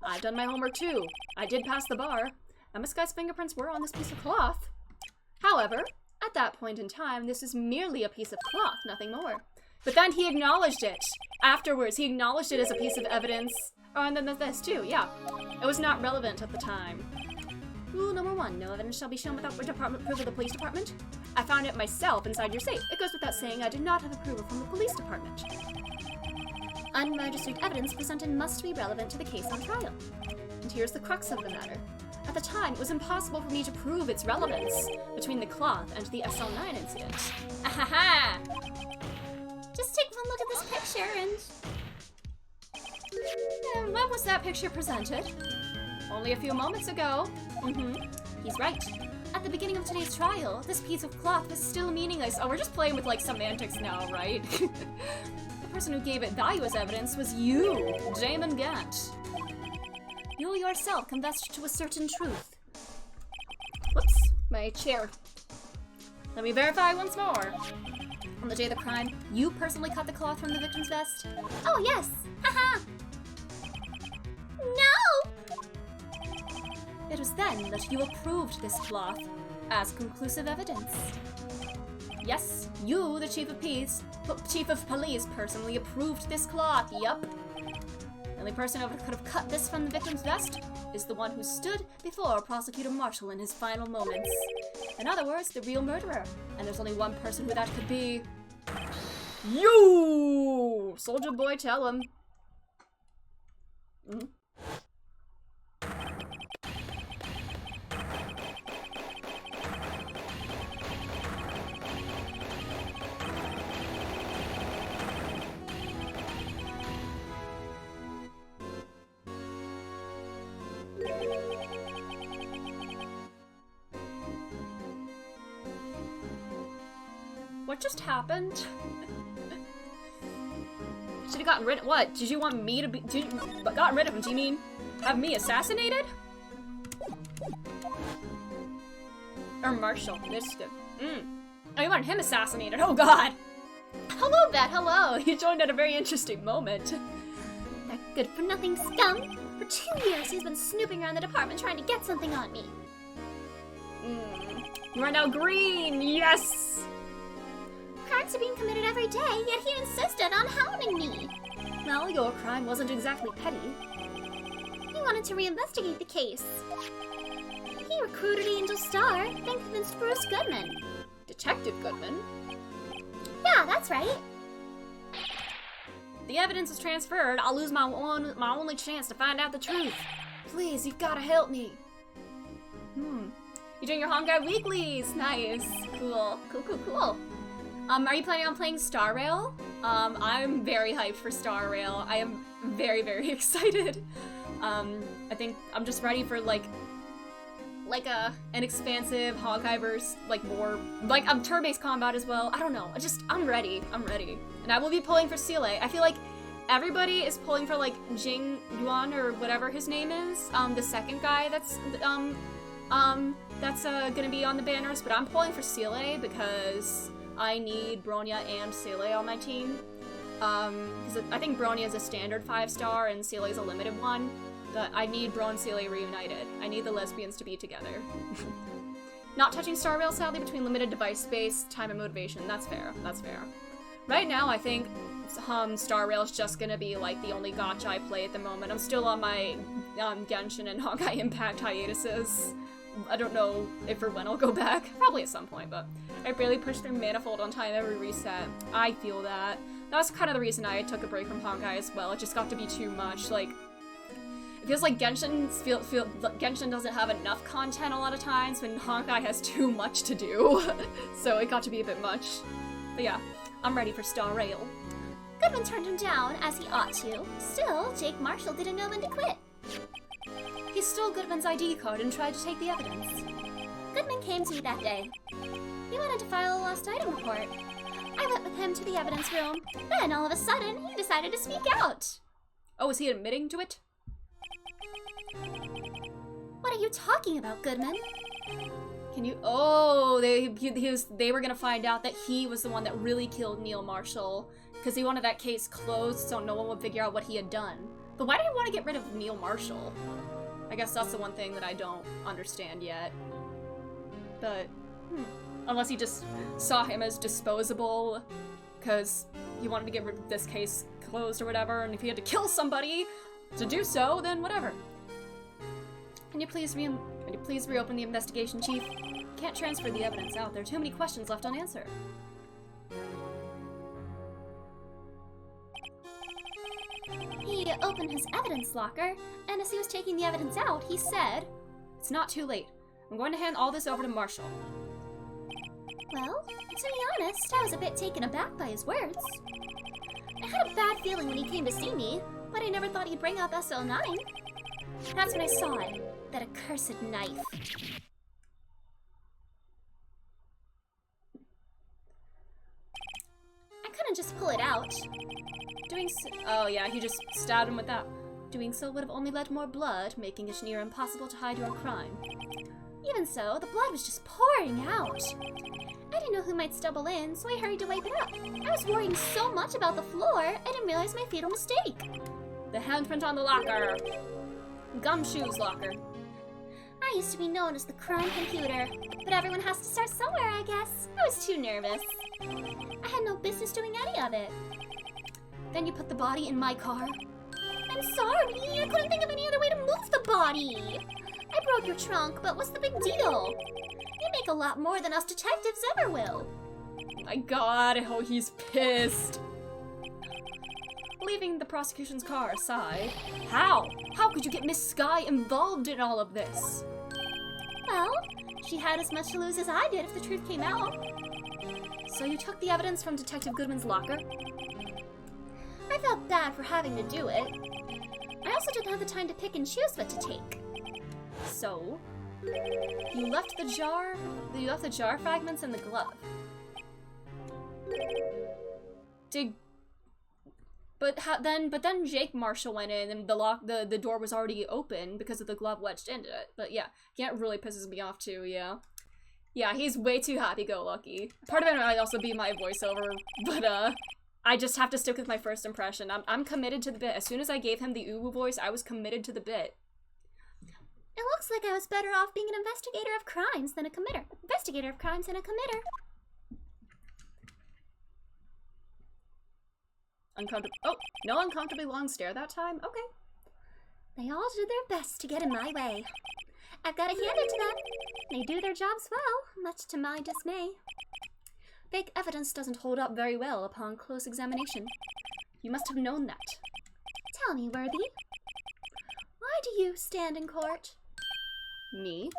I've done my homework too. I did pass the bar. And this guy's fingerprints were on this piece of cloth. However, at that point in time, this is merely a piece of cloth, nothing more. But then he acknowledged it. Afterwards, he acknowledged it as a piece of evidence. Oh, and then there's this too, yeah. It was not relevant at the time. Rule number 1, no evidence shall be shown without department approval of the police department. I found it myself inside your safe. It goes without saying I did not have approval from the police department. Unregistered evidence presented must be relevant to the case on trial. And here's the crux of the matter. At the time, it was impossible for me to prove its relevance between the cloth and the SL9 incident. Ahaha! Just take one look at this picture and... And when was that picture presented? Only a few moments ago. He's right. At the beginning of today's trial, this piece of cloth was still meaningless. Oh, we're just playing with, like, semantics now, right? The person who gave it value as evidence was you, Damon Gant. You yourself confessed to a certain truth. Whoops, my chair. Let me verify once more. On the day of the crime, you personally cut the cloth from the victim's vest? Oh, yes! Haha! No! It was then that you approved this cloth as conclusive evidence. Yes, you, the chief of police, personally approved this cloth. Yup. The only person who could have cut this from the victim's vest is the one who stood before Prosecutor Marshall in his final moments. In other words, the real murderer. And there's only one person who that could be. You! Soldier boy, tell him. What just happened? Should have gotten rid of what? Did you want me to be? Gotten rid of him? Do you mean have me assassinated? Or Marshall? This is good. Oh, you wanted him assassinated? Oh God! Hello, Bet. Hello. You joined at a very interesting moment. That good-for-nothing scum. For 2 years, he's been snooping around the department trying to get something on me. You are now green. Yes. Crimes are being committed every day, yet he insisted on hounding me. Well, your crime wasn't exactly petty. He wanted to reinvestigate the case. He recruited Angel Star, then convinced Bruce Goodman. Detective Goodman? Yeah, that's right. The evidence is transferred. I'll lose my only chance to find out the truth. Please, you've got to help me. You're doing your Honkai weeklies. Nice. Cool. Cool. Are you planning on playing Star Rail? I'm very hyped for Star Rail. I am very, very excited. I think I'm just ready for like an expansive Honkai-verse, like more like turn-based combat as well. I don't know. I'm ready. And I will be pulling for Seele. I feel like everybody is pulling for like Jing Yuan or whatever his name is. The second guy that's gonna be on the banners, but I'm pulling for Seele because I need Bronya and Seele on my team. Because I think Bronya is a standard 5-star and Seele is a limited one. But I need Bro and Seele reunited. I need the lesbians to be together. Not touching Star Rail, sadly, between limited device space, time, and motivation. That's fair. Right now, I think Star Rail is just gonna be like the only gacha I play at the moment. I'm still on my Genshin and Honkai Impact hiatuses. I don't know if or when I'll go back. Probably at some point, but I barely push through Manifold on time every reset. I feel that. That was kind of the reason I took a break from Honkai as well. It just got to be too much. Like, it feels like Genshin doesn't have enough content a lot of times when Honkai has too much to do. So it got to be a bit much. But yeah, I'm ready for Star Rail. Goodman turned him down, as he ought to. Still, Jake Marshall didn't know when to quit. He stole Goodman's ID card and tried to take the evidence. Goodman came to me that day. He wanted to file a lost item report. I went with him to the evidence room. Then, all of a sudden, he decided to speak out. Oh, is he admitting to it? What are you talking about, Goodman? Can you? Oh, they were gonna find out that he was the one that really killed Neil Marshall because he wanted that case closed so no one would figure out what he had done. But why did he want to get rid of Neil Marshall? I guess that's the one thing that I don't understand yet. But unless he just saw him as disposable because he wanted to get rid of this case closed or whatever, and if he had to kill somebody to do so, then whatever. Can you please reopen the investigation, Chief? Can't transfer the evidence out. There are too many questions left unanswered. He opened his evidence locker, and as he was taking the evidence out, he said, "It's not too late. I'm going to hand all this over to Marshall." Well, to be honest, I was a bit taken aback by his words. I had a bad feeling when he came to see me, but I never thought he'd bring up SL9. That's when I saw it. That accursed knife. I couldn't just pull it out. Oh yeah, he just stabbed him with that. Doing so would have only led to more blood, making it near impossible to hide your crime. Even so, the blood was just pouring out. I didn't know who might stumble in, so I hurried to wipe it up. I was worrying so much about the floor, I didn't realize my fatal mistake. The handprint on the locker. Gumshoe's locker. I used to be known as the crime computer, but everyone has to start somewhere, I guess. I was too nervous. I had no business doing any of it. Then you put the body in my car. I'm sorry, I couldn't think of any other way to move the body. I broke your trunk, but what's the big deal? You make a lot more than us detectives ever will. My God, oh, he's pissed. Leaving the prosecution's car aside, how could you get Miss Sky involved in all of this? Well, she had as much to lose as I did if the truth came out. So you took the evidence from Detective Goodman's locker? I felt bad for having to do it. I also didn't have the time to pick and choose what to take. So, you left the jar fragments in the glove. But then Jake Marshall went in and the door was already open because of the glove wedged into it. But yeah, Gant really pisses me off too, yeah. Yeah, he's way too happy-go-lucky. Part of it might also be my voiceover, but I just have to stick with my first impression. I'm committed to the bit. As soon as I gave him the Uwu voice, I was committed to the bit. It looks like I was better off being an investigator of crimes than a committer. Investigator of crimes than a committer. Oh, no uncomfortably long stare that time? Okay. They all did their best to get in my way. I've got to hand it to them. They do their jobs well, much to my dismay. Fake evidence doesn't hold up very well upon close examination. You must have known that. Tell me, Worthy. Why do you stand in court? Me?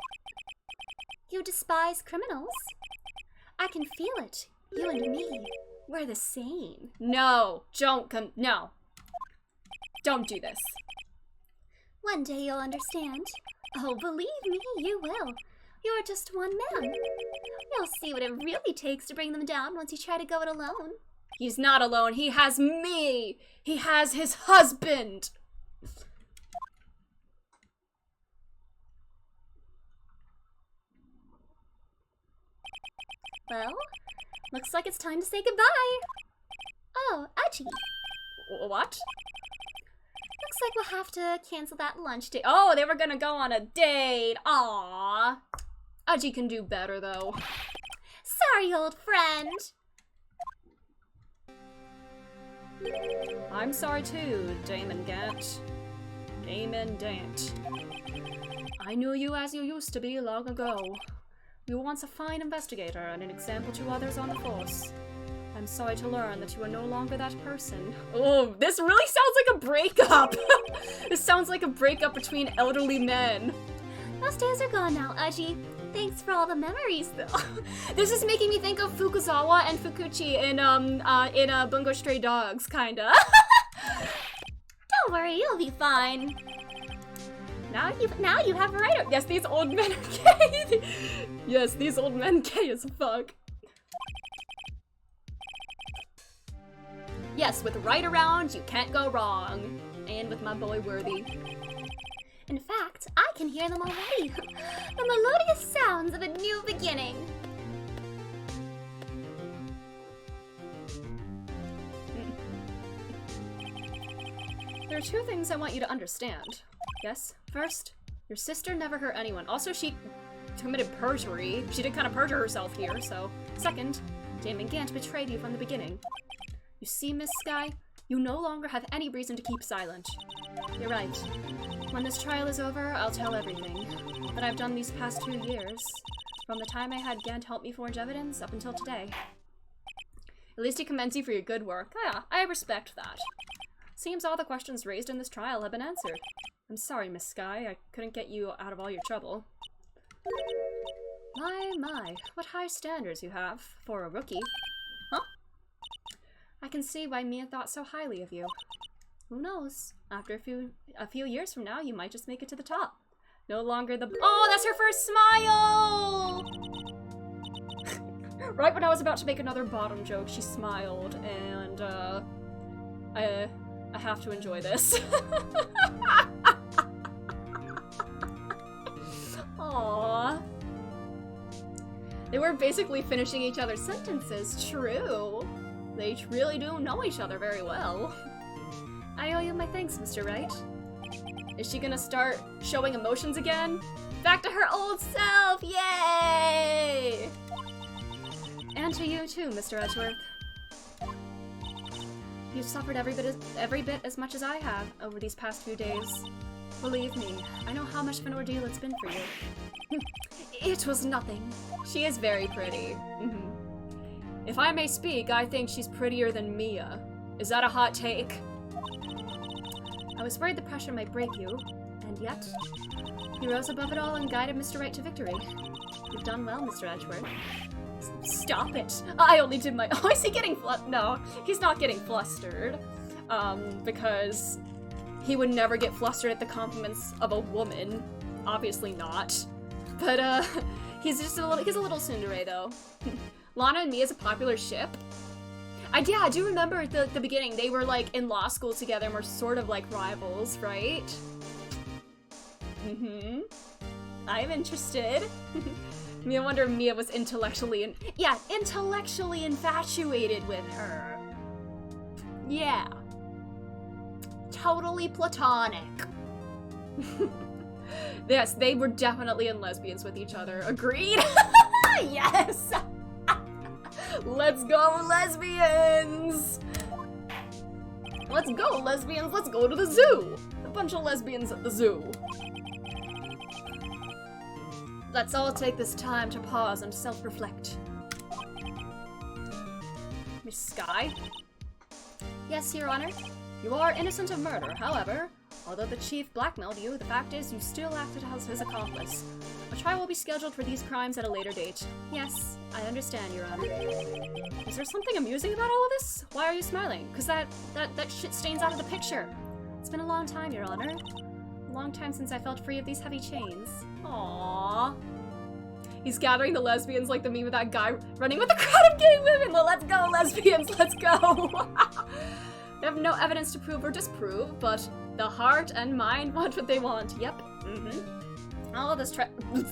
You despise criminals. I can feel it. You and me. We're the same. No, no. Don't do this. One day you'll understand. Oh, believe me, you will. You're just one man. You'll see what it really takes to bring them down once you try to go it alone. He's not alone. He has me. He has his husband. Well, looks like it's time to say goodbye. Oh, Aji. What? Looks like we'll have to cancel that lunch date. Oh, they were gonna go on a date. Aww. Aji can do better, though. Sorry, old friend. I'm sorry too, Damon Gant. Damon Dant. I knew you as you used to be long ago. You were once a fine investigator and an example to others on the force. I'm sorry to learn that you are no longer that person. Oh, this really sounds like a breakup! This sounds like a breakup between elderly men. Those days are gone now, Aji. Thanks for all the memories, though. This is making me think of Fukuzawa and Fukuchi in Bungo Stray Dogs, kinda. Don't worry, you'll be fine. Now you have Wright. Yes, these old men are gay. Yes, these old men gay as fuck. Yes, with Wright around, you can't go wrong. And with my boy Worthy. In fact, I can hear them already. The melodious sounds of a new beginning. There are two things I want you to understand. Yes? First, your sister never hurt anyone. Also, she committed perjury. She did kind of perjure herself here, so. Second, Damon Gant betrayed you from the beginning. You see, Miss Sky? You no longer have any reason to keep silent. You're right. When this trial is over, I'll tell everything that I've done these past 2 years, from the time I had Gant help me forge evidence up until today. At least he commends you for your good work. Yeah, I respect that. Seems all the questions raised in this trial have been answered. I'm sorry, Miss Sky, I couldn't get you out of all your trouble. My, what high standards you have for a rookie. Huh? I can see why Mia thought so highly of you. Who knows? After a few years from now, you might just make it to the top. No longer the— Oh, that's her first smile! Right when I was about to make another bottom joke, she smiled, and, I have to enjoy this. Aww. They were basically finishing each other's sentences, true. They really do know each other very well. I owe you my thanks, Mr. Wright. Is she gonna start showing emotions again? Back to her old self, yay! And to you too, Mr. Edgeworth. You've suffered every bit as much as I have over these past few days. Believe me, I know how much of an ordeal it's been for you. It was nothing. She is very pretty. If I may speak, I think she's prettier than Mia. Is that a hot take? I was worried the pressure might break you, and yet, you rose above it all and guided Mr. Wright to victory. You've done well, Mr. Edgeworth. Stop it! I only did my— Oh, is he getting No, he's not getting flustered. Because he would never get flustered at the compliments of a woman. Obviously not. But, he's a little tsundere, though. Lana and Mia's a popular ship. Yeah, I do remember at the beginning, they were like in law school together and were sort of like rivals, right? Mm-hmm. I'm interested. I wonder if Mia was intellectually infatuated with her. Yeah. Totally platonic. Yes, they were definitely in lesbians with each other. Agreed? Yes! Let's go, lesbians! Let's go, lesbians! Let's go to the zoo! A bunch of lesbians at the zoo. Let's all take this time to pause and self-reflect. Miss Sky? Yes, Your Honor. You are innocent of murder, however, although the chief blackmailed you, the fact is you still acted as his accomplice. A trial will be scheduled for these crimes at a later date. Yes, I understand, Your Honor. Is there something amusing about all of this? Why are you smiling? Because that shit stains out of the picture. It's been a long time, Your Honor. A long time since I felt free of these heavy chains. Aww. He's gathering the lesbians like the meme of that guy running with a crowd of gay women. Well, let's go, lesbians, let's go. They have no evidence to prove or disprove, but the heart and mind want what they want. Yep. Mm-hmm. All of this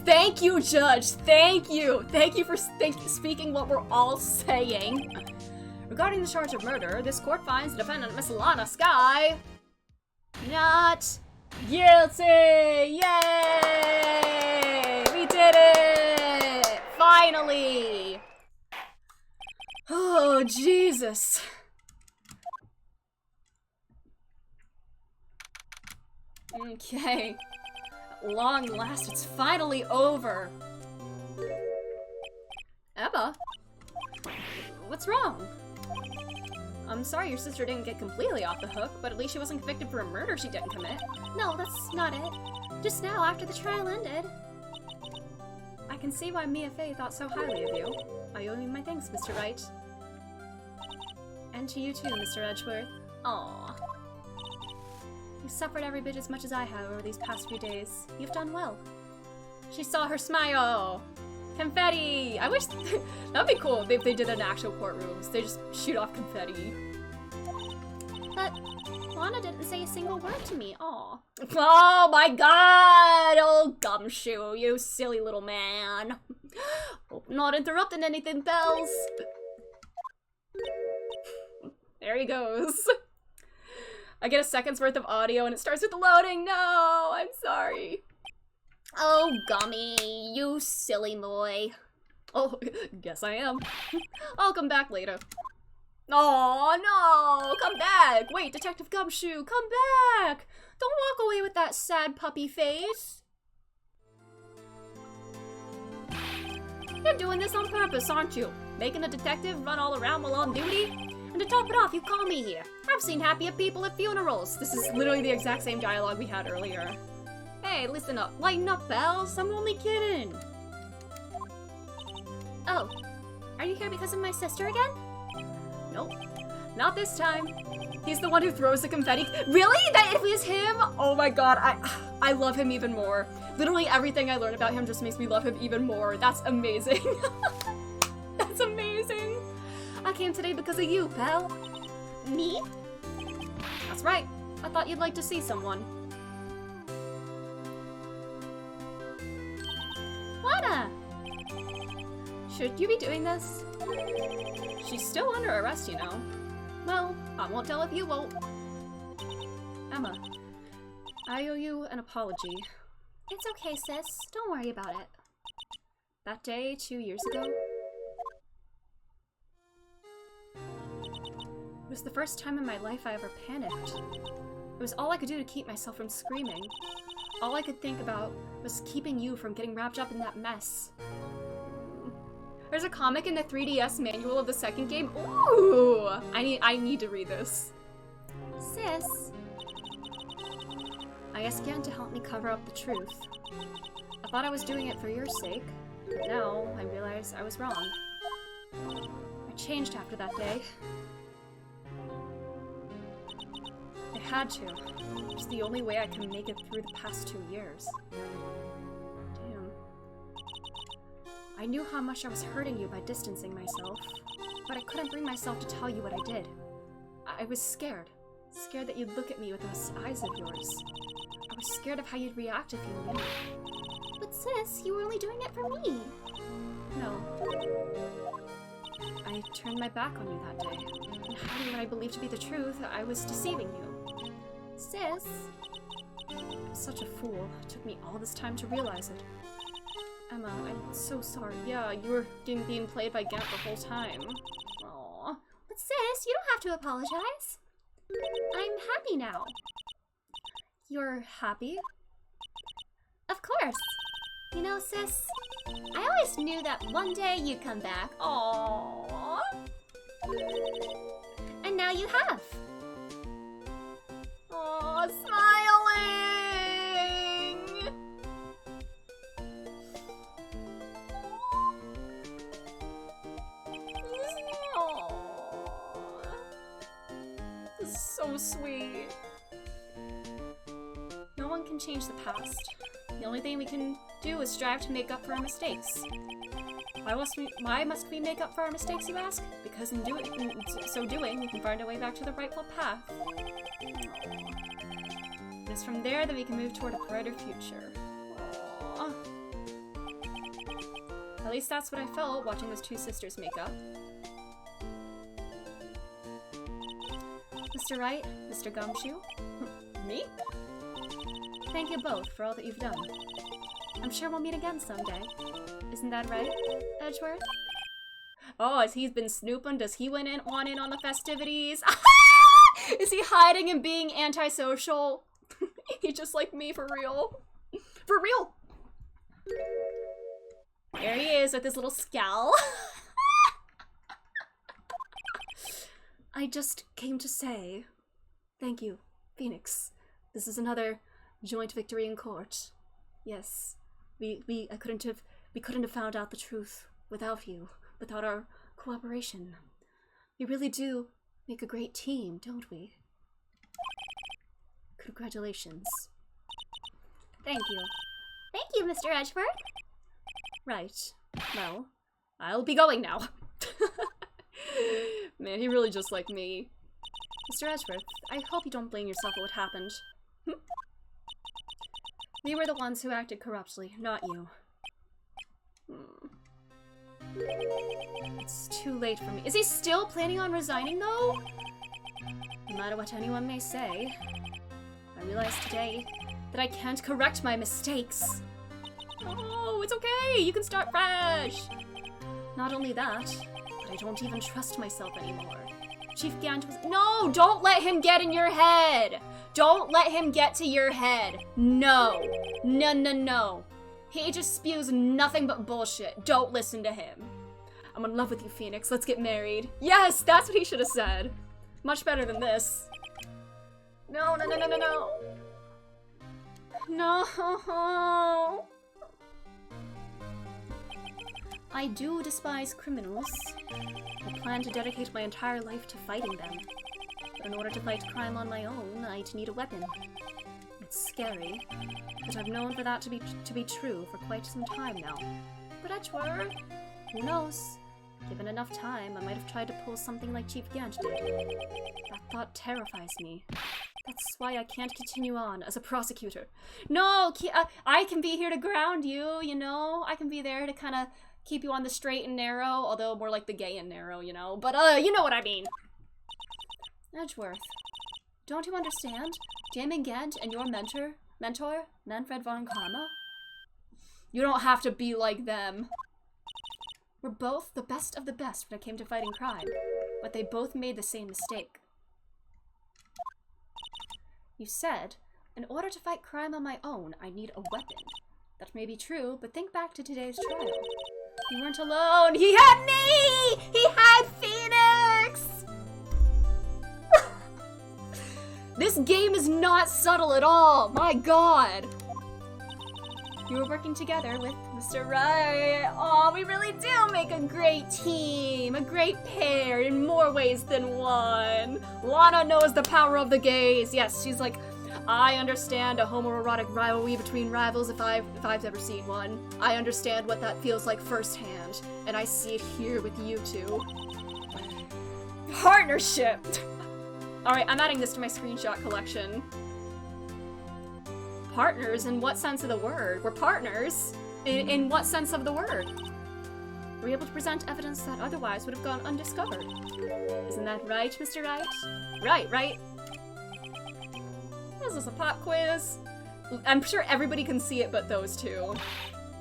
Thank you, Judge. Thank you. Thank you for speaking what we're all saying. Regarding the charge of murder, this court finds the defendant, Miss Lana Sky, not guilty. Yay! We did it! Finally! Oh, Jesus. Okay. At long last, it's finally over. Emma? What's wrong? I'm sorry your sister didn't get completely off the hook, but at least she wasn't convicted for a murder she didn't commit. No, that's not it. Just now, after the trial ended. I can see why Mia Fey thought so highly of you. I owe you my thanks, Mr. Wright. And to you too, Mr. Edgeworth. Aww. You suffered every bit as much as I have over these past few days. You've done well. She saw her smile! Confetti! I wish that'd be cool if they did an actual courtrooms. They just shoot off confetti. But Lana didn't say a single word to me. Aw. Oh my god! Oh, Gumshoe, you silly little man. Hope I'm not interrupting anything, pals. There he goes. I get a second's worth of audio and it starts with loading. No, I'm sorry. Oh, Gummy, you silly boy. Oh, guess I am. I'll come back later. Oh no, come back. Wait, Detective Gumshoe, come back. Don't walk away with that sad puppy face. You're doing this on purpose, aren't you? Making a detective run all around while on duty? And to top it off, you call me here. I've seen happier people at funerals. This is literally the exact same dialogue we had earlier. Hey, listen up. Lighten up, pals. I'm only kidding. Oh, are you here because of my sister again? Nope. Not this time. He's the one who throws the confetti. Really? That it was him? Oh my god, I love him even more. Literally everything I learn about him just makes me love him even more. That's amazing. That's amazing. I came today because of you, pal. Me? That's right. I thought you'd like to see someone. Lana! Should you be doing this? She's still under arrest, you know. Well, I won't tell if you won't. Emma, I owe you an apology. It's okay, sis. Don't worry about it. That day, 2 years ago, it was the first time in my life I ever panicked. It was all I could do to keep myself from screaming. All I could think about was keeping you from getting wrapped up in that mess. There's a comic in the 3DS manual of the second game. Ooh! I need to read this. Sis. I asked Yan to help me cover up the truth. I thought I was doing it for your sake, but now I realize I was wrong. I changed after that day. I had to. It's the only way I can make it through the past 2 years. Damn. I knew how much I was hurting you by distancing myself. but I couldn't bring myself to tell you what I did. I was scared. Scared that you'd look at me with those eyes of yours. I was scared of how you'd react if you knew. But sis, you were only doing it for me. No. I turned my back on you that day. And hiding what I believed to be the truth, I was deceiving you. Sis, I'm such a fool. It took me all this time to realize it. Emma, I'm so sorry. Yeah, you were being played by Gant the whole time. Aww. but sis, you don't have to apologize. I'm happy now. You're happy? Of course. You know, sis, I always knew that one day you'd come back. Aww. And now you have. Aww, smiling! Aww. This is so sweet. No one can change the past. The only thing we can do is strive to make up for our mistakes. Why must we make up for our mistakes, you ask? Because in so doing, we can find our way back to the rightful path. It's from there that we can move toward a brighter future. Aww. At least that's what I felt watching those two sisters make up. Mr. Wright, Mr. Gumshoe, me? Thank you both for all that you've done. I'm sure we'll meet again someday. Isn't that right, Edgeworth? Oh, as he's been snooping, does he went on the festivities? Is he hiding and being antisocial? He's just like me, for real. For real! There he is with his little scowl. I just came to say, thank you, Phoenix. This is another joint victory in court. Yes, we couldn't have found out the truth without you, without our cooperation. We really do make a great team, don't we? Congratulations. Thank you. Thank you, Mr. Edgeworth. Right. Well, I'll be going now. Man, he really just like me. Mr. Edgeworth, I hope you don't blame yourself for what happened. We were the ones who acted corruptly, not you. It's too late for me. Is he still planning on resigning, though? No matter what anyone may say, I realized today that I can't correct my mistakes. Oh, it's okay! You can start fresh! Not only that, but I don't even trust myself anymore. Chief Gant was— No! Don't let him get in your head! Don't let him get to your head! No! No, no, no. He just spews nothing but bullshit. Don't listen to him. I'm in love with you, Phoenix. Let's get married. Yes! That's what he should have said. Much better than this. No, no, no, no, no, no. No. I do despise criminals. I plan to dedicate my entire life to fighting them. But in order to fight crime on my own, I'd need a weapon. It's scary, but I've known for that to be true for quite some time now. But Edgeworth, who knows? Given enough time, I might have tried to pull something like Chief Gant did. That thought terrifies me. That's why I can't continue on as a prosecutor. No, I can be here to ground you, you know? I can be there to kind of keep you on the straight and narrow, although more like the gay and narrow, you know? But, you know what I mean. Edgeworth, don't you understand? Damon Gant and your mentor, Manfred von Karma? You don't have to be like them. We're both the best of the best when it came to fighting crime, but they both made the same mistake. You said, in order to fight crime on my own, I need a weapon. That may be true, but think back to today's trial. You weren't alone. He had me! He had Phoenix! This game is not subtle at all. My god. You were working together with Mr. Wright. Oh, we really do make a great team. A great pair in more ways than one. Lana knows the power of the gays. Yes, she's like, I understand a homoerotic rivalry between rivals if I've ever seen one. I understand what that feels like firsthand, and I see it here with you two. Partnership! Alright, I'm adding this to my screenshot collection. Partners? In what sense of the word? We're partners? In what sense of the word? We're able to present evidence that otherwise would have gone undiscovered. Isn't that right, Mr. Wright? Right. What is this, a pop quiz? I'm sure everybody can see it but those two.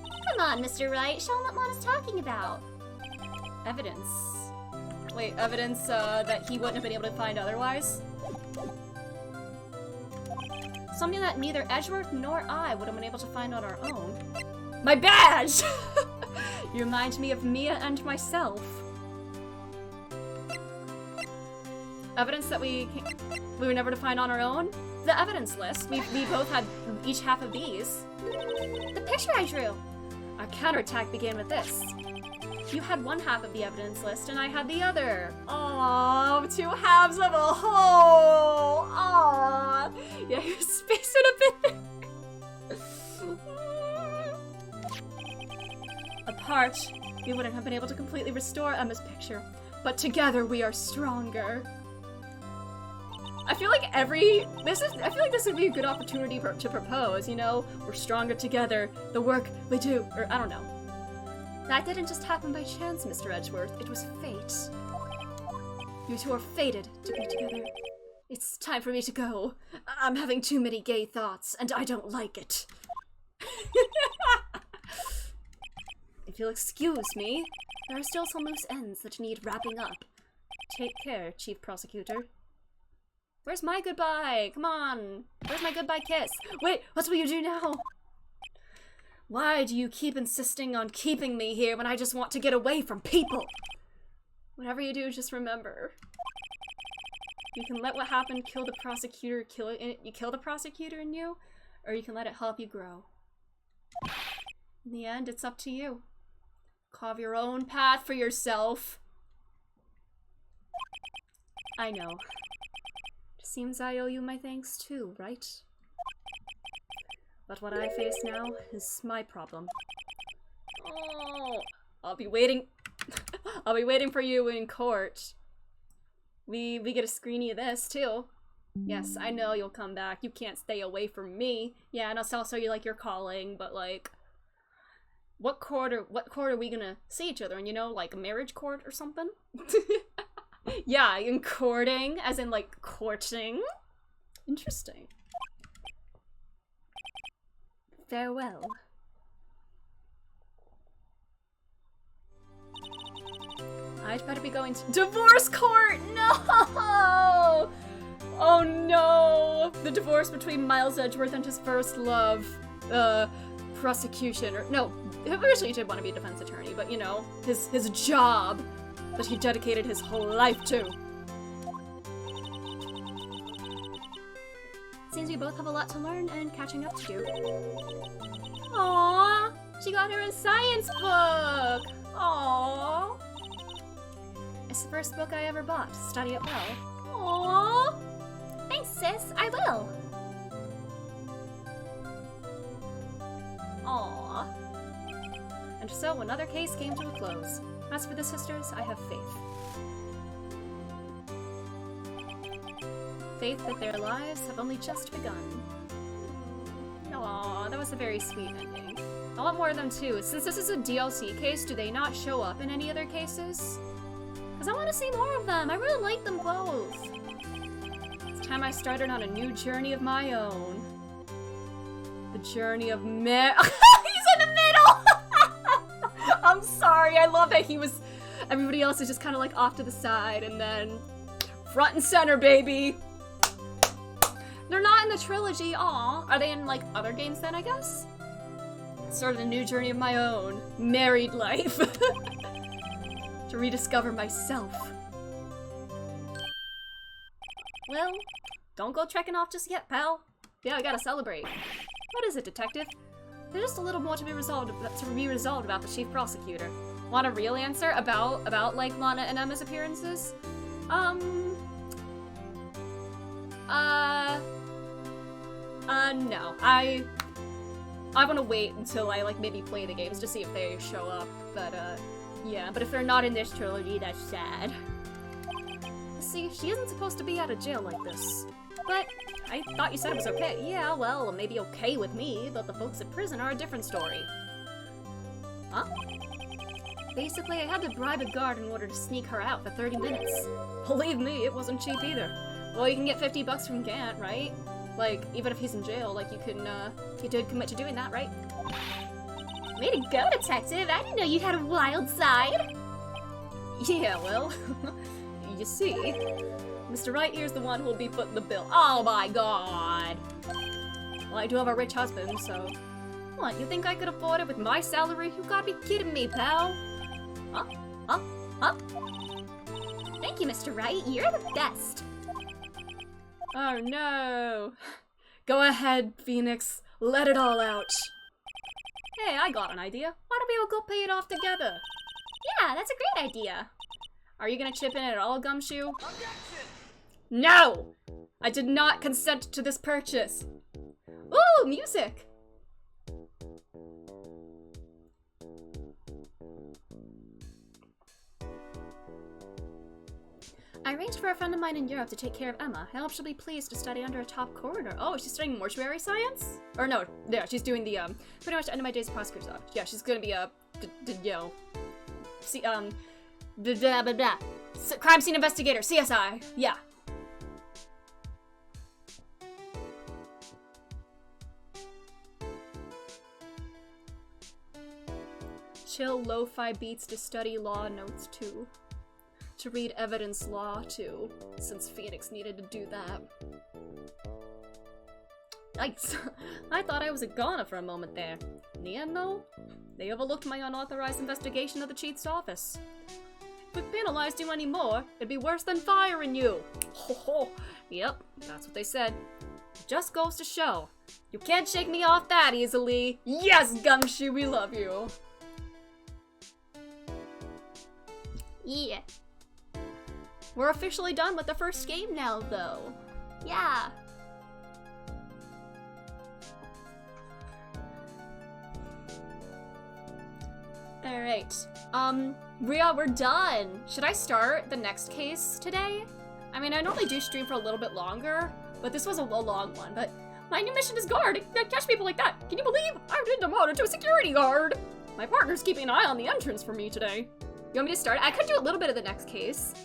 Come on, Mr. Wright, show him what Mona's talking about. Evidence. Wait, evidence that he wouldn't have been able to find otherwise? Something that neither Edgeworth nor I would have been able to find on our own. My badge! You remind me of Mia and myself. Evidence that we were never to find on our own? The evidence list. We both had each half of these. The picture I drew. Our counterattack began with this. You had one half of the evidence list and I had the other. Aww, two halves of a whole. Aww. Yeah, you're spacing a bit. Apart, we wouldn't have been able to completely restore Emma's picture, but together we are stronger. I feel like this would be a good opportunity to propose, you know? We're stronger together, the work we do, or I don't know. That didn't just happen by chance, Mr. Edgeworth, it was fate. You two are fated to be together. It's time for me to go. I'm having too many gay thoughts, and I don't like it. If you'll excuse me, there are still some loose ends that need wrapping up. Take care, Chief Prosecutor. Where's my goodbye? Come on. Where's my goodbye kiss? Wait, what will you do now? Why do you keep insisting on keeping me here when I just want to get away from people? Whatever you do, just remember. You can let what happened kill the prosecutor, kill the prosecutor in you, or you can let it help you grow. In the end, it's up to you. Carve your own path for yourself. I know. Seems I owe you my thanks too, right? But what I face now is my problem. Oh, I'll be waiting. I'll be waiting for you in court. We get a screenie of this too. Yes, I know you'll come back. You can't stay away from me. Yeah, and also you like you're calling, but like, what court are we gonna see each other in? You know, like a marriage court or something? Yeah, in courting, as in like courting. Interesting. Farewell. I'd better be going to divorce court! No! Oh no! The divorce between Miles Edgeworth and his first love. Prosecution, or no, he originally did want to be a defense attorney, but you know, his job that he dedicated his whole life to. Seems we both have a lot to learn and catching up to do. Aww, she got her a science book! Aww. It's the first book I ever bought. Study it well. Aww. Thanks, sis. I will. Aww. And so another case came to a close. As for the sisters, I have faith. Faith that their lives have only just begun. Aww, that was a very sweet ending. I want more of them too. Since this is a DLC case, do they not show up in any other cases? Because I want to see more of them. I really like them both. It's time I started on a new journey of my own. The journey of He's in the middle! I'm sorry, I love that he was... Everybody else is just kind of like off to the side, and then... Front and center, baby! They're not in the trilogy, aw. Are they in, like, other games then, I guess? Started a new journey of my own. Married life. To rediscover myself. Well, don't go trekking off just yet, pal. Yeah, I gotta celebrate. What is it, detective? There's just a little more to be resolved about the chief prosecutor. Want a real answer about like Lana and Emma's appearances? No. I want to wait until I like maybe play the games to see if they show up. But yeah. But if they're not in this trilogy, that's sad. see, she isn't supposed to be out of jail like this. But I thought you said it was okay. Yeah, well, maybe okay with me, but the folks at prison are a different story. Huh? Basically, I had to bribe a guard in order to sneak her out for 30 minutes. Believe me, it wasn't cheap either. Well, you can get 50 bucks from Gant, right? Like, even if he's in jail, like, you can, he did commit to doing that, right? Way to go, detective! I didn't know you had a wild side! Yeah, well, you see, Mr. Wright here's the one who'll be footing the bill. Oh my god! Well, I do have a rich husband, so... What, you think I could afford it with my salary? You gotta be kidding me, pal! Huh? Huh? Huh? Thank you, Mr. Wright. You're the best. Oh no! Go ahead, Phoenix. Let it all out. Hey, I got an idea. Why don't we all go pay it off together? Yeah, that's a great idea. Are you gonna chip in at all, Gumshoe? Objection! No! I did not consent to this purchase. Ooh, music! I arranged for a friend of mine in Europe to take care of Emma. I hope she'll be pleased to study under a top coroner. Oh, she's studying mortuary science? Or no, yeah, she's doing the, pretty much the end of my days prosecutor's office. Yeah, she's gonna be a, see, blah, blah, blah. Crime scene investigator, CSI, yeah. Chill lo-fi beats to study law notes too. To read evidence law too, since Phoenix needed to do that. Yikes. I thought I was a goner for a moment there. In the end though, they overlooked my unauthorized investigation of the chief's office. If we penalized you anymore, it'd be worse than firing you. Ho ho. Yep, that's what they said. Just goes to show. You can't shake me off that easily. Yes, Gumshoe, we love you. Yeah. We're officially done with the first game now, though. Yeah. Alright. We're done. Should I start the next case today? I mean, I normally do stream for a little bit longer, but this was a long one. But my new mission is guard. I catch people like that. Can you believe I did demoted to a security guard? My partner's keeping an eye on the entrance for me today. You want me to start? I could do a little bit of the next case.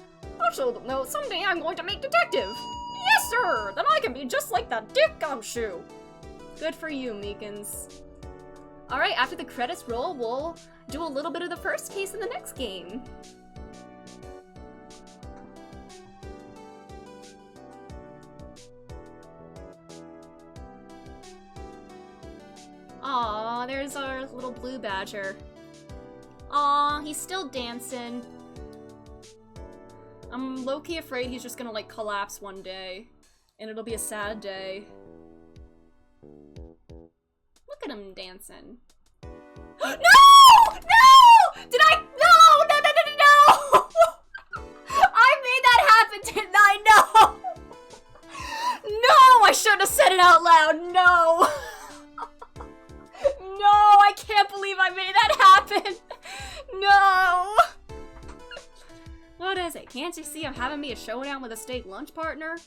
Also, no, someday I'm going to make detective. Yes, sir! Then I can be just like that Dick Gumshoe. Good for you, Meekins. Alright, after the credits roll, we'll do a little bit of the first case in the next game. Aw, there's our little blue badger. Aw, he's still dancing. I'm low-key afraid he's just gonna, like, collapse one day. And it'll be a sad day. Look at him dancing. No! No! Did I? No! No, no, no, no, no! I made that happen, didn't I? No! No! I shouldn't have said it out loud. No! No! I can't believe I made that happen! No! What is it? Can't you see I'm having me a showdown with a state lunch partner?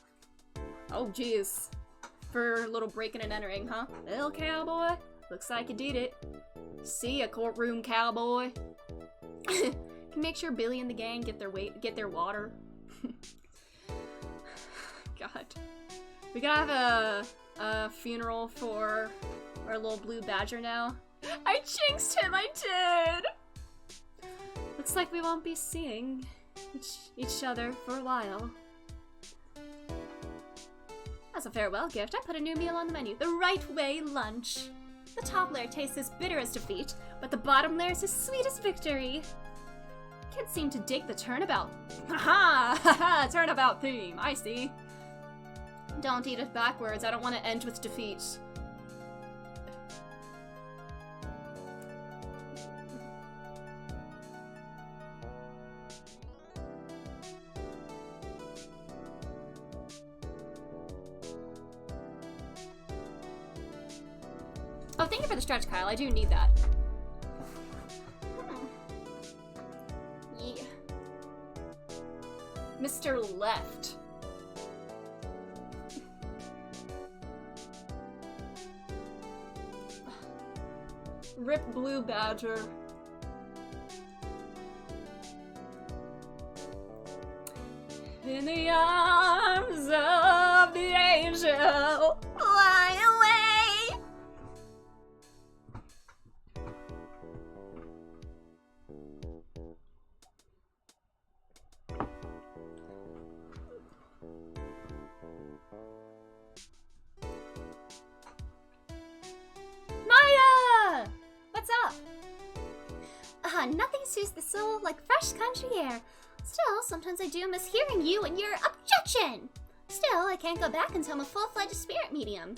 Oh, jeez. For a little breaking and entering, huh? Well, cowboy, looks like you did it. See ya, courtroom cowboy. Can make sure Billy and the gang get their water. God. We gotta have a funeral for our little blue badger now. I jinxed him, I did! Looks like we won't be seeing each other for a while. As a farewell gift, I put a new meal on the menu. The Right Way lunch. The top layer tastes as bitter as defeat, but the bottom layer is as sweet as victory. Kids seem to dig the turnabout. Haha! Haha! Turnabout theme. I see. Don't eat it backwards. I don't want to end with defeat. Oh, thank you for the stretch, Kyle. I do need that. Yeah. Mr. Left. Rip Blue Badger. In the arms of the angel, fly away. Maya! What's up? Nothing soothes the soul like fresh country air. Still, sometimes I do miss hearing you and your objection. Still, I can't go back until I'm a full-fledged spirit medium.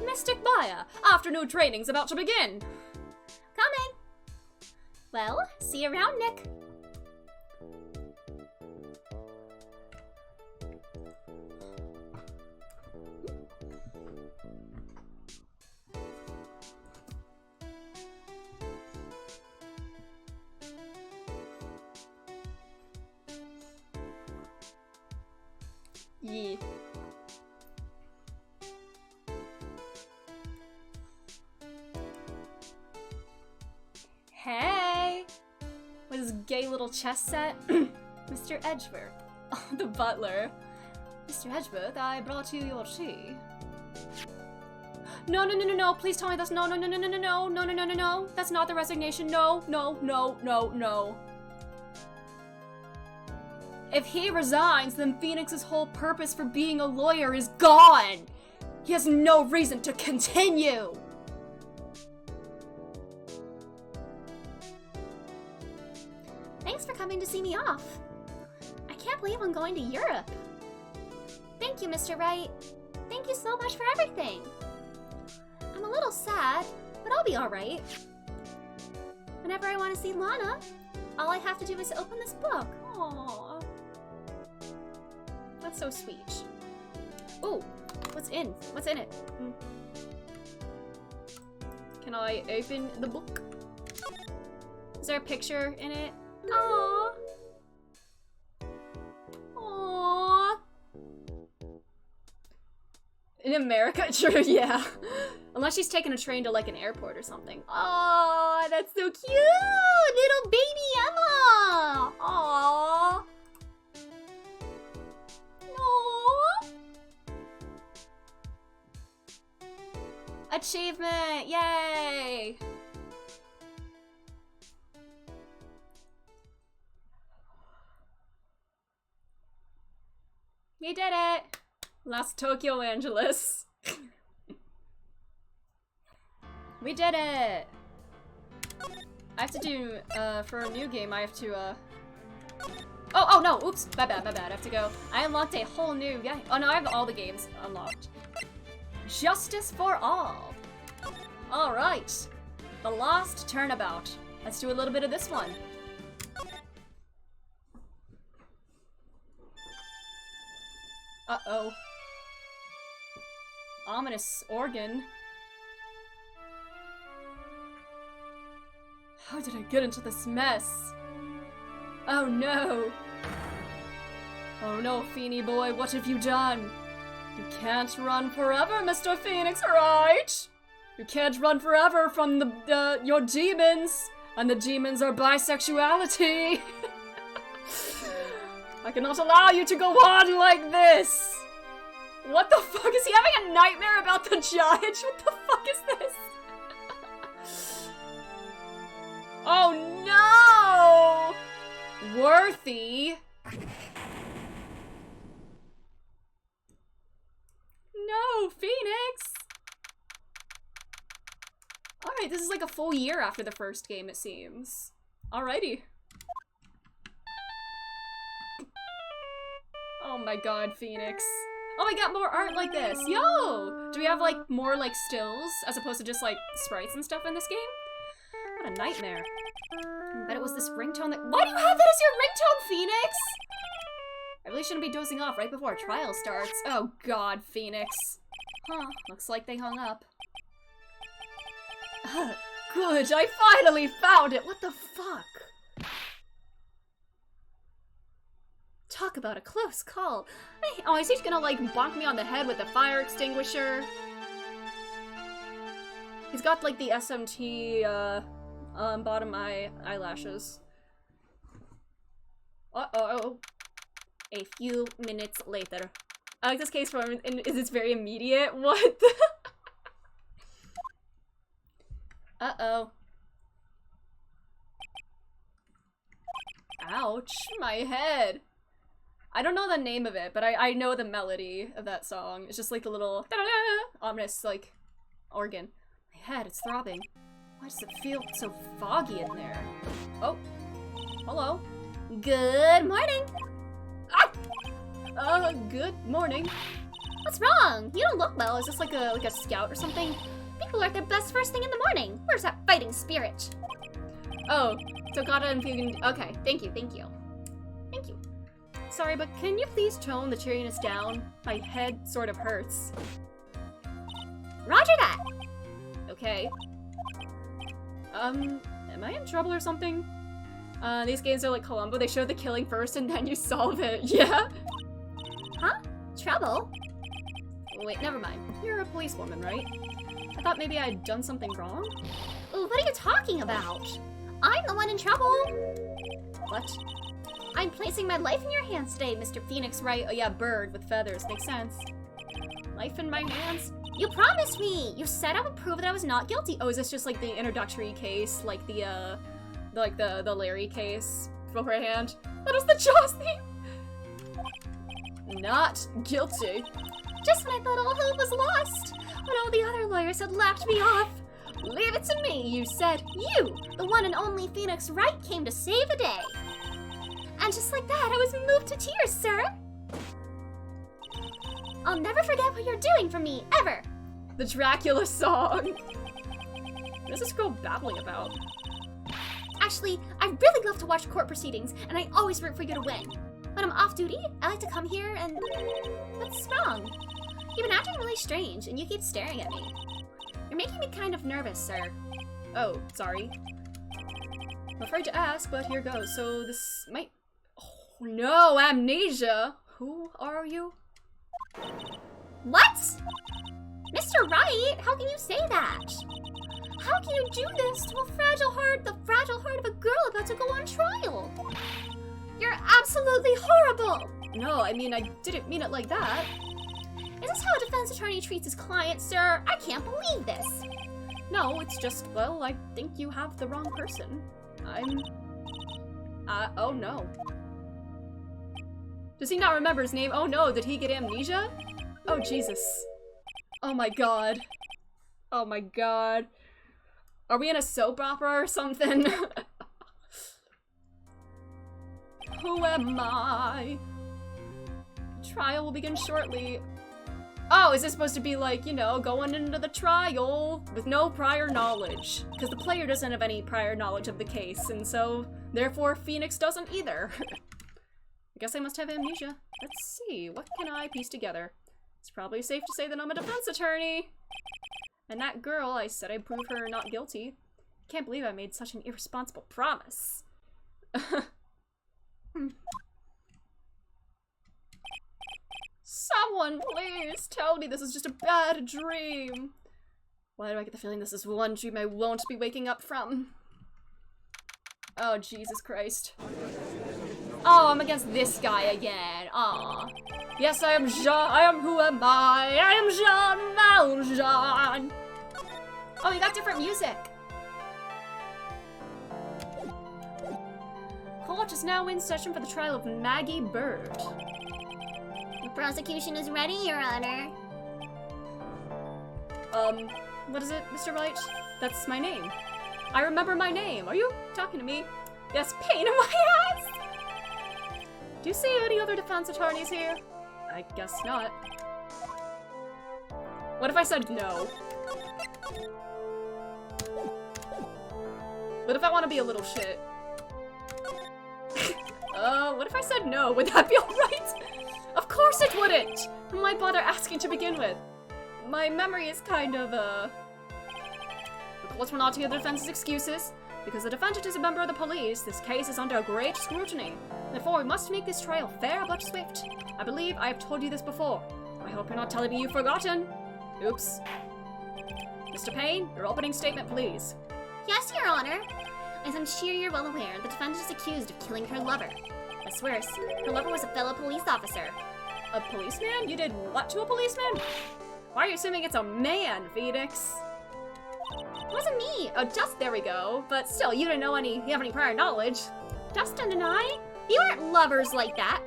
Mystic Maya, afternoon training's about to begin. Coming. Well, see you around, Nick. Yeah. Hey! With his gay little chess set. Mr. Edgeworth. Oh, the butler. Mr. Edgeworth, I brought you your tea. No, no, no, no, no, please tell me that's no, no, no, no, no, no, no, no, no, no, no, no. That's not the resignation. No, no, no, no, no. If he resigns, then Phoenix's whole purpose for being a lawyer is gone. He has no reason to continue. Thanks for coming to see me off. I can't believe I'm going to Europe. Thank you, Mr. Wright. Thank you so much for everything. I'm a little sad, but I'll be alright. Whenever I want to see Lana, all I have to do is open this book. Aww. That's so sweet. Ooh, what's in? What's in it? Can I open the book? Is there a picture in it? Aww. Aww. In America? True, yeah. Unless she's taking a train to like an airport or something. Oh, that's so cute! Little baby Emma! Aww. Aww. Achievement! Yay! We did it! Last Tokyo Angeles. We did it! I have to do, for a new game, I have to, Oh no! Oops! My bad, my bad. I have to go. I unlocked a whole new game. Oh no, I have all the games unlocked. Justice for all! Alright. The last turnabout. Let's do a little bit of this one. Uh-oh. Ominous organ. How did I get into this mess? Oh no! Oh no, Feeny boy, what have you done? You can't run forever, Mr. Phoenix, right? You can't run forever from your demons, and the demons are bisexuality. I cannot allow you to go on like this! What the fuck? Is he having a nightmare about the judge? What the fuck is this? Oh no! Worthy? No, Phoenix! Alright, this is like a full year after the first game, it seems. Alrighty. Oh my god, Phoenix. Oh, we got more art like this. Yo! Do we have, like, more, like, stills as opposed to just, like, sprites and stuff in this game? What a nightmare. I bet it was this ringtone that- Why do you have that as your ringtone, Phoenix? I really shouldn't be dozing off right before a trial starts. Oh god, Phoenix. Huh, looks like they hung up. Good, I finally found it! What the fuck? Talk about a close call. Oh, is he gonna like bonk me on the head with a fire extinguisher? He's got like the SMT bottom eyelashes. Uh-oh. A few minutes later. I like this case for him, and it's very immediate. What the? Uh-oh. Ouch, my head. I don't know the name of it, but I know the melody of that song. It's just like a little ominous, like, organ. My head, it's throbbing. Why does it feel so foggy in there? Oh. Hello. Good morning. Good morning. What's wrong? You don't look well. Is this like a scout or something? People are at their best first thing in the morning. Where's that fighting spirit? Oh, Tokata and Fugan. Okay, thank you. Thank you. Sorry, but can you please tone the cheeriness down? My head sort of hurts. Roger that. Okay. Am I in trouble or something? These games are like Columbo. They show the killing first and then you solve it. Yeah? Huh? Trouble? Wait, never mind. You're a policewoman, right? I thought maybe I'd done something wrong? Ooh, what are you talking about? I'm the one in trouble. What? I'm placing my life in your hands today, Mr. Phoenix Wright. Oh yeah, bird with feathers. Makes sense. Life in my hands? You promised me! You said I would prove that I was not guilty. Oh, is this just like the introductory case? Like the Larry case beforehand? That was the Jaws theme! Not guilty. Just when I thought all hope was lost. When all the other lawyers had laughed me off. Leave it to me, you said. You, the one and only Phoenix Wright, came to save the day. And just like that, I was moved to tears, sir. I'll never forget what you're doing for me, ever. The Dracula song. What is this girl babbling about? Actually, I really love to watch court proceedings, and I always root for you to win. When I'm off duty, I like to come here and... What's wrong? You've been acting really strange, and you keep staring at me. You're making me kind of nervous, sir. Oh, sorry. I'm afraid to ask, but here goes. So this might... Oh, no, amnesia! Who are you? What? Mr. Wright, how can you say that? How can you do this to the fragile heart of a girl about to go on trial? You're absolutely horrible! No, I mean, I didn't mean it like that. Is this how a defense attorney treats his client, sir? I can't believe this. No, it's just, well, I think you have the wrong person. Oh no. Does he not remember his name? Oh no, did he get amnesia? Oh Jesus. Oh my god. Oh my god. Are we in a soap opera or something? Who am I? Trial will begin shortly. Oh, is this supposed to be like, you know, going into the trial with no prior knowledge? Because the player doesn't have any prior knowledge of the case, and so, therefore, Phoenix doesn't either. I guess I must have amnesia. Let's see, what can I piece together? It's probably safe to say that I'm a defense attorney. And that girl, I said I'd prove her not guilty. Can't believe I made such an irresponsible promise. Someone, please tell me this is just a bad dream. Why do I get the feeling this is one dream I won't be waking up from? Oh, Jesus Christ. Oh, I'm against this guy again. Aw. Yes, I am Jean. I am who am I? I am Jean Valjean. Oh, we got different music. Court is now in session for the trial of Maggie Bird. The prosecution is ready, Your Honor. What is it, Mr. Wright? That's my name. I remember my name. Are you talking to me? Yes, pain in my ass! Do you see any other defense attorneys here? I guess not. What if I said no? What if I want to be a little shit? What if I said no? Would that be alright? Of course it wouldn't! Why bother asking to begin with? My memory is kind of, The courts will not hear the defense's excuses. Because the defendant is a member of the police, this case is under great scrutiny. Therefore, we must make this trial fair but swift. I believe I have told you this before. I hope you're not telling me you've forgotten. Oops. Mr. Payne, your opening statement, please. Yes, Your Honor. As I'm sure you're well aware, the defendant is accused of killing her lover. What's worse, her lover was a fellow police officer. A policeman? You did what to a policeman? Why are you assuming it's a man, Phoenix? It wasn't me. Oh, just there we go. But still, you didn't know you have any prior knowledge. Justin and I? You aren't lovers like that.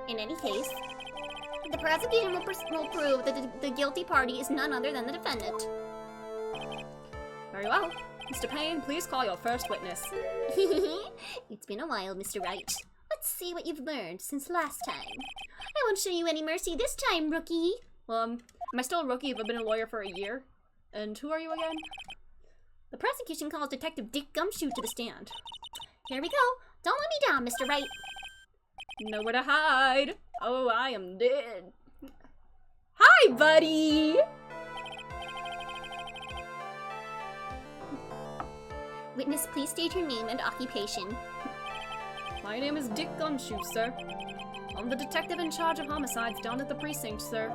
In any case, the prosecution will prove that the guilty party is none other than the defendant. Very well. Mr. Payne, please call your first witness. It's been a while, Mr. Wright. Let's see what you've learned since last time. I won't show you any mercy this time, rookie. Am I still a rookie if I've been a lawyer for a year? And who are you again? The prosecution calls Detective Dick Gumshoe to the stand. Here we go. Don't let me down, Mr. Wright. Nowhere to hide. Oh, I am dead. Hi, buddy! Witness, please state your name and occupation. My name is Dick Gumshoe, sir. I'm the detective in charge of homicides down at the precinct, sir.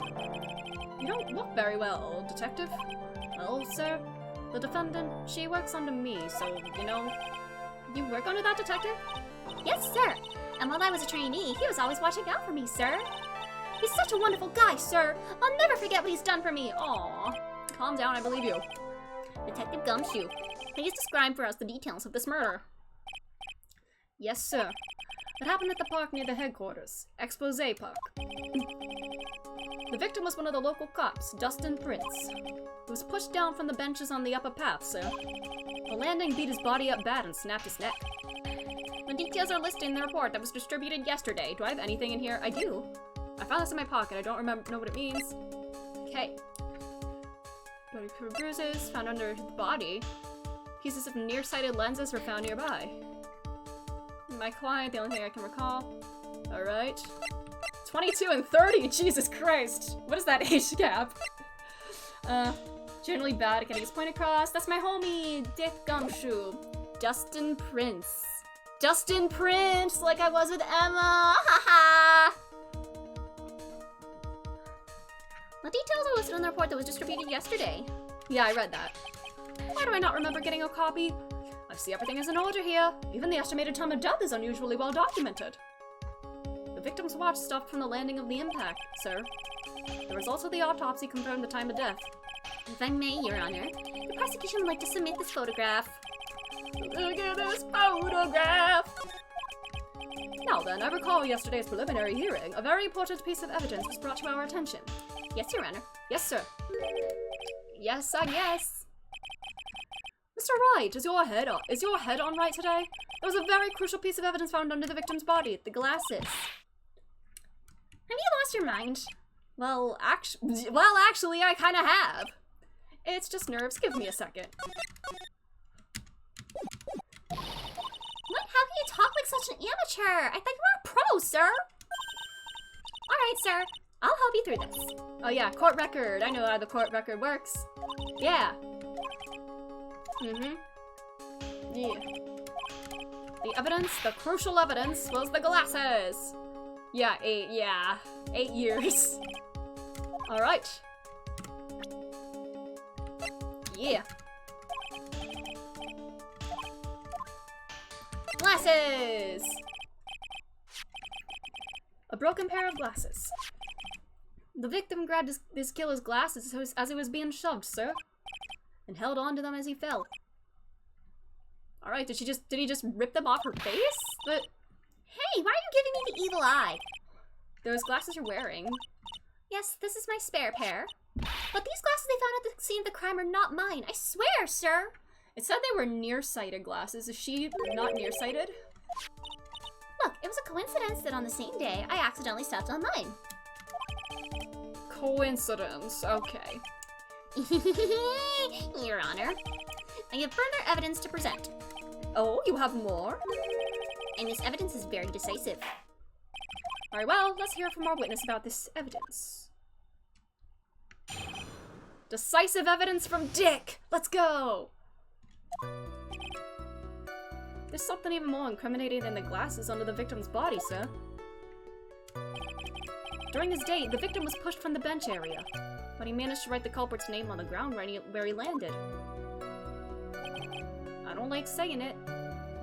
You don't look very well, detective. Well, sir, the defendant, she works under me, so, you work under that detective? Yes, sir. And while I was a trainee, he was always watching out for me, sir. He's such a wonderful guy, sir. I'll never forget what he's done for me. Aw. Calm down, I believe you. Detective Gumshoe, please describe for us the details of this murder. Yes, sir. It happened at the park near the headquarters. Expose Park. The victim was one of the local cops, Dustin Prince. He was pushed down from the benches on the upper path, sir. The landing beat his body up bad and snapped his neck. The details are listed in the report that was distributed yesterday. Do I have anything in here? I do. I found this in my pocket. I don't know what it means. Okay. Body bruises found under the body. Pieces of nearsighted lenses were found nearby. My client, the only thing I can recall. Alright. 22 and 30! Jesus Christ! What is that age gap? Generally bad at getting his point across. That's my homie, Dick Gumshoe. Dustin Prince. Dustin Prince! Like I was with Emma! Haha! The details are listed in the report that was distributed yesterday. Yeah, I read that. Why do I not remember getting a copy? I see everything is in order here. Even the estimated time of death is unusually well documented. The victim's watch stopped from the landing of the impact, sir. The results of the autopsy confirmed the time of death. If I may, Your Honor, the prosecution would like to submit this photograph. Look at this photograph! Now then, I recall yesterday's preliminary hearing. A very important piece of evidence was brought to our attention. Yes, Your Honor. Yes, sir. Yes, I guess. Mr. Wright, is your head on right today? There was a very crucial piece of evidence found under the victim's body, the glasses. Have you lost your mind? Well, actually, I kind of have. It's just nerves. Give me a second. What? How can you talk like such an amateur? I thought you were a pro, sir. All right, sir. I'll help you through this. Oh yeah, court record. I know how the court record works. Yeah. Yeah. The evidence, the crucial evidence, was the glasses. Yeah, 8 years. Alright. Yeah. Glasses! A broken pair of glasses. The victim grabbed his killer's glasses as he was being shoved, sir, and held on to them as he fell. Alright, did he just rip them off her face? But Hey, why are you giving me the evil eye? those glasses you're wearing. Yes, this is my spare pair. But these glasses they found at the scene of the crime are not mine. I swear, sir. It said they were nearsighted glasses. Is she not nearsighted? Look, it was a coincidence that on the same day, I accidentally stepped on mine. Coincidence, okay. Your Honor, I have further evidence to present. Oh, you have more? And this evidence is very decisive. Very well, let's hear from our witness about this evidence. Decisive evidence from Dick! Let's go! There's something even more incriminating than the glasses under the victim's body, sir. During his date, the victim was pushed from the bench area, but he managed to write the culprit's name on the ground where he landed. I don't like saying it.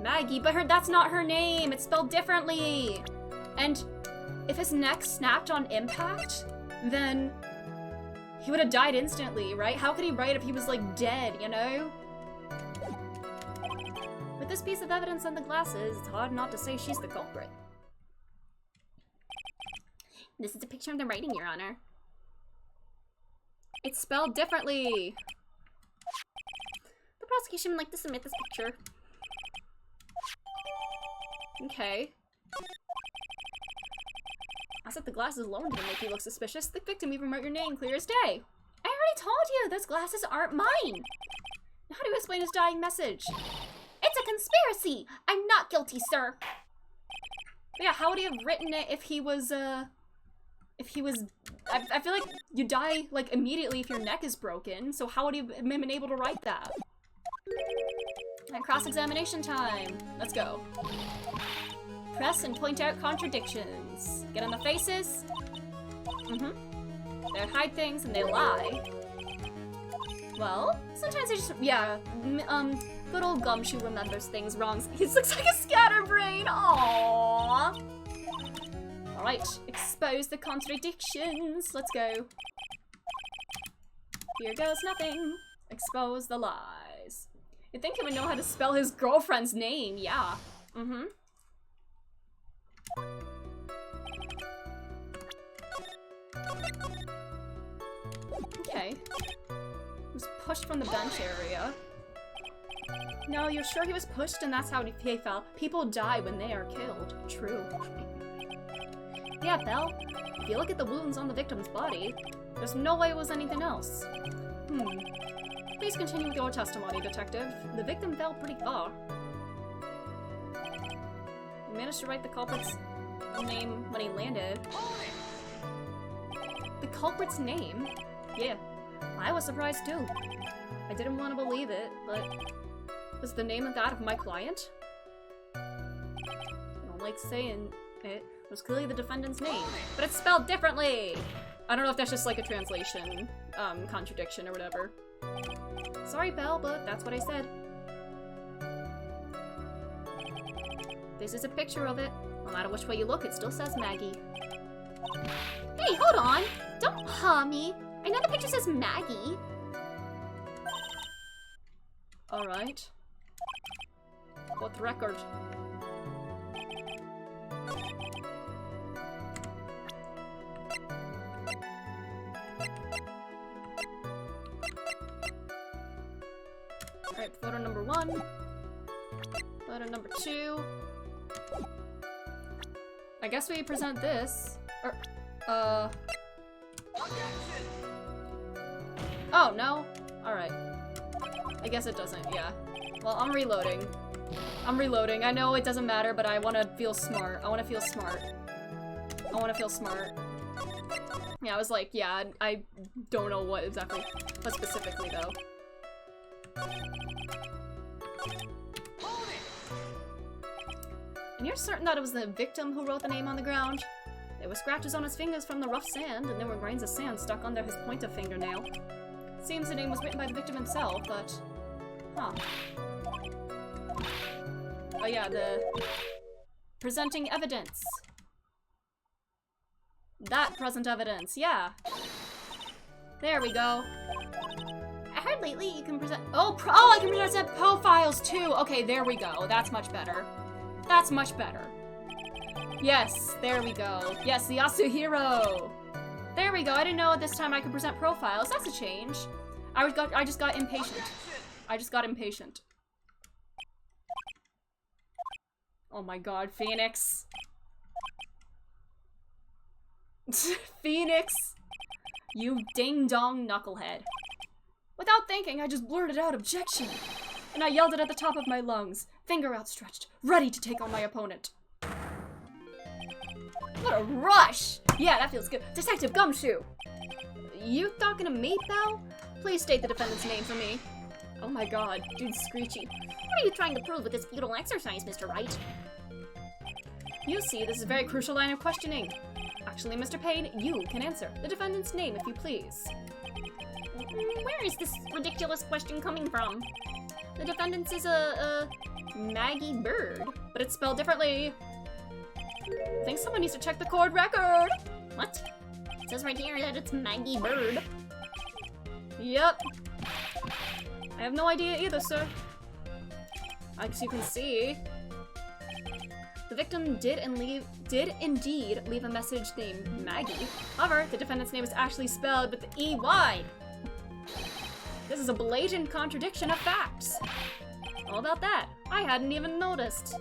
Maggie, but that's not her name! It's spelled differently! And if his neck snapped on impact, then he would have died instantly, right? How could he write if he was, like, dead, you know? With this piece of evidence and the glasses, it's hard not to say she's the culprit. This is a picture of the writing, Your Honor. It's spelled differently! The prosecution would like to submit this picture. Okay. I said the glasses alone didn't make you look suspicious. The victim even wrote your name clear as day. I already told you, those glasses aren't mine! How do you explain his dying message? It's a conspiracy! I'm not guilty, sir! Yeah, how would he have written it if he was, I feel like you die, like, immediately if your neck is broken, so how would he have been able to write that? And cross-examination time! Let's go. Press and point out contradictions. Get on the faces. They hide things and they lie. Well, sometimes they just, yeah, good old Gumshoe remembers things wrong. He looks like a scatterbrain. Aww. Alright, expose the contradictions. Let's go. Here goes nothing. Expose the lies. You'd think he would know how to spell his girlfriend's name, yeah. Okay. He was pushed from the bench area. No, you're sure he was pushed and that's how he fell? People die when they are killed. True. Yeah, Belle. If you look at the wounds on the victim's body, there's no way it was anything else. Please continue with your testimony, detective. The victim fell pretty far. You managed to write the culprit's name when he landed. The culprit's name? Yeah, I was surprised too. I didn't want to believe it, but was the name of that of my client? I don't like saying it. It was clearly the defendant's name, but it's spelled differently! I don't know if that's just like a translation, contradiction or whatever. Sorry, Belle, but that's what I said. This is a picture of it. No matter which way you look, it still says Maggie. Hey, hold on! Don't paw me! I know the picture says Maggie. Alright. What record? Alright, photo number 1. Photo number 2. I guess we present this. Or, oh, no? Alright. I guess it doesn't, yeah. Well, I'm reloading. I know it doesn't matter, but I want to feel smart. I want to feel smart. Yeah, I was like, yeah, I don't know what exactly, what specifically, though. And you're certain that it was the victim who wrote the name on the ground? There were scratches on his fingers from the rough sand, and there were grains of sand stuck under his pointer fingernail. Seems the name was written by the victim himself, but... Huh. Oh yeah, the... Presenting evidence. That present evidence, yeah. There we go. I heard lately you can present- Oh, I can present profiles too! Okay, there we go. That's much better. That's much better. Yes, there we go. Yes, the Yasuhiro! There we go. I didn't know this time I could present profiles. That's a change. I just got impatient. Oh my god, Phoenix. Phoenix! You ding-dong knucklehead. Without thinking, I just blurted out objection. And I yelled it at the top of my lungs, finger outstretched, ready to take on my opponent. What a rush! Yeah, that feels good. Detective Gumshoe! You talking to me, Belle? Please state the defendant's name for me. Oh my god, dude's screechy. What are you trying to prove with this futile exercise, Mr. Wright? You see, this is a very crucial line of questioning. Actually, Mr. Payne, you can answer. The defendant's name, if you please. Where is this ridiculous question coming from? The defendant's is a Maggie Bird, but it's spelled differently. I think someone needs to check the court record. What? It says right here that it's Maggie Bird. Yep. I have no idea either, sir. As you can see, the victim did indeed leave a message named Maggie. However, the defendant's name is actually spelled with the E-Y. This is a blatant contradiction of facts. All about that. I hadn't even noticed.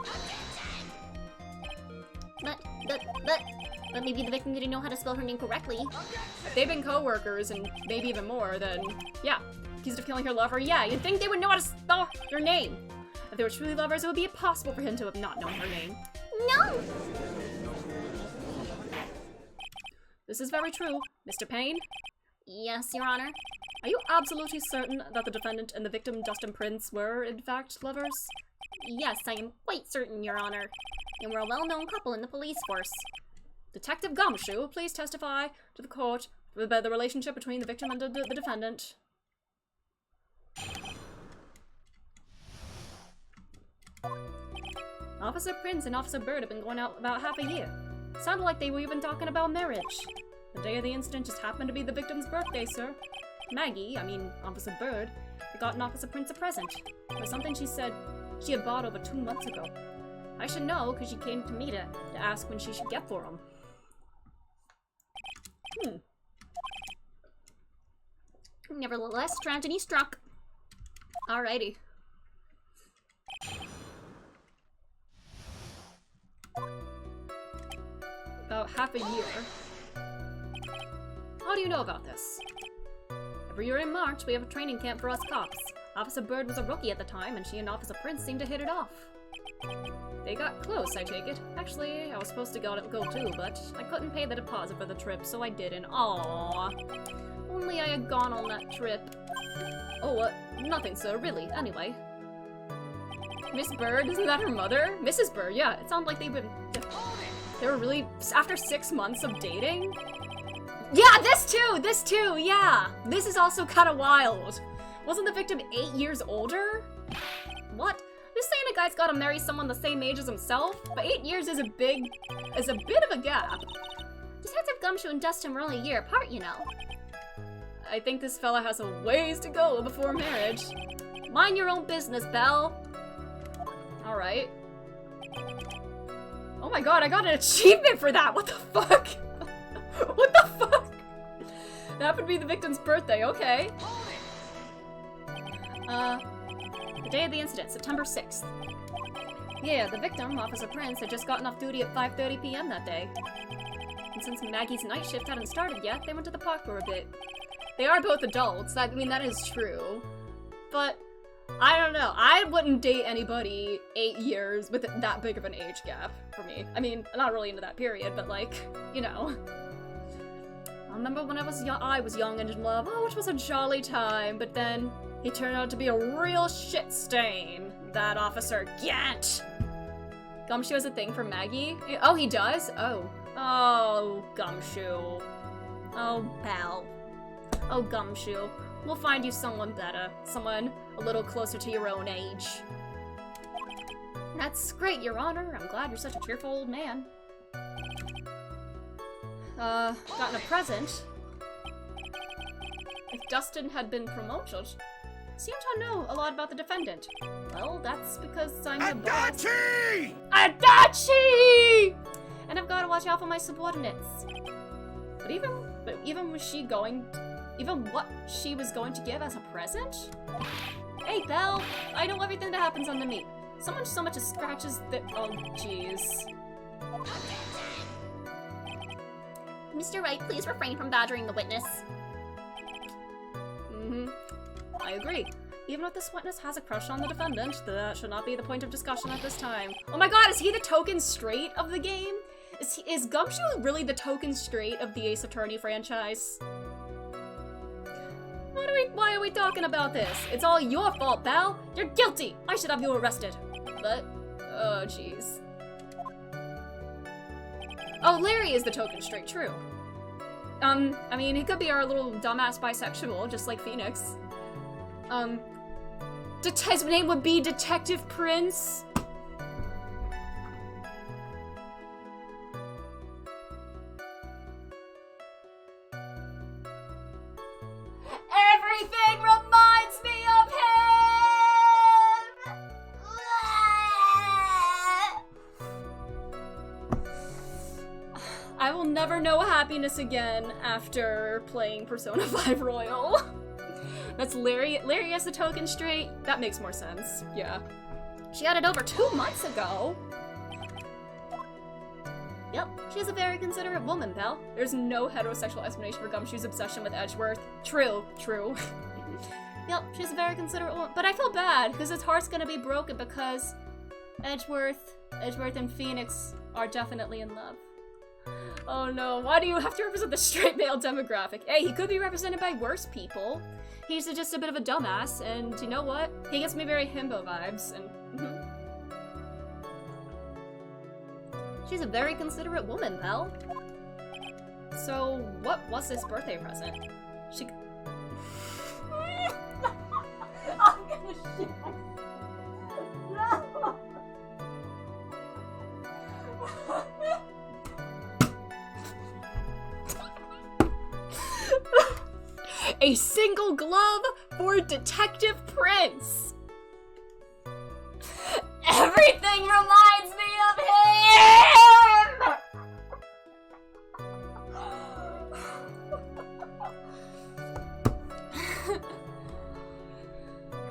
But maybe the victim didn't know how to spell her name correctly. If they've been co-workers and maybe even more, then yeah. Accused of killing her lover, yeah, you'd think they would know how to spell her name. If they were truly lovers, it would be impossible for him to have not known her name. No! This is very true. Mr. Payne? Yes, Your Honor. Are you absolutely certain that the defendant and the victim, Dustin Prince, were in fact lovers? Yes, I am quite certain, Your Honor. And we're a well-known couple in the police force. Detective Gumshoe, please testify to the court about the relationship between the victim and the defendant. Officer Prince and Officer Bird have been going out about half a year. Sounded like they were even talking about marriage. The day of the incident just happened to be the victim's birthday, sir. Maggie, Officer Bird, had gotten Officer Prince a present. It was something she said she had bought over 2 months ago. I should know, because she came to meet it to ask when she should get for him. Nevertheless, tragedy struck. Alrighty. About half a year. How do you know about this? Every year in March, we have a training camp for us cops. Officer Bird was a rookie at the time, and she and Officer Prince seemed to hit it off. They got close, I take it. Actually, I was supposed to go too, but I couldn't pay the deposit for the trip, so I didn't. Aww. Only I had gone on that trip. Oh, nothing, sir, really. Anyway. Miss Bird, isn't that her mother? Mrs. Bird, yeah. It sounded like they were really, after 6 months of dating? Yeah, this too, yeah! This is also kind of wild. Wasn't the victim 8 years older? What? Just saying a guy's gotta marry someone the same age as himself, but 8 years is a bit of a gap. Detective Gumshoe and Dustin were only a year apart, you know. I think this fella has a ways to go before marriage. Mind your own business, Belle. Alright. Oh my god, I got an achievement for that! What the fuck? What the fuck? That happened to be the victim's birthday, okay. The day of the incident, September 6th. Yeah, the victim, Officer Prince, had just gotten off duty at 5:30 p.m. that day. And since Maggie's night shift hadn't started yet, they went to the park for a bit. They are both adults, that is true. But, I don't know, I wouldn't date anybody 8 years with that big of an age gap for me. I mean, I'm not really into that period, but like, you know. I remember when I was young and in love, oh, it was a jolly time, but then he turned out to be a real shit stain, that Officer Gant. Gumshoe has a thing for Maggie? Oh, he does? Oh. Oh, Gumshoe. Oh, Belle. Oh, Gumshoe. We'll find you someone better. Someone a little closer to your own age. That's great, Your Honor. I'm glad you're such a cheerful old man. Gotten a present. If Dustin had been promoted, seemed to know a lot about the defendant. Well, that's because I'm the boss. Adachi! And I've got to watch out for my subordinates. But even what she was going to give as a present? Hey, Belle, I know everything that happens under me. Someone so much as scratches the— oh, jeez. Mr. Wright, please refrain from badgering the witness. I agree. Even if this witness has a crush on the defendant, that should not be the point of discussion at this time. Oh my god, is he the token straight of the game? Is Gumshoe really the token straight of the Ace Attorney franchise? Why are we talking about this? It's all your fault, pal. You're guilty. I should have you arrested. But, oh jeez. Oh, Larry is the token straight, true. I mean, he could be our little dumbass bisexual, just like Phoenix. His name would be Detective Prince. Everything reminds me of him! I will never know happiness again after playing Persona 5 Royal. That's Larry. Larry has the token straight. That makes more sense. Yeah. She had it over 2 months ago. Yep, she's a very considerate woman, pal. There's no heterosexual explanation for Gumshoe's obsession with Edgeworth. True, true. Yep, she's a very considerate woman. But I feel bad, because his heart's gonna be broken because Edgeworth and Phoenix are definitely in love. Oh no, why do you have to represent the straight male demographic? Hey, he could be represented by worse people. He's just a bit of a dumbass, and you know what? He gives me very himbo vibes, and she's a very considerate woman, pal. So, what was this birthday present? She... I'm gonna shit myself. A single glove for Detective Prince. Everything reminds me of him!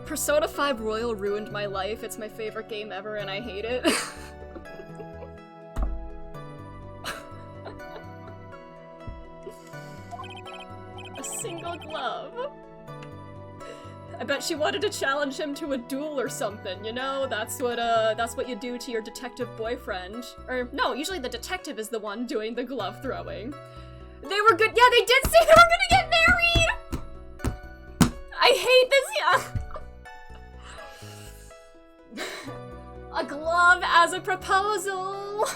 Persona 5 Royal ruined my life. It's my favorite game ever and I hate it. A single glove. I bet she wanted to challenge him to a duel or something, you know? That's what you do to your detective boyfriend. Or, no, usually the detective is the one doing the glove throwing. They were good- yeah, they did say they were gonna get married! I hate this, yeah. A glove as a proposal!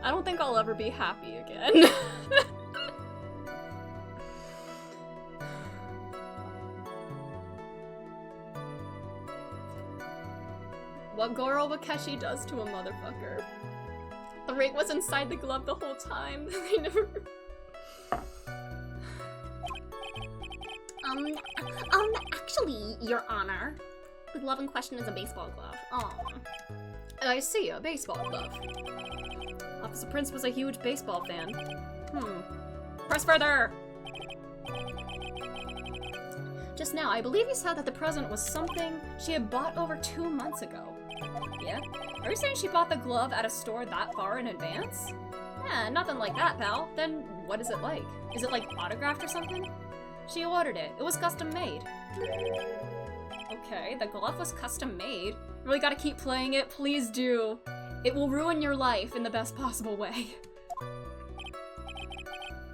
I don't think I'll ever be happy again. What Goro Wakeshi does to a motherfucker. The ring was inside the glove the whole time. They never... Actually, Your Honor, the glove in question is a baseball glove. Aw. I see, a baseball glove. Officer Prince was a huge baseball fan. Press further! Just now, I believe you said that the present was something she had bought over 2 months ago. Yeah? Are you saying she bought the glove at a store that far in advance? Yeah, nothing like that, pal. Then what is it like? Is it like autographed or something? She ordered it. It was custom made. Okay, the glove was custom made. Really gotta keep playing it, please do. It will ruin your life in the best possible way.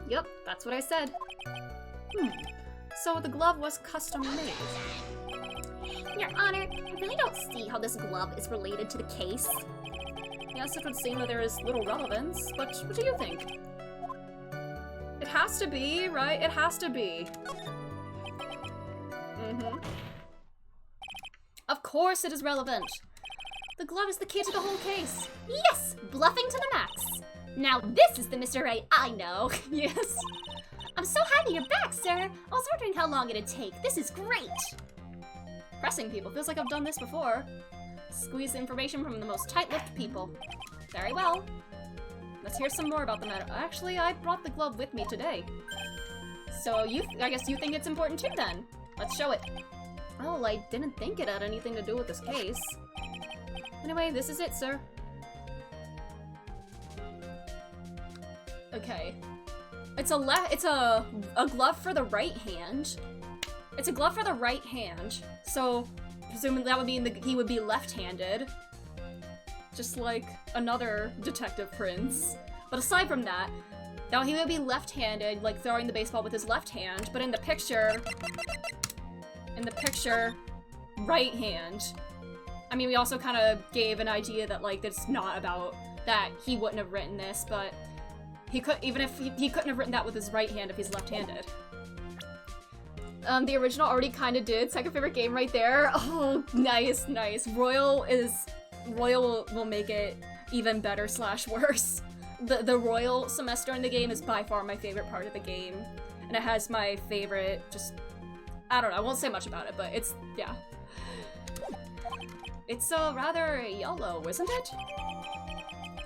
Yep, that's what I said. So the glove was custom made. Your Honor, I really don't see how this glove is related to the case. Yes, it would seem that there is little relevance, but what do you think? It has to be, right? It has to be. Of course it is relevant. The glove is the key to the whole case. Yes, bluffing to the max. Now this is the Mr. Wright I know. Yes. I'm so happy you're back, sir. I was wondering how long it'd take. This is great. Pressing people. Feels like I've done this before. Squeeze information from the most tight-lipped people. Very well. Let's hear some more about the matter. Actually, I brought the glove with me today. So I guess you think it's important too then. Let's show it. Oh, I didn't think it had anything to do with this case. Anyway, this is it, sir. Okay. It's a glove for the right hand. It's a glove for the right hand. So, presumably that would mean he would be left-handed. just like another Detective Prince. But aside from that, now he would be left-handed, like throwing the baseball with his left hand, but in the picture, right hand. I mean, we also kind of gave an idea that, like, it's not about that he wouldn't have written this, but he could, even if he couldn't have written that with his right hand if he's left-handed. The original already kind of did. Second favorite game right there. Oh, nice, nice. Royal will make it even better / worse. The Royal semester in the game is by far my favorite part of the game. And it has my favorite, just, I don't know, I won't say much about it, but it's, yeah. It's rather yellow, isn't it?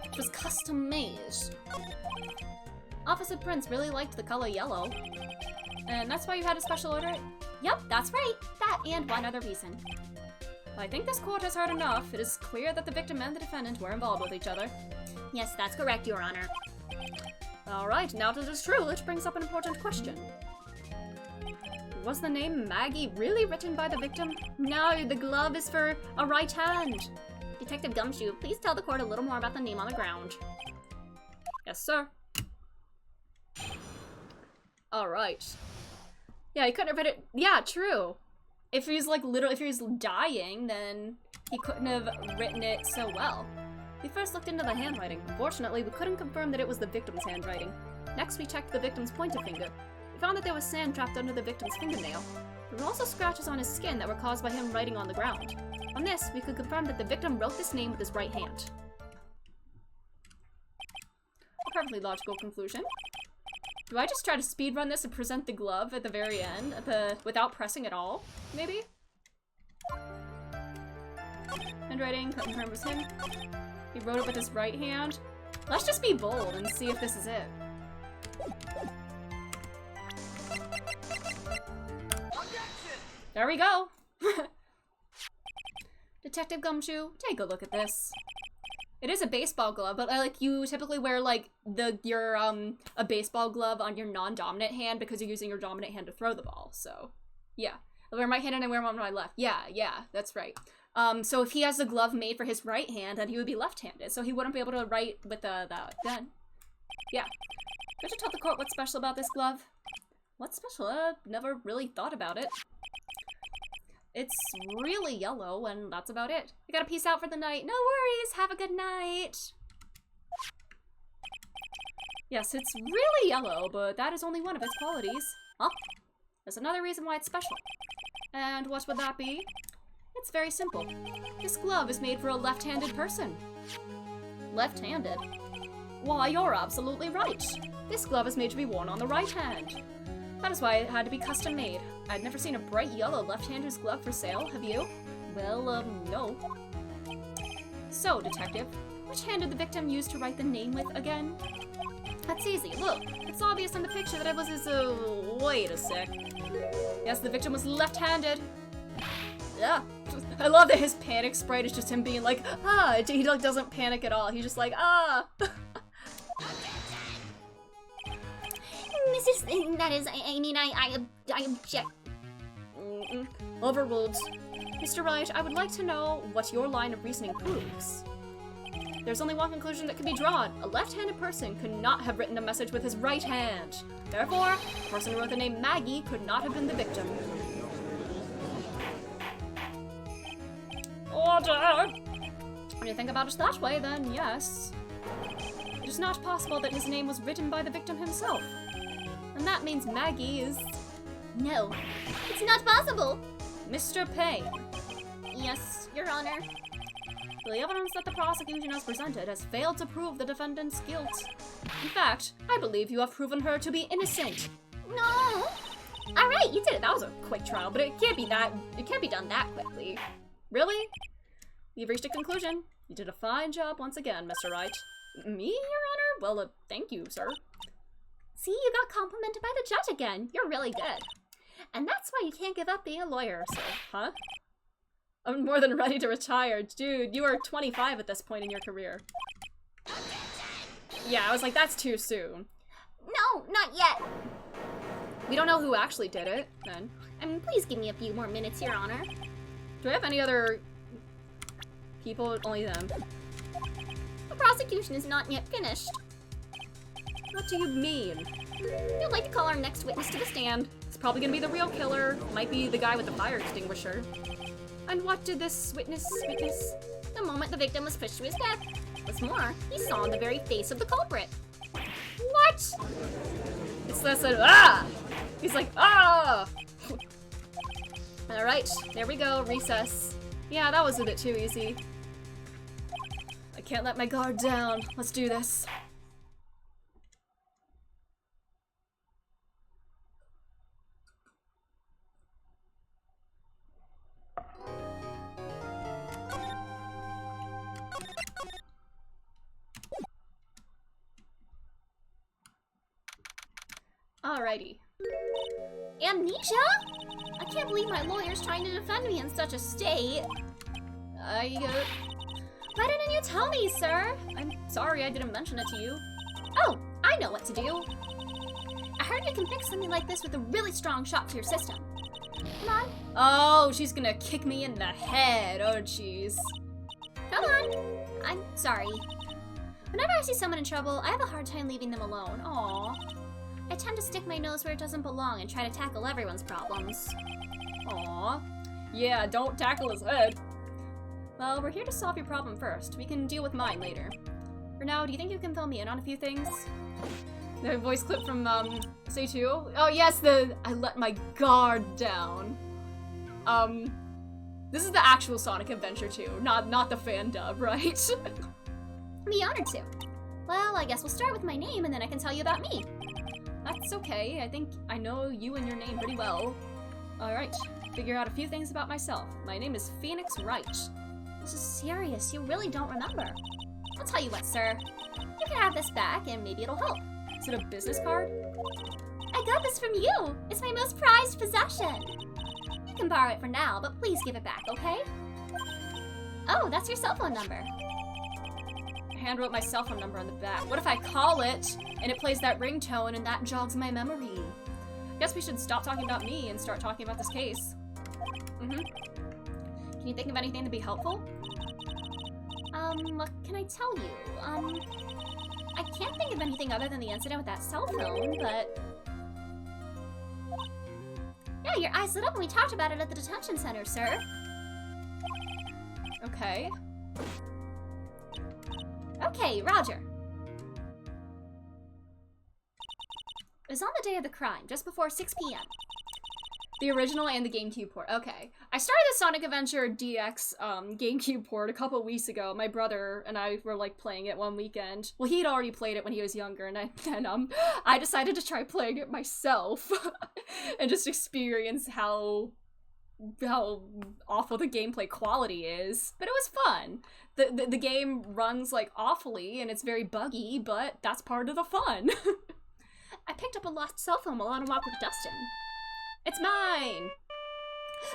It was custom made. Officer Prince really liked the color yellow. And that's why you had a special order? Yep, that's right. That and one other reason. I think this court has heard enough. It is clear that the victim and the defendant were involved with each other. Yes, that's correct, Your Honor. Alright, now that it is true, which brings up an important question. Was the name Maggie really written by the victim? No, the glove is for a right hand. Detective Gumshoe, please tell the court a little more about the name on the ground. Yes, sir. Alright. Yeah, he couldn't have written it. Yeah, true. If he was like if he was dying, then he couldn't have written it so well. We first looked into the handwriting. Unfortunately, we couldn't confirm that it was the victim's handwriting. Next, we checked the victim's pointer finger. We found that there was sand trapped under the victim's fingernail. There were also scratches on his skin that were caused by him writing on the ground. On this, we could confirm that the victim wrote this name with his right hand. A perfectly logical conclusion. Do I just try to speedrun this and present the glove at the very end, without pressing at all? Maybe? Handwriting, confirm was him. He wrote it with his right hand. Let's just be bold and see if this is it. There we go! Detective Gumshoe, take a look at this. It is a baseball glove, but like you typically wear like a baseball glove on your non-dominant hand because you're using your dominant hand to throw the ball. So, yeah. I wear my hand and I wear one on my left. Yeah, that's right. So if he has the glove made for his right hand, then he would be left-handed, so he wouldn't be able to write with that then. Yeah. Could you tell the court what's special about this glove? What's special? Never really thought about it. It's really yellow, and that's about it. We gotta peace out for the night. No worries, have a good night. Yes, it's really yellow, but that is only one of its qualities. Oh, there's another reason why it's special. And what would that be? It's very simple. This glove is made for a left-handed person. Left-handed? Why, you're absolutely right. This glove is made to be worn on the right hand. That is why it had to be custom made. I'd never seen a bright yellow left-hander's glove for sale, have you? Well, no. So, Detective, which hand did the victim use to write the name with again? That's easy, look. It's obvious in the picture that it was his, wait a sec. Yes, the victim was left-handed. Yeah. I love that his panic sprite is just him being like, ah! He like doesn't panic at all. He's just like, ah! I object. Overruled. Mr. Wright, I would like to know what your line of reasoning proves. There's only one conclusion that can be drawn. A left-handed person could not have written a message with his right hand. Therefore, the person who wrote the name Maggie could not have been the victim. Order! When you think about it that way, then yes. It is not possible that his name was written by the victim himself. And that means Maggie is... No, it's not possible. Mr. Payne. Yes, Your Honor. The evidence that the prosecution has presented has failed to prove the defendant's guilt. In fact, I believe you have proven her to be innocent. No! Alright, you did it. That was a quick trial, but it can't be done that quickly. Really? You've reached a conclusion. You did a fine job once again, Mr. Wright. Me, Your Honor? Well, thank you, sir. See, you got complimented by the judge again. You're really good. And that's why you can't give up being a lawyer, sir. Huh? I'm more than ready to retire. Dude, you are 25 at this point in your career. Yeah, I was like, that's too soon. No, not yet. We don't know who actually did it, then. Please give me a few more minutes, Your Honor. Do I have any other people? Only them. prosecution is not yet finished. What do you mean? You'd like to call our next witness to the stand. It's probably gonna be the real killer. Might be the guy with the fire extinguisher. And what did this witness witness? The moment the victim was pushed to his death. What's more, he saw the very face of the culprit. What? It's this ah! He's like, ah! Alright, there we go, recess. Yeah, that was a bit too easy. I can't let my guard down. Let's do this. Alrighty. Amnesia? I can't believe my lawyer's trying to defend me in such a state. Why didn't you tell me, sir? I'm sorry I didn't mention it to you. Oh, I know what to do. I heard you can fix something like this with a really strong shock to your system. Come on. Oh, she's gonna kick me in the head. Oh, jeez. Come on. I'm sorry. Whenever I see someone in trouble, I have a hard time leaving them alone. Aww. I tend to stick my nose where it doesn't belong and try to tackle everyone's problems. Aw. Yeah, don't tackle his head. Well, we're here to solve your problem first. We can deal with mine later. For now, do you think you can fill me in on a few things? The voice clip from, Say 2? Oh, yes, I let my guard down. This is the actual Sonic Adventure 2, not the fan dub, right? Be honored to. Well, I guess we'll start with my name and then I can tell you about me. That's okay. I think I know you and your name pretty well. Alright, figure out a few things about myself. My name is Phoenix Wright. This is serious. You really don't remember. I'll tell you what, sir. You can have this back and maybe it'll help. Is it a business card? I got this from you. It's my most prized possession. You can borrow it for now, but please give it back, okay? Oh, that's your cell phone number. I handwrote my cell phone number on the back. What if I call it and it plays that ringtone and that jogs my memory? Guess we should stop talking about me and start talking about this case. Can you think of anything to be helpful? What can I tell you? I can't think of anything other than the incident with that cell phone, but... Yeah, your eyes lit up when we talked about it at the detention center, sir. Okay. Okay, Roger. It was on the day of the crime, just before 6 p.m. The original and the GameCube port. Okay. I started the Sonic Adventure DX GameCube port a couple weeks ago. My brother and I were like playing it one weekend. Well, he'd already played it when he was younger, and I decided to try playing it myself and just experience how awful the gameplay quality is. But it was fun. The game runs like awfully and it's very buggy, but that's part of the fun. I picked up a lost cell phone while on a walk with Dustin. It's mine!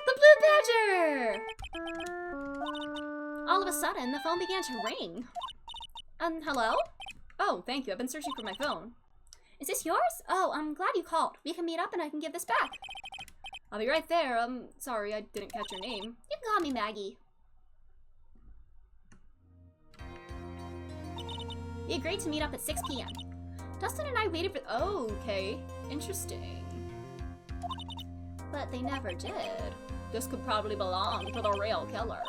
The Blue Badger! All of a sudden, the phone began to ring. Hello? Oh, thank you. I've been searching for my phone. Is this yours? Oh, I'm glad you called. We can meet up and I can give this back. I'll be right there. Sorry, I didn't catch your name. You can call me Maggie. We agreed to meet up at 6 p.m. Dustin and I waited for... Oh, okay. Interesting. But they never did. This could probably belong to the real killer.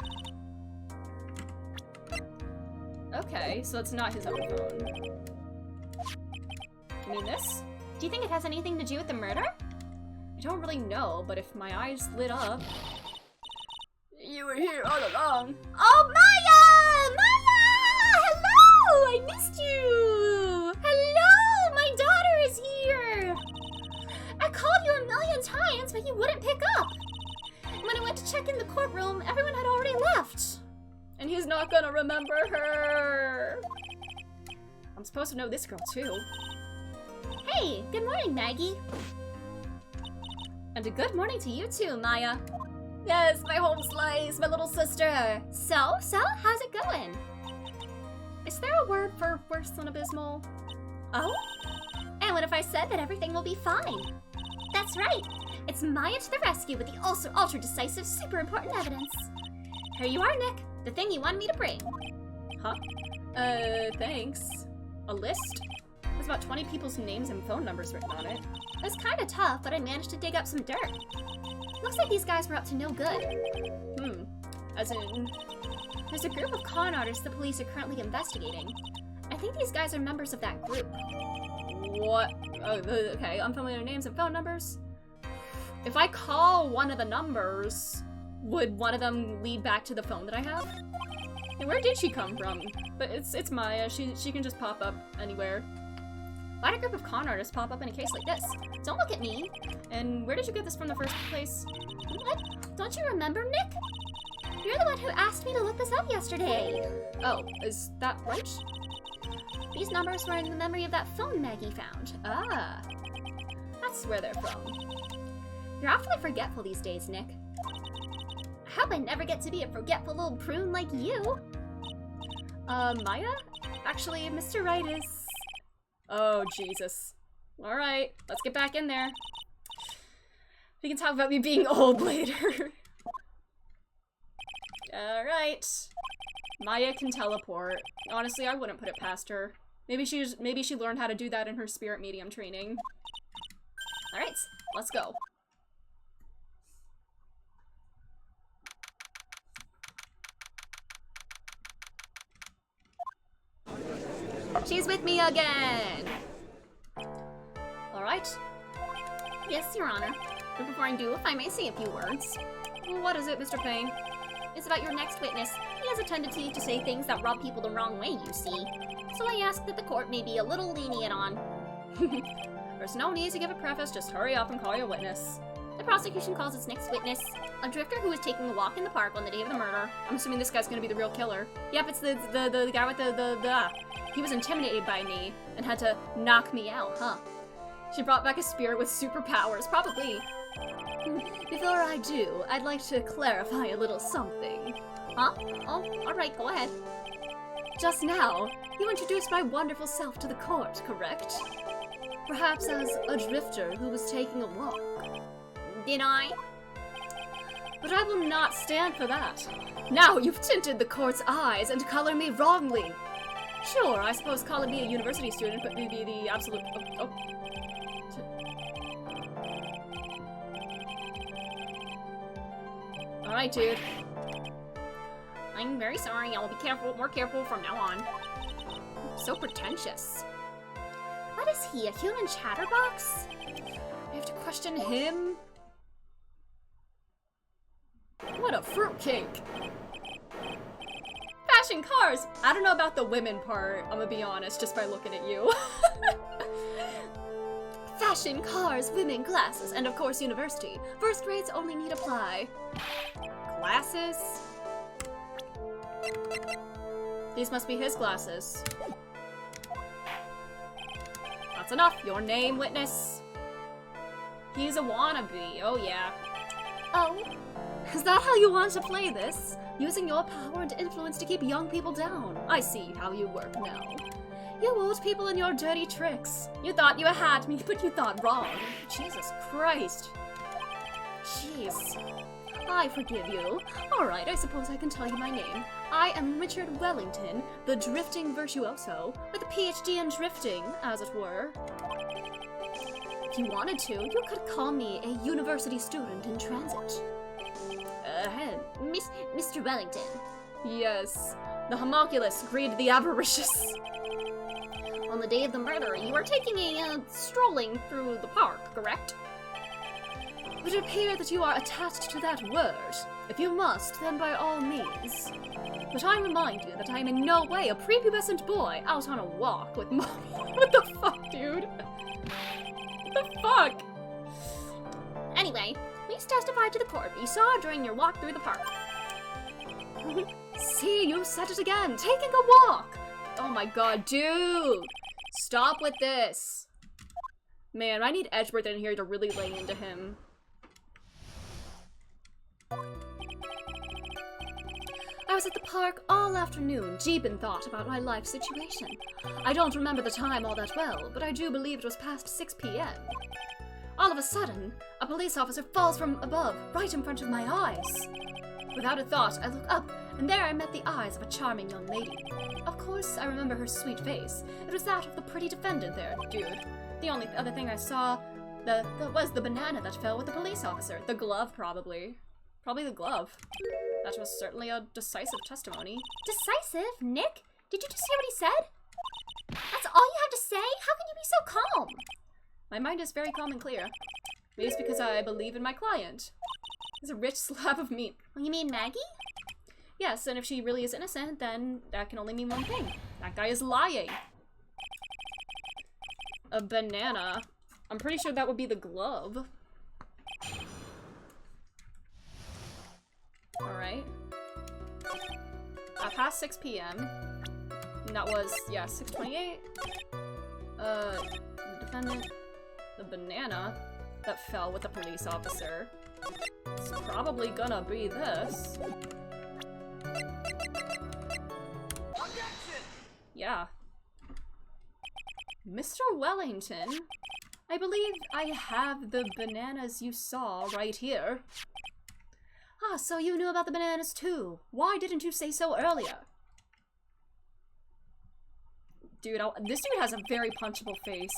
Okay, so it's not his own phone. You mean this? Do you think it has anything to do with the murder? I don't really know, but if my eyes lit up... You were here all along. Oh, Maya! Maya! Hello! I missed you! Hello! My daughter is here! I called you a million times, but you wouldn't pick up. When I went to check in the courtroom, everyone had already left. And he's not gonna remember her. I'm supposed to know this girl, too. Hey, good morning, Maggie. And a good morning to you, too, Maya. Yes, my home slice, my little sister. So, how's it going? Is there a word for worse than abysmal? Oh? And what if I said that everything will be fine? That's right. It's Maya to the rescue with the also ultra-decisive, super important evidence. Here you are, Nick. The thing you wanted me to bring. Huh? Thanks. A list? There's about 20 people's names and phone numbers written on it. It was kinda tough, but I managed to dig up some dirt. Looks like these guys were up to no good. As in... There's a group of con artists the police are currently investigating. I think these guys are members of that group. What? Oh, okay, unfamiliar names and phone numbers? If I call one of the numbers, would one of them lead back to the phone that I have? And where did she come from? But it's Maya. She can just pop up anywhere. Why'd a group of con artists pop up in a case like this? Don't look at me. And where did you get this from in the first place? What? Don't you remember, Nick? You're the one who asked me to look this up yesterday. Oh, is that right? These numbers were in the memory of that phone Maggie found. Ah, that's where they're from. You're awfully forgetful these days, Nick. I hope I never get to be a forgetful little prune like you. Maya? Actually, Mr. Wright is... Oh, Jesus. Alright, let's get back in there. We can talk about me being old later. Alright. Maya can teleport. Honestly, I wouldn't put it past her. Maybe she learned how to do that in her spirit medium training. Alright, let's go. She's with me again! Alright. Yes, Your Honor. But before I do, if I may say a few words. What is it, Mr. Payne? It's about your next witness. He has a tendency to say things that rub people the wrong way, you see. So I ask that the court may be a little lenient on. There's no need to give a preface, just hurry up and call your witness. The prosecution calls its next witness a drifter who was taking a walk in the park on the day of the murder. I'm assuming this guy's gonna be the real killer. Yep, it's the guy with the he was intimidated by me and had to knock me out, huh? She brought back a spirit with superpowers, probably. Before I do, I'd like to clarify a little something. Huh? Oh, alright, go ahead. Just now, you introduced my wonderful self to the court, correct? Perhaps as a drifter who was taking a walk. Did I? But I will not stand for that. Now you've tinted the court's eyes and color me wrongly. Sure, I suppose calling me a university student would be the absolute... Alright, dude. I'm very sorry. I will be more careful from now on. So pretentious. What is he, a human chatterbox? I have to question him? What a fruitcake! Fashion cars! I don't know about the women part, I'm gonna be honest, just by looking at you. Fashion, cars, women, glasses, and of course university. First rates only need apply. Glasses? These must be his glasses. That's enough. Your name, witness. He's a wannabe. Oh, yeah. Oh? Is that how you want to play this? Using your power and influence to keep young people down. I see how you work now. You old people and your dirty tricks. You thought you had me, but you thought wrong. Jesus Christ. Jeez. I forgive you. Alright, I suppose I can tell you my name. I am Richard Wellington, the drifting virtuoso, with a PhD in drifting, as it were. If you wanted to, you could call me a university student in transit. Mr. Wellington. Yes, the homunculus greed the avaricious. On the day of the murder, you were taking a, strolling through the park, correct? It would appear that you are attached to that word. If you must, then by all means. But I remind you that I am in no way a prepubescent boy out on a walk with mommy. What the fuck, dude? What the fuck? Anyway, please testify to the court that you saw during your walk through the park. See, you said it again. Taking a walk. Oh my god, dude. Stop with this. Man, I need Edgeworth in here to really lay into him. I was at the park all afternoon, deep in thought about my life situation. I don't remember the time all that well, but I do believe it was past 6 p.m. All of a sudden, a police officer falls from above, right in front of my eyes. Without a thought, I look up, and there I met the eyes of a charming young lady. Of course, I remember her sweet face. It was that of the pretty defendant there, dude. The only other thing I saw was the banana that fell with the police officer. The glove, probably. Probably the glove. That was certainly a decisive testimony. Decisive? Nick? Did you just hear what he said? That's all you have to say? How can you be so calm? My mind is very calm and clear. Maybe it's because I believe in my client. It's a rich slab of meat. You mean Maggie? Yes, and if she really is innocent, then that can only mean one thing. That guy is lying. A banana. I'm pretty sure that would be the glove. Alright. Past 6 p.m. And that was, yeah, 6:28. The defendant. The banana that fell with the police officer. It's probably gonna be this. Yeah. Mr. Wellington, I believe I have the bananas you saw right here. Ah, so you knew about the bananas too. Why didn't you say so earlier? Dude, this dude has a very punchable face.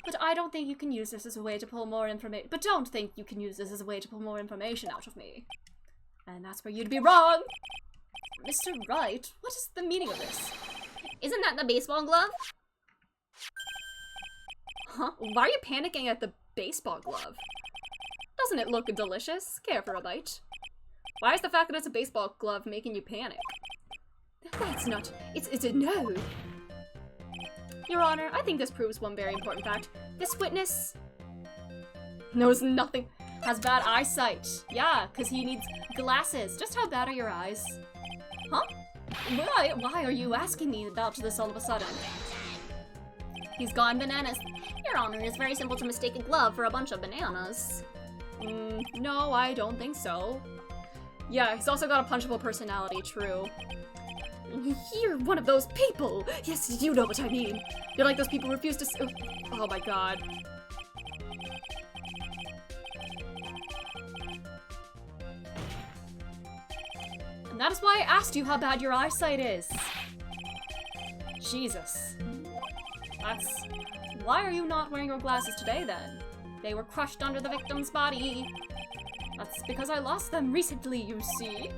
But I don't think you can use this as a way to pull more information. But don't think you can use this as a way to pull more information out of me. And that's where you'd be wrong. Mr. Wright, what is the meaning of this? Isn't that the baseball glove? Huh? Why are you panicking at the baseball glove? Doesn't it look delicious? Care for a bite? Why is the fact that it's a baseball glove making you panic? That's not... It's a no. Your Honor, I think this proves one very important fact. This witness knows nothing. Has bad eyesight. Yeah, because he needs glasses. Just how bad are your eyes? Huh? Why are you asking me about this all of a sudden? He's gone bananas. Your Honor, it's very simple to mistake a glove for a bunch of bananas. No, I don't think so. Yeah, he's also got a punchable personality, true. You're one of those people! Yes, you know what I mean. You're like those people who refuse to oh my god. And that is why I asked you how bad your eyesight is. Jesus. That's... Why are you not wearing your glasses today, then? They were crushed under the victim's body. That's because I lost them recently, you see.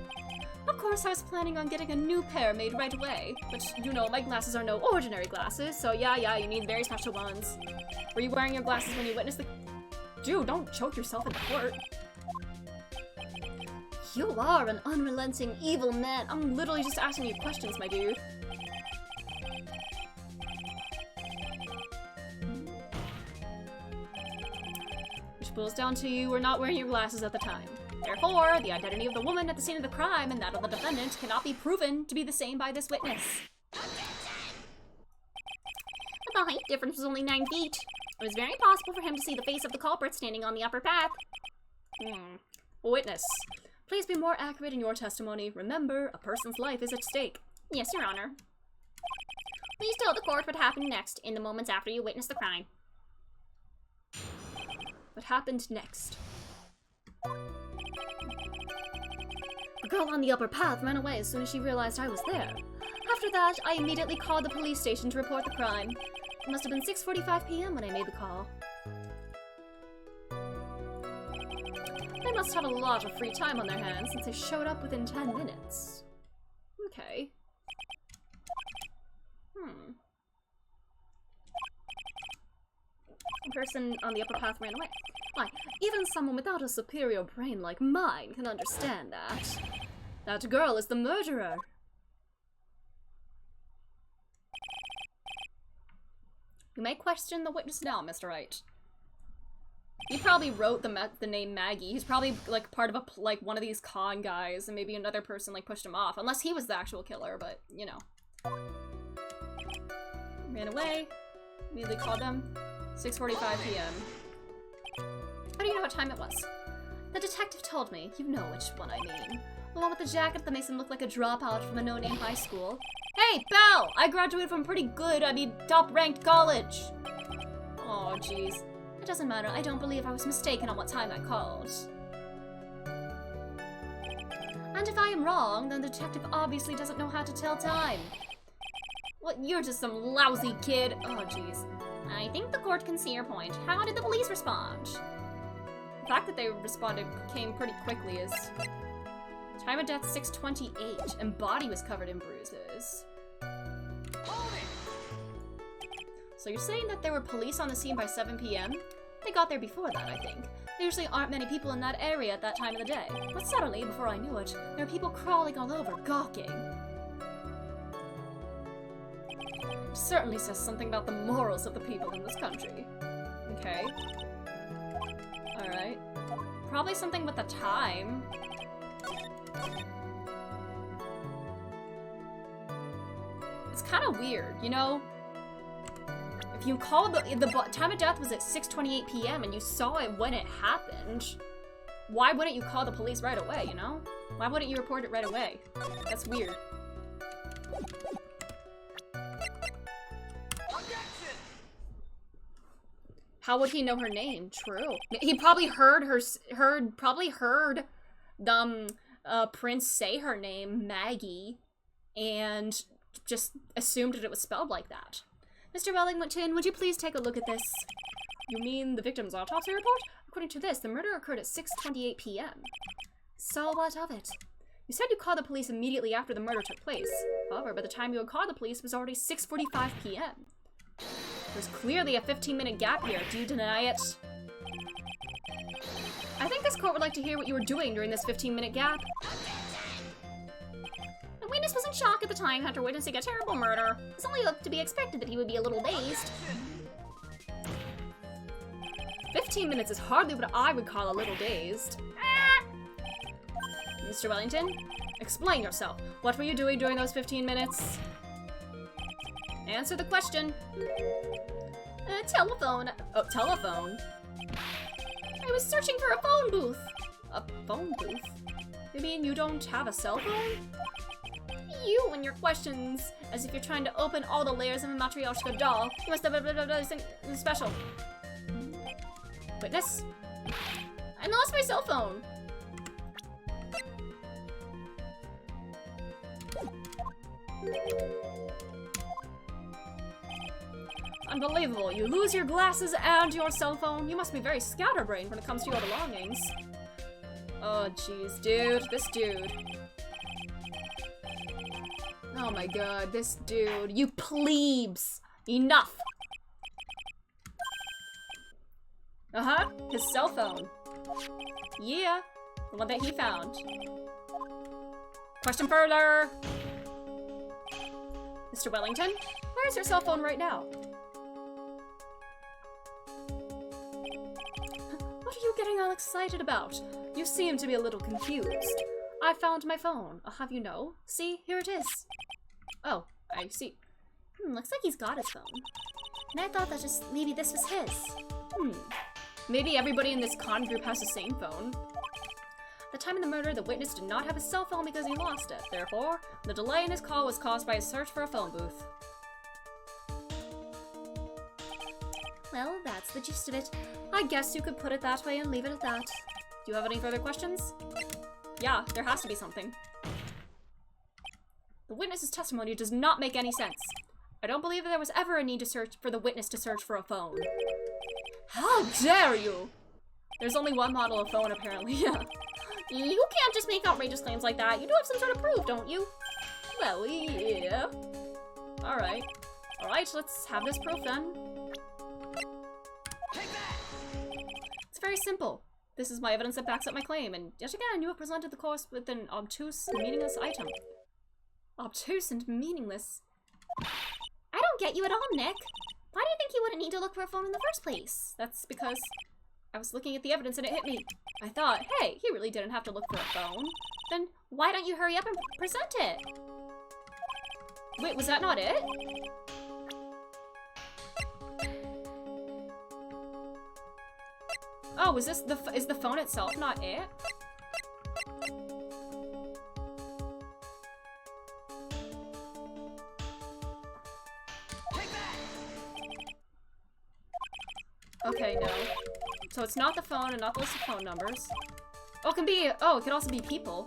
Of course, I was planning on getting a new pair made right away. But, you know, my glasses are no ordinary glasses, so yeah, you need very special ones. Were you wearing your glasses when you witnessed the... Dude, don't choke yourself in court. You are an unrelenting, evil man. I'm literally just asking you questions, my dude. Which boils down to you were not wearing your glasses at the time. Therefore, the identity of the woman at the scene of the crime and that of the defendant cannot be proven to be the same by this witness. But the height difference was only 9 feet. It was very possible for him to see the face of the culprit standing on the upper path. Witness, please be more accurate in your testimony. Remember, a person's life is at stake. Yes, Your Honor. Please tell the court what happened next in the moments after you witnessed the crime. What happened next? The girl on the upper path ran away as soon as she realized I was there. After that, I immediately called the police station to report the crime. It must have been 6:45 p.m. when I made the call. They must have a lot of free time on their hands since they showed up within 10 minutes. Okay. The person on the upper path ran away. Why, even someone without a superior brain like mine can understand that. That girl is the murderer. You may question the witness now, Mr. Wright. He probably wrote the name Maggie. He's probably like part of one of these con guys, and maybe another person like pushed him off, unless he was the actual killer. But you know, ran away. Immediately called them. 6:45 p.m. How do you know what time it was? The detective told me. You know which one I mean. The one with the jacket that makes him look like a dropout from a no-name high school. Hey, Belle! I graduated from pretty good, top-ranked college! Oh, jeez. It doesn't matter. I don't believe I was mistaken on what time I called. I'm And if I am wrong, then the detective obviously doesn't know how to tell time. Well, you're just some lousy kid. Oh, jeez. I think the court can see your point. How did the police respond? The fact that they responded came pretty quickly is... Time of death 6:28, and body was covered in bruises. Hold it! So you're saying that there were police on the scene by 7 p.m.? They got there before that, I think. There usually aren't many people in that area at that time of the day. But suddenly, before I knew it, there were people crawling all over, gawking. It certainly says something about the morals of the people in this country. Okay. Alright. Probably something with the time. It's kind of weird, you know? If you call the time of death was at 6:28 p.m. and you saw it when it happened, why wouldn't you call the police right away, you know? Why wouldn't you report it right away? That's weird. Objection! How would he know her name? True. He probably heard Prince say her name, Maggie, and just assumed that it was spelled like that. Mr. Wellington, would you please take a look at this? You mean the victim's autopsy report? According to this, the murder occurred at 6:28 p.m. So what of it? You said you called the police immediately after the murder took place. However, by the time you had called the police, it was already 6:45 p.m. There's clearly a 15-minute gap here. Do you deny it? I think this court would like to hear what you were doing during this 15-minute gap. The witness was in shock at the time after witnessing a terrible murder. It's only to be expected that he would be a little dazed. 15 minutes is hardly what I would call a little dazed. Mr. Wellington, explain yourself. What were you doing during those 15 minutes? Answer the question. Telephone. Oh, telephone. I was searching for a phone booth. A phone booth? You mean you don't have a cell phone? You and your questions, as if you're trying to open all the layers of a Matryoshka doll. You must have something special. Witness? I lost my cell phone. Unbelievable. You lose your glasses and your cell phone. You must be very scatterbrained when it comes to your belongings. Oh, jeez, dude. This dude. Oh my god, this dude. You plebes! Enough! Uh-huh, his cell phone. Yeah, the one that he found. Question further! Mr. Wellington, where's your cell phone right now? What are you getting all excited about? You seem to be a little confused. I found my phone. I'll have you know. See, here it is. Oh, I see. Looks like he's got his phone. And I thought that just maybe this was his. Maybe everybody in this con group has the same phone. At the time of the murder, the witness did not have a cell phone because he lost it. Therefore, the delay in his call was caused by his search for a phone booth. Well, that's the gist of it. I guess you could put it that way and leave it at that. Do you have any further questions? Yeah, there has to be something. The witness's testimony does not make any sense. I don't believe there was ever a need to search for the witness to search for a phone. How dare you! There's only one model of phone, apparently. Yeah. You can't just make outrageous claims like that. You do have some sort of proof, don't you? Well, yeah. Alright. Alright, let's have this proof then. Take that! It's very simple. This is my evidence that backs up my claim, and yet again, you have presented the course with an obtuse, meaningless item. Obtuse and meaningless. I don't get you at all, Nick. Why do you think you wouldn't need to look for a phone in the first place? That's because I was looking at the evidence and it hit me. I thought, hey, he really didn't have to look for a phone. Then why don't you hurry up and present it? Wait, was that not it? Oh, is the phone itself not it? Take that! Okay, no. So it's not the phone and not the list of phone numbers. Oh, it can be, oh, it could also be people.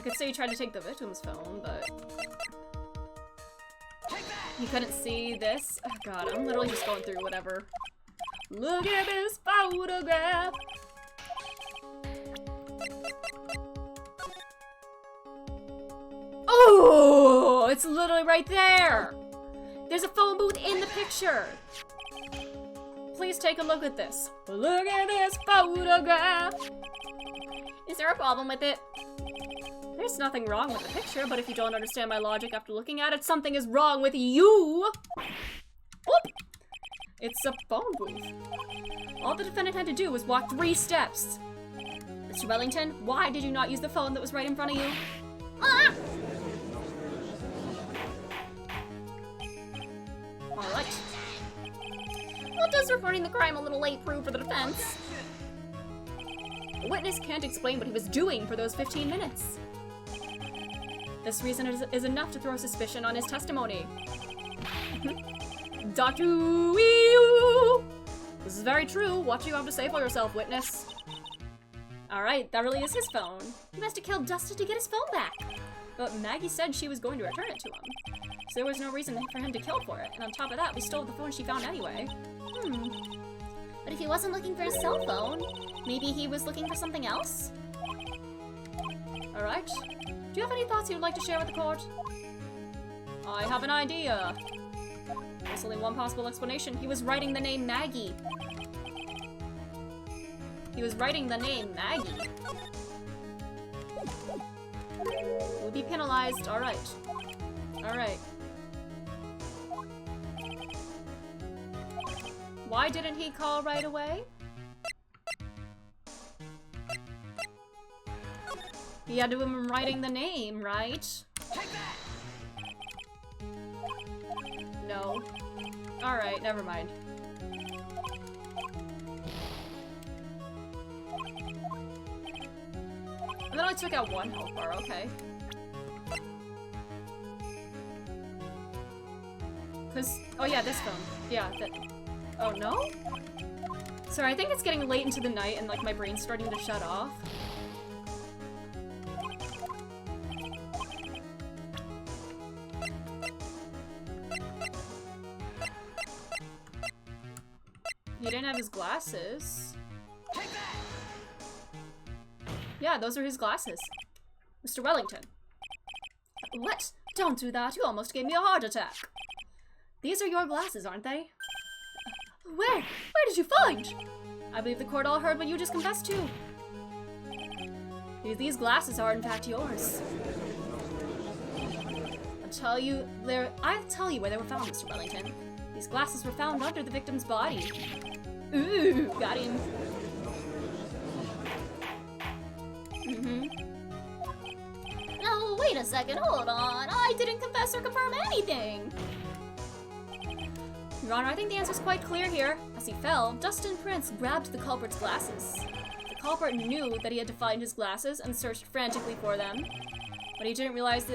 I could say he tried to take the victim's phone, but he couldn't see this. Oh god, I'm literally just going through whatever. Look at this photograph! Oh, it's literally right there! There's a phone booth in the picture! Please take a look at this. Look at this photograph! Is there a problem with it? There's nothing wrong with the picture, but if you don't understand my logic after looking at it, something is wrong with you! Whoop! It's a phone booth. All the defendant had to do was walk 3 steps. Mr. Wellington, why did you not use the phone that was right in front of you? Ah! Alright. Well, does reporting the crime a little late prove for the defense? A witness can't explain what he was doing for those 15 minutes. This reason is enough to throw suspicion on his testimony. Dr. Wee-oo! This is very true. What do you have to say for yourself, witness? Alright, that really is his phone. He must have killed Dustin to get his phone back. But Maggie said she was going to return it to him. So there was no reason for him to kill for it. And on top of that, we stole the phone she found anyway. But if he wasn't looking for his cell phone, maybe he was looking for something else? Alright. Do you have any thoughts you'd like to share with the court? I have an idea. There's only one possible explanation. He was writing the name Maggie. He was writing the name Maggie. We'll be penalized. Alright. Alright. Why didn't he call right away? He had to have been writing the name, right? No. Alright, never mind. And then I took out 1 health bar, okay. Cause, oh yeah, this phone. Yeah, that, oh no? Sorry, I think it's getting late into the night and like my brain's starting to shut off. He didn't have his glasses. Yeah, those are his glasses. Mr. Wellington. What? Don't do that. You almost gave me a heart attack. These are your glasses, aren't they? Where did you find? I believe the court all heard what you just confessed to. These glasses are in fact yours. I'll tell you where they were found, Mr. Wellington. These glasses were found under the victim's body. Ooh, got him. No, wait a second, hold on. I didn't confess or confirm anything. Your Honor, I think the answer's quite clear here. As he fell, Dustin Prince grabbed the culprit's glasses. The culprit knew that he had to find his glasses and searched frantically for them. But he didn't realize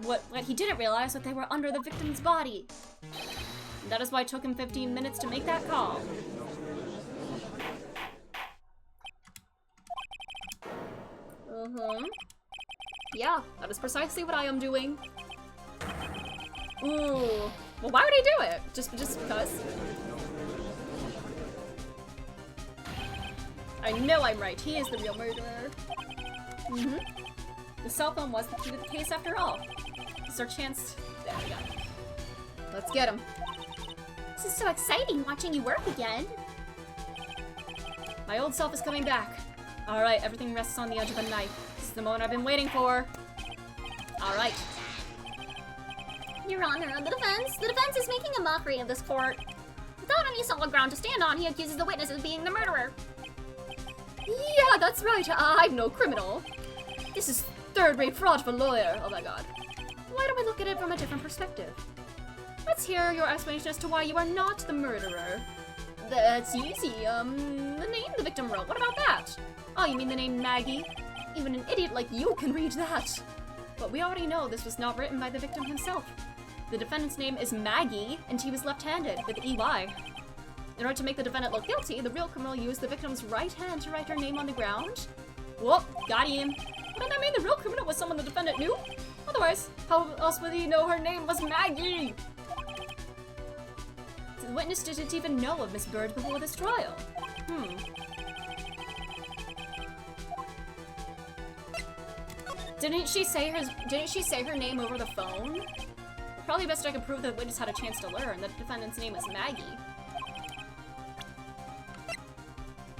what he didn't realize that they were under the victim's body. And that is why it took him 15 minutes to make that call. Yeah, that is precisely what I am doing. Ooh. Well, why would he do it? Just because? I know I'm right. He is the real murderer. The cell phone was the key to the case after all. This is our chance. There we go. Let's get him. This is so exciting watching you work again. My old self is coming back. Alright, everything rests on the edge of a knife. This is the moment I've been waiting for. Alright. Your Honor, the defense is making a mockery of this court. Without any solid ground to stand on, he accuses the witness of being the murderer. Yeah, that's right. I'm no criminal. This is third-rate fraud for a lawyer. Oh my god. Why don't we look at it from a different perspective? Let's hear your explanation as to why you are not the murderer. That's easy. The name the victim wrote. What about that? Oh, you mean the name Maggie? Even an idiot like you can read that. But we already know this was not written by the victim himself. The defendant's name is Maggie, and he was left-handed, with EY. In order to make the defendant look guilty, the real criminal used the victim's right hand to write her name on the ground. Whoop, got him. Wouldn't that mean the real criminal was someone the defendant knew? Otherwise, how else would he know her name was Maggie? The witness didn't even know of Miss Bird before this trial. Didn't she say her name over the phone? Probably best I could prove that the witness had a chance to learn that the defendant's name is Maggie.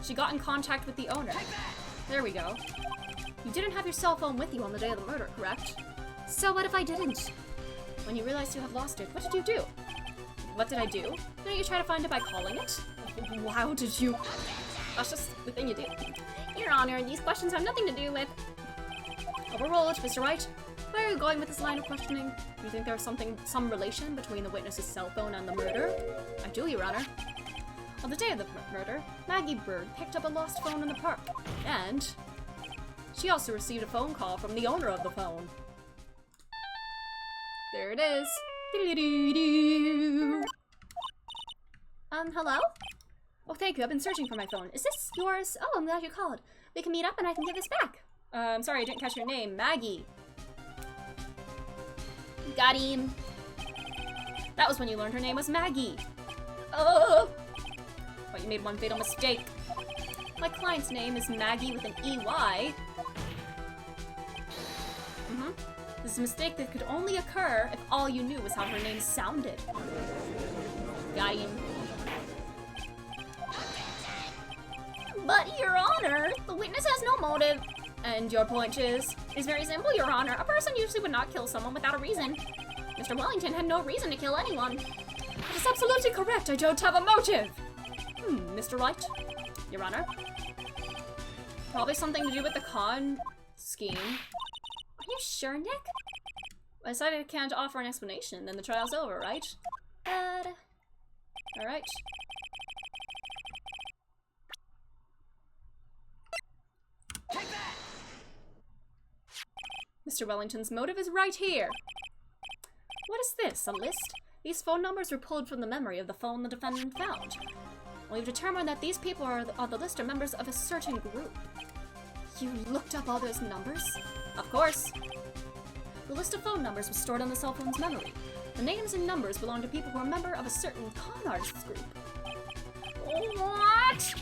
She got in contact with the owner. There we go. You didn't have your cell phone with you on the day of the murder, correct? So what if I didn't? When you realized you have lost it, what did you do? What did I do? Didn't you try to find it by calling it? How did you? That's just the thing you do. Your Honor, these questions have nothing to do with... Overruled, Mr. Wright. Where are you going with this line of questioning? Do you think there's some relation between the witness's cell phone and the murder? I do, Your Honor. On the day of the murder, Maggie Bird picked up a lost phone in the park, and she also received a phone call from the owner of the phone. There it is. Hello? Oh, thank you. I've been searching for my phone. Is this yours? Oh, I'm glad you called. We can meet up and I can give this back. I'm sorry, I didn't catch your name. Maggie. Got him. That was when you learned her name was Maggie. Oh! But you made one fatal mistake. My client's name is Maggie with an EY. This is a mistake that could only occur if all you knew was how her name sounded. Got him. But, Your Honor, the witness has no motive. And your point is? It's very simple, Your Honor. A person usually would not kill someone without a reason. Mr. Wellington had no reason to kill anyone. That is absolutely correct. I don't have a motive. Mr. Wright? Your Honor? Probably something to do with the con scheme. Are you sure, Nick? I decided I can't offer an explanation, then the trial's over, right? Alright. Mr. Wellington's motive is right here. What is this, a list? These phone numbers were pulled from the memory of the phone the defendant found. We've determined that these people on the list are members of a certain group. You looked up all those numbers? Of course. The list of phone numbers was stored on the cell phone's memory. The names and numbers belong to people who are a member of a certain con artists group. What?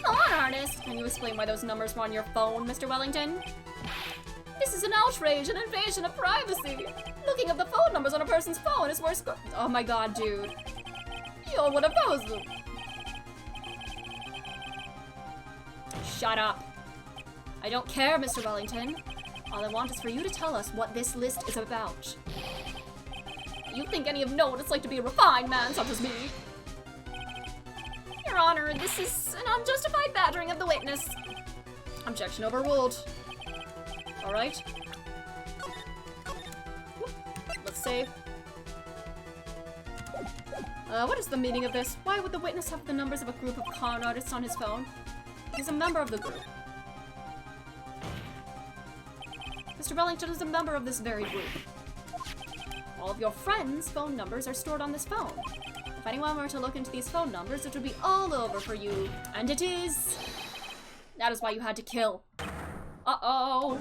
Con artist? Can you explain why those numbers were on your phone, Mr. Wellington? This is an outrage, an invasion of privacy. Looking up the phone numbers on a person's phone is worse. Oh my god, dude. You're one of those. Shut up. I don't care, Mr. Wellington. All I want is for you to tell us what this list is about. You think any of note it's like to be a refined man such as me? Your Honor, this is an unjustified battering of the witness. Objection overruled. Alright. Let's save. What is the meaning of this? Why would the witness have the numbers of a group of con artists on his phone? He's a member of the group. Mr. Wellington is a member of this very group. All of your friends' phone numbers are stored on this phone. If anyone were to look into these phone numbers, it would be all over for you. And it is. That is why you had to kill. Uh-oh.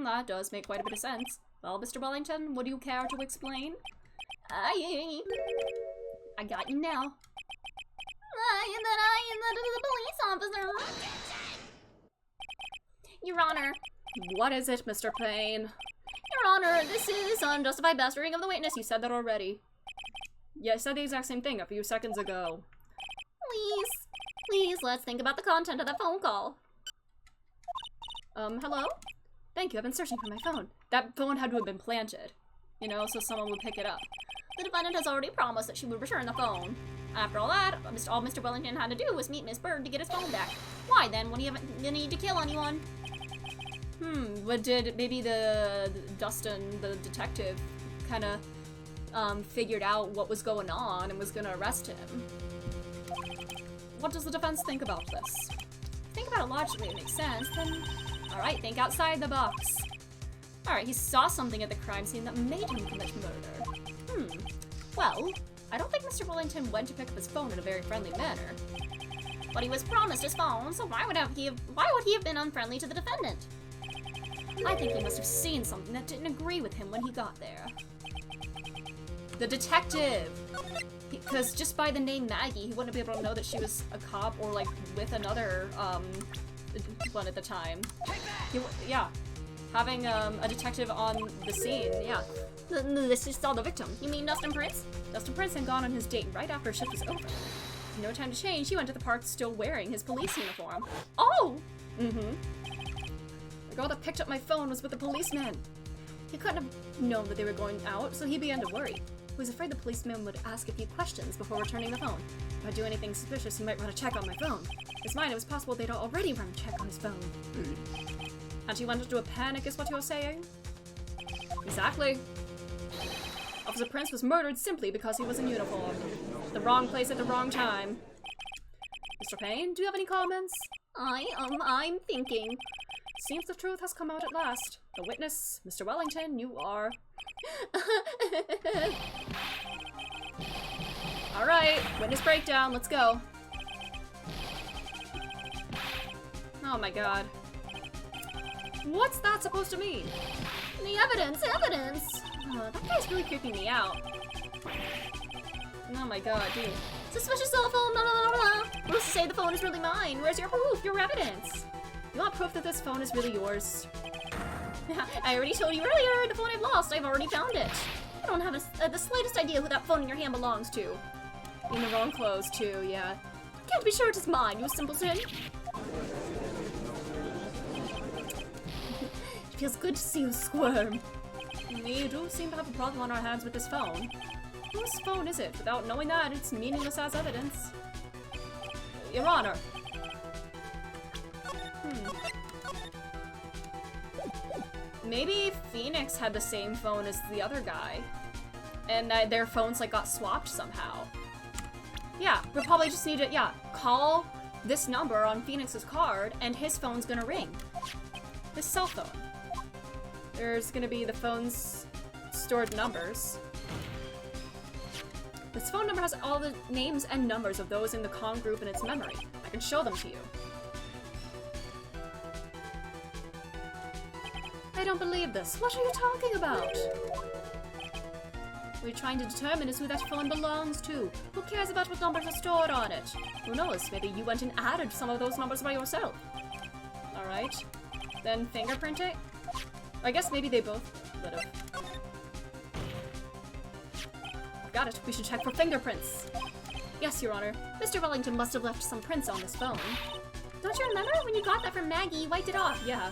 That does make quite a bit of sense. Well, Mr. Wellington, would you care to explain? I got you now. I am the police officer. Your Honor. What is it, Mr. Payne? Your Honor, this is unjustified battering of the witness. You said that already. Yeah, I said the exact same thing a few seconds ago. Please, let's think about the content of that phone call. Hello? Thank you, I've been searching for my phone. That phone had to have been planted. You know, so someone would pick it up. The defendant has already promised that she would return the phone. After all that, all Mr. Wellington had to do was meet Miss Bird to get his phone back. Why then would he have the need to kill anyone? What did maybe the Dustin, the detective, kind of figured out what was going on and was gonna arrest him? What does the defense think about this? Think about it logically, it makes sense, then alright, think outside the box. Alright, he saw something at the crime scene that made him commit murder. Well, I don't think Mr. Wellington went to pick up his phone in a very friendly manner. But he was promised his phone, so why would he have been unfriendly to the defendant? I think he must have seen something that didn't agree with him when he got there. The detective! Because just by the name Maggie, he wouldn't be able to know that she was a cop or, like, with another, one at the time. Yeah. Having, a detective on the scene, yeah. This is all the victim. You mean Dustin Prince? Dustin Prince had gone on his date right after shift was over. No time to change, he went to the park still wearing his police uniform. Oh! Mm-hmm. The girl that picked up my phone was with a policeman. He couldn't have known that they were going out, so he began to worry. He was afraid the policeman would ask a few questions before returning the phone. If I do anything suspicious, he might run a check on my phone. In his mind, it was possible they'd already run a check on his phone. And he went into a panic, is what you're saying? Exactly. Officer Prince was murdered simply because he was in uniform. The wrong place at the wrong time. Mr. Payne, do you have any comments? I'm thinking. Seems the truth has come out at last. The witness, Mr. Wellington, you are... Alright, witness breakdown, let's go. Oh my god. What's that supposed to mean? The evidence! Oh, that guy's really creeping me out. Oh my god, dude. Suspicious cell phone, blah blah blah blah. Who's to say the phone is really mine? Where's your proof, your evidence? You want proof that this phone is really yours? I already told you earlier, the phone I've lost, I've already found it. I don't have the slightest idea who that phone in your hand belongs to. In the wrong clothes, too, yeah. Can't be sure it is mine, you simpleton. It feels good to see you squirm. We do seem to have a problem on our hands with this phone. Whose phone is it? Without knowing that, it's meaningless as evidence. Your Honor. Maybe Phoenix had the same phone as the other guy. And their phones, like, got swapped somehow. Yeah, we'll probably just need to, call this number on Phoenix's card, and his phone's gonna ring. His cell phone. There's gonna be the phone's stored numbers. This phone number has all the names and numbers of those in the Kong group in its memory. I can show them to you. I don't believe this. What are you talking about? What we're trying to determine is who that phone belongs to. Who cares about what numbers are stored on it? Who knows, maybe you went and added some of those numbers by yourself. Alright. Then fingerprint it? I guess maybe they both would have. Got it. We should check for fingerprints. Yes, Your Honor. Mr. Wellington must have left some prints on this phone. Don't you remember? When you got that from Maggie, you wiped it off. Yeah.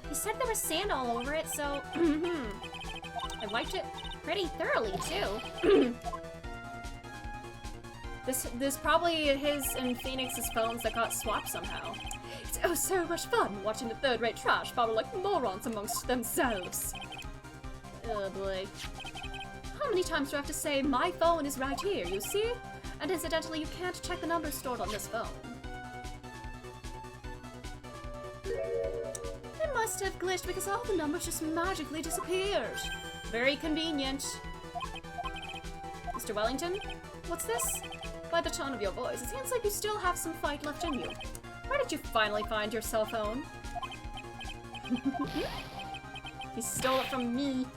He said there was sand all over it, so... I wiped it pretty thoroughly, too. This probably his and Phoenix's phones that got swapped somehow. It's oh so much fun watching the third-rate trash babble like morons amongst themselves. Oh boy. How many times do I have to say, my phone is right here, you see? And incidentally, you can't check the numbers stored on this phone. It must have glitched because all the numbers just magically disappeared. Very convenient. Mr. Wellington, what's this? By the tone of your voice, it seems like you still have some fight left in you. Where did you finally find your cell phone? He stole it from me.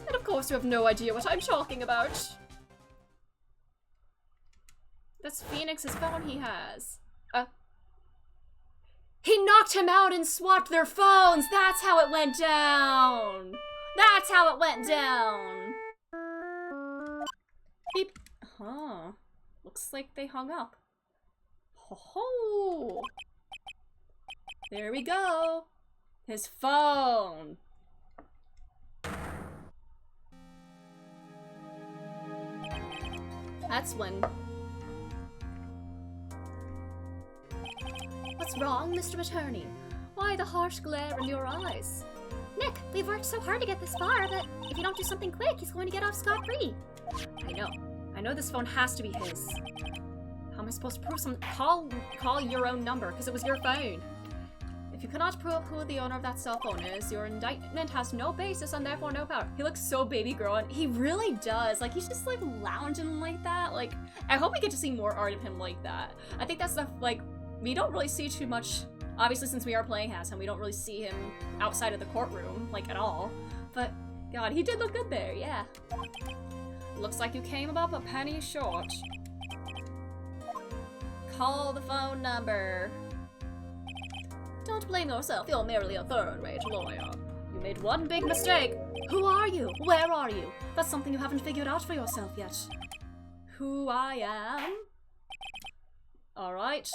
And of course you have no idea what I'm talking about. That's Phoenix's phone he has. He knocked him out and swapped their phones! That's how it went down! That's how it went down! Beep. Huh. Looks like they hung up. Ho ho! There we go! His phone! That's when... What's wrong, Mr. Attorney? Why the harsh glare in your eyes? Nick, we've worked so hard to get this far, but if you don't do something quick, he's going to get off scot-free. I know. I know this phone has to be his. How am I supposed to prove something? Call your own number, because it was your phone. If you cannot prove who the owner of that cell phone is, your indictment has no basis and therefore no power. He looks so baby girl, and he really does. Like, he's just, like, lounging like that. Like, I hope we get to see more art of him like that. I think that's the, like, we don't really see too much, obviously since we are playing as him, we don't really see him outside of the courtroom, like, at all. But, God, he did look good there, yeah. Looks like you came about a penny short. Call the phone number. Don't blame yourself, you're merely a third-rate lawyer. You made one big mistake. Who are you? Where are you? That's something you haven't figured out for yourself yet. Who I am? Alright.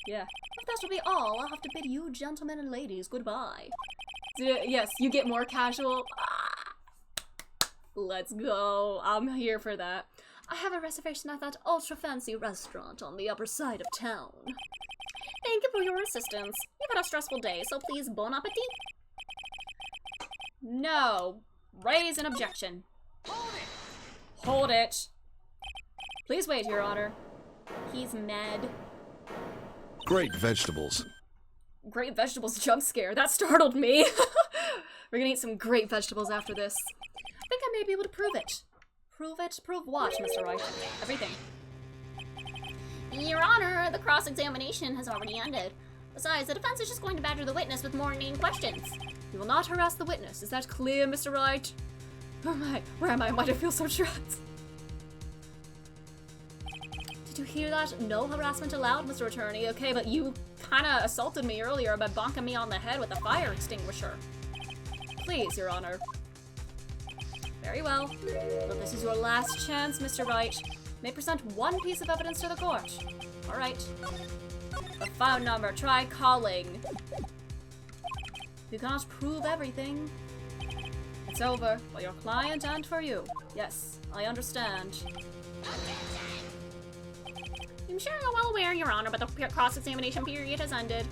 Yeah. If that will be all, I'll have to bid you gentlemen and ladies goodbye. Yes, you get more casual. Let's go. I'm here for that. I have a reservation at that ultra-fancy restaurant on the upper side of town. Thank you for your assistance. You've had a stressful day, so please bon appetit. No. Raise an objection. Hold it! Hold it. Please wait, Your Honor. He's mad. Great vegetables. Great vegetables jump scare. That startled me. We're gonna eat some great vegetables after this. I think I may be able to prove it. Prove it? Prove what, Mr. Wright? Everything. Your Honor, the cross-examination has already ended. Besides, the defense is just going to badger the witness with more inane questions. You will not harass the witness. Is that clear, Mr. Wright? Who am I? Where am I? Why do I feel so trapped? Did you hear that? No harassment allowed, Mr. Attorney. Okay, but you kinda assaulted me earlier by bonking me on the head with a fire extinguisher. Please, Your Honor. Very well. But this is your last chance, Mr. Wright. May present one piece of evidence to the court. Alright. The phone number. Try calling. You cannot prove everything. It's over for your client and for you. Yes, I understand. I'm sure you're well aware, Your Honor, but the cross-examination period has ended.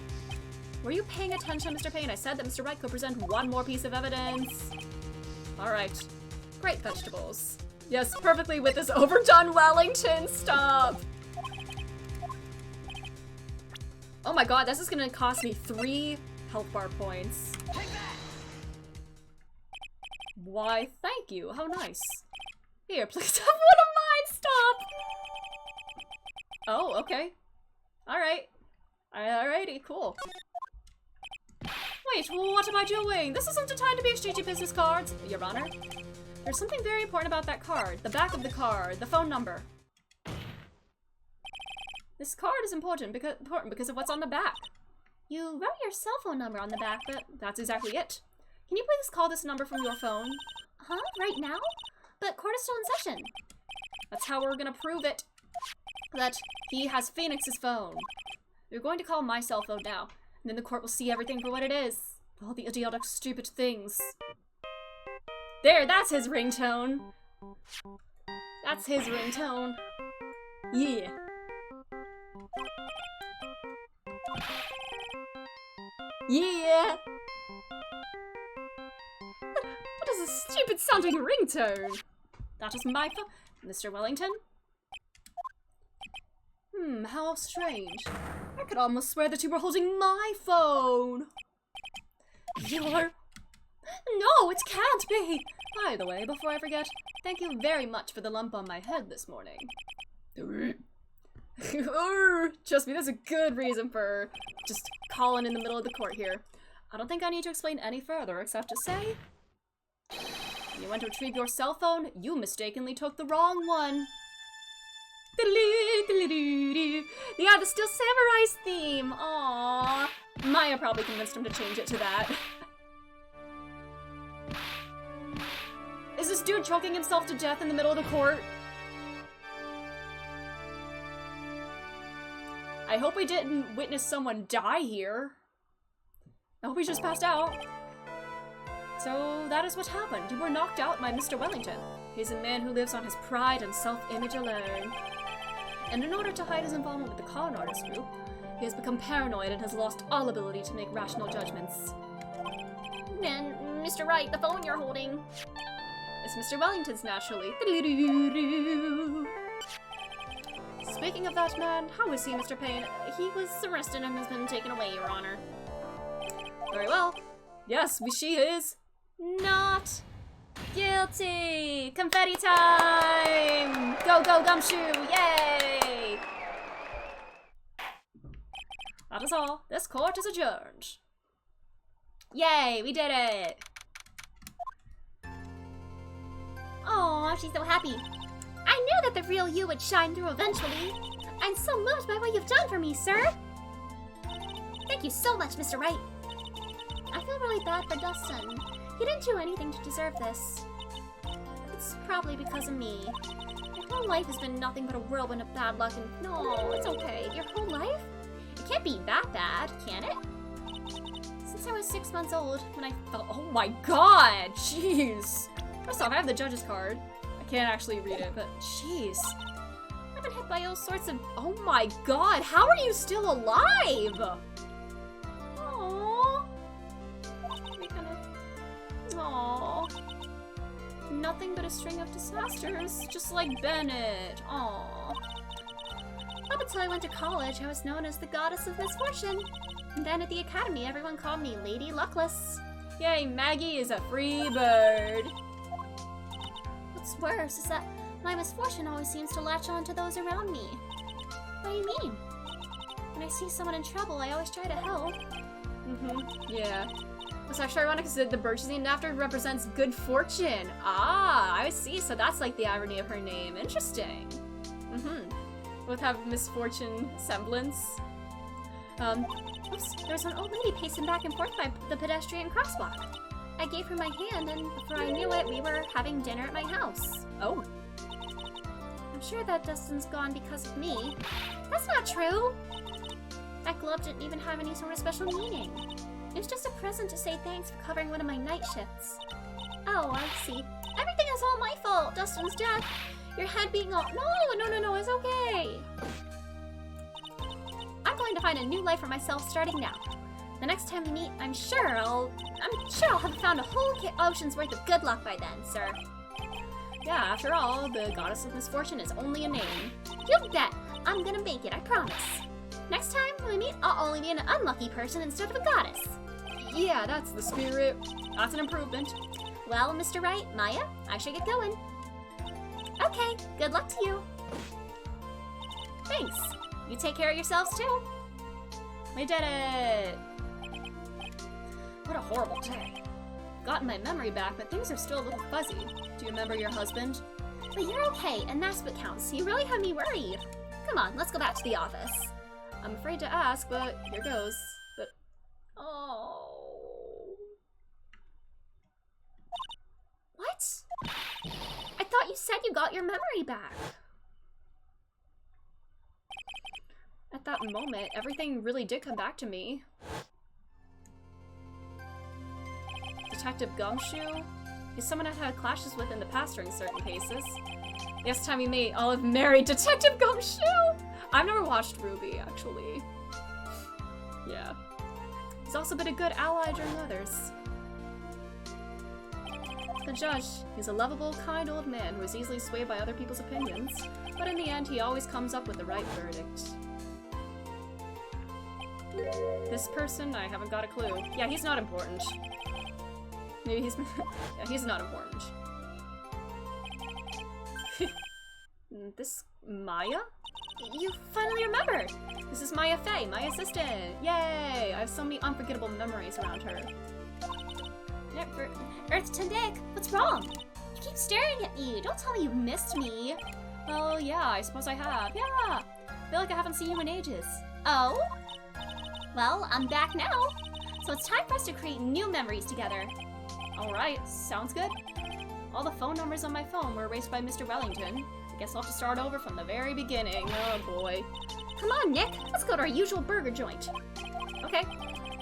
Were you paying attention, Mr. Payne? I said that Mr. Wright could present one more piece of evidence. Alright. Great vegetables. Yes, perfectly with this overdone Wellington. Stop! Oh my god, this is gonna cost me 3 health bar points. Take that! Why, thank you. How nice. Here, please have one of mine. Stop! Oh, okay. Alright. Alrighty, cool. Wait, what am I doing? This isn't a time to be exchanging business cards, Your Honor. There's something very important about that card. The back of the card, the phone number. This card is important because of what's on the back. You wrote your cell phone number on the back, but that's exactly it. Can you please call this number from your phone? Huh? Right now? But court is still in session. That's how we're gonna prove it. That he has Phoenix's phone. We're going to call my cell phone now, and then the court will see everything for what it is. All the idiotic, stupid things. There, that's his ringtone. That's his ringtone. Yeah. Yeah. What is this stupid sounding ringtone? That is my phone. Mr. Wellington? How strange. I could almost swear that you were holding my phone. You're... No, it can't be! By the way, before I forget, thank you very much for the lump on my head this morning. Trust me, that's a good reason for just calling in the middle of the court here. I don't think I need to explain any further, except to say... When you went to retrieve your cell phone, you mistakenly took the wrong one. Yeah, the Steel Samurai's theme. Aww. Maya probably convinced him to change it to that. Is this dude choking himself to death in the middle of the court? I hope we didn't witness someone die here. I hope he just passed out. So that is what happened. You were knocked out by Mr. Wellington. He's a man who lives on his pride and self-image alone. And in order to hide his involvement with the con artist group, he has become paranoid and has lost all ability to make rational judgments. And Mr. Wright, the phone you're holding. It's Mr. Wellington's, naturally. Speaking of that man, how is he, Mr. Payne? He was arrested and has been taken away, Your Honor. Very well. Yes, she is not guilty! Confetti time! Go, go, Gumshoe! Yay! That is all. This court is adjourned. Yay, we did it! Aw, she's so happy. I knew that the real you would shine through eventually. I'm so moved by what you've done for me, sir. Thank you so much, Mr. Wright. I feel really bad for Dustin. He didn't do anything to deserve this. It's probably because of me. Your whole life has been nothing but a whirlwind of bad luck and... No, it's okay. Your whole life? It can't be that bad, can it? Since I was 6 months old, when I felt... Oh my god! Jeez! First off, I have the judge's card. I can't actually read it, but jeez. I've been hit by all sorts of... Oh my god, how are you still alive? Aww. Aww. Nothing but a string of disasters, just like Bennett. Aww. Up until I went to college, I was known as the Goddess of Misfortune. And then at the academy, everyone called me Lady Luckless. Yay, Maggie is a free bird. What's worse is that my misfortune always seems to latch on to those around me. What do you mean? When I see someone in trouble, I always try to help. Yeah. It's actually ironic because the bird she's named after represents good fortune. Ah, I see. So that's like the irony of her name. Interesting. Both have misfortune semblance. Oops, there's an old lady pacing back and forth by the pedestrian crosswalk. I gave her my hand, and before I knew it, we were having dinner at my house. Oh. I'm sure that Dustin's gone because of me. That's not true! That glove didn't even have any sort of special meaning. It was just a present to say thanks for covering one of my night shifts. Oh, I see. Everything is all my fault! Dustin's death! Your head being all— No, it's okay! I'm going to find a new life for myself starting now. The next time we meet, I'm sure I'll have found a whole ocean's worth of good luck by then, sir. Yeah, after all, the Goddess of Misfortune is only a name. You bet! I'm gonna make it, I promise. Next time we meet, I'll only be an unlucky person instead of a goddess. Yeah, that's the spirit. That's an improvement. Well, Mr. Wright, Maya, I should get going. Okay, good luck to you. Thanks. You take care of yourselves too. We did it! What a horrible day. Gotten my memory back, but things are still a little fuzzy. Do you remember your husband? But you're okay, and that's what counts. You really had me worried. Come on, let's go back to the office. I'm afraid to ask, but here goes. But... Oh... What? I thought you said you got your memory back. At that moment, everything really did come back to me. Detective Gumshoe? He's someone I've had clashes with in the past during certain cases. Next time we meet, I'll have married Detective Gumshoe! I've never watched Ruby, actually. Yeah. He's also been a good ally during others. The judge, he's a lovable, kind old man who is easily swayed by other people's opinions, but in the end, he always comes up with the right verdict. This person, I haven't got a clue. Yeah, he's not important. Maybe he's... yeah, he's not important. This... Maya? You finally remembered! This is Maya Fey, my assistant! Yay! I have so many unforgettable memories around her. Earth to Nick, what's wrong? You keep staring at me. Don't tell me you missed me. Oh, yeah, I suppose I have. Yeah! I feel like I haven't seen you in ages. Oh? Well, I'm back now. So it's time for us to create new memories together. Alright, sounds good. All the phone numbers on my phone were erased by Mr. Wellington. I guess I'll have to start over from the very beginning. Oh boy. Come on, Nick. Let's go to our usual burger joint. Okay.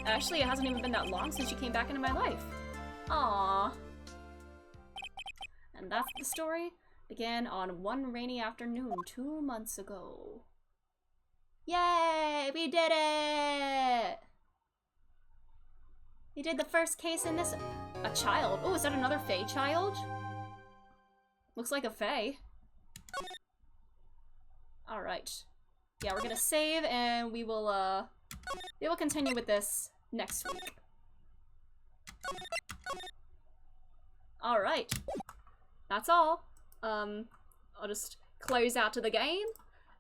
Actually, it hasn't even been that long since you came back into my life. Aww. And that's the story. Began on one rainy afternoon 2 months ago. Yay! We did it! We did the first case in this... A child. Oh, is that another Fae child? Looks like a Fae. Alright. Yeah, we're gonna save and we will continue with this next week. Alright. That's all. I'll just close out to the game.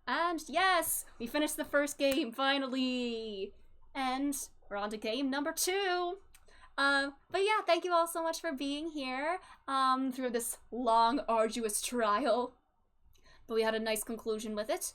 And yes, we finished the first game, finally! And we're on to game number 2. But yeah, thank you all so much for being here, through this long, arduous trial. But we had a nice conclusion with it.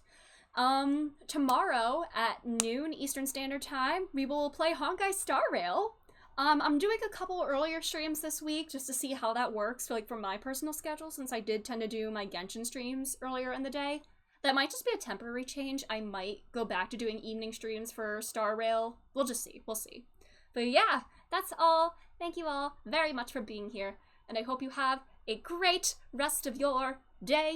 Tomorrow at noon Eastern Standard Time, we will play Honkai Star Rail. I'm doing a couple earlier streams this week just to see how that works, like for my personal schedule, since I did tend to do my Genshin streams earlier in the day. That might just be a temporary change. I might go back to doing evening streams for Star Rail. We'll just see. We'll see. But yeah, that's all. Thank you all very much for being here, and I hope you have a great rest of your day.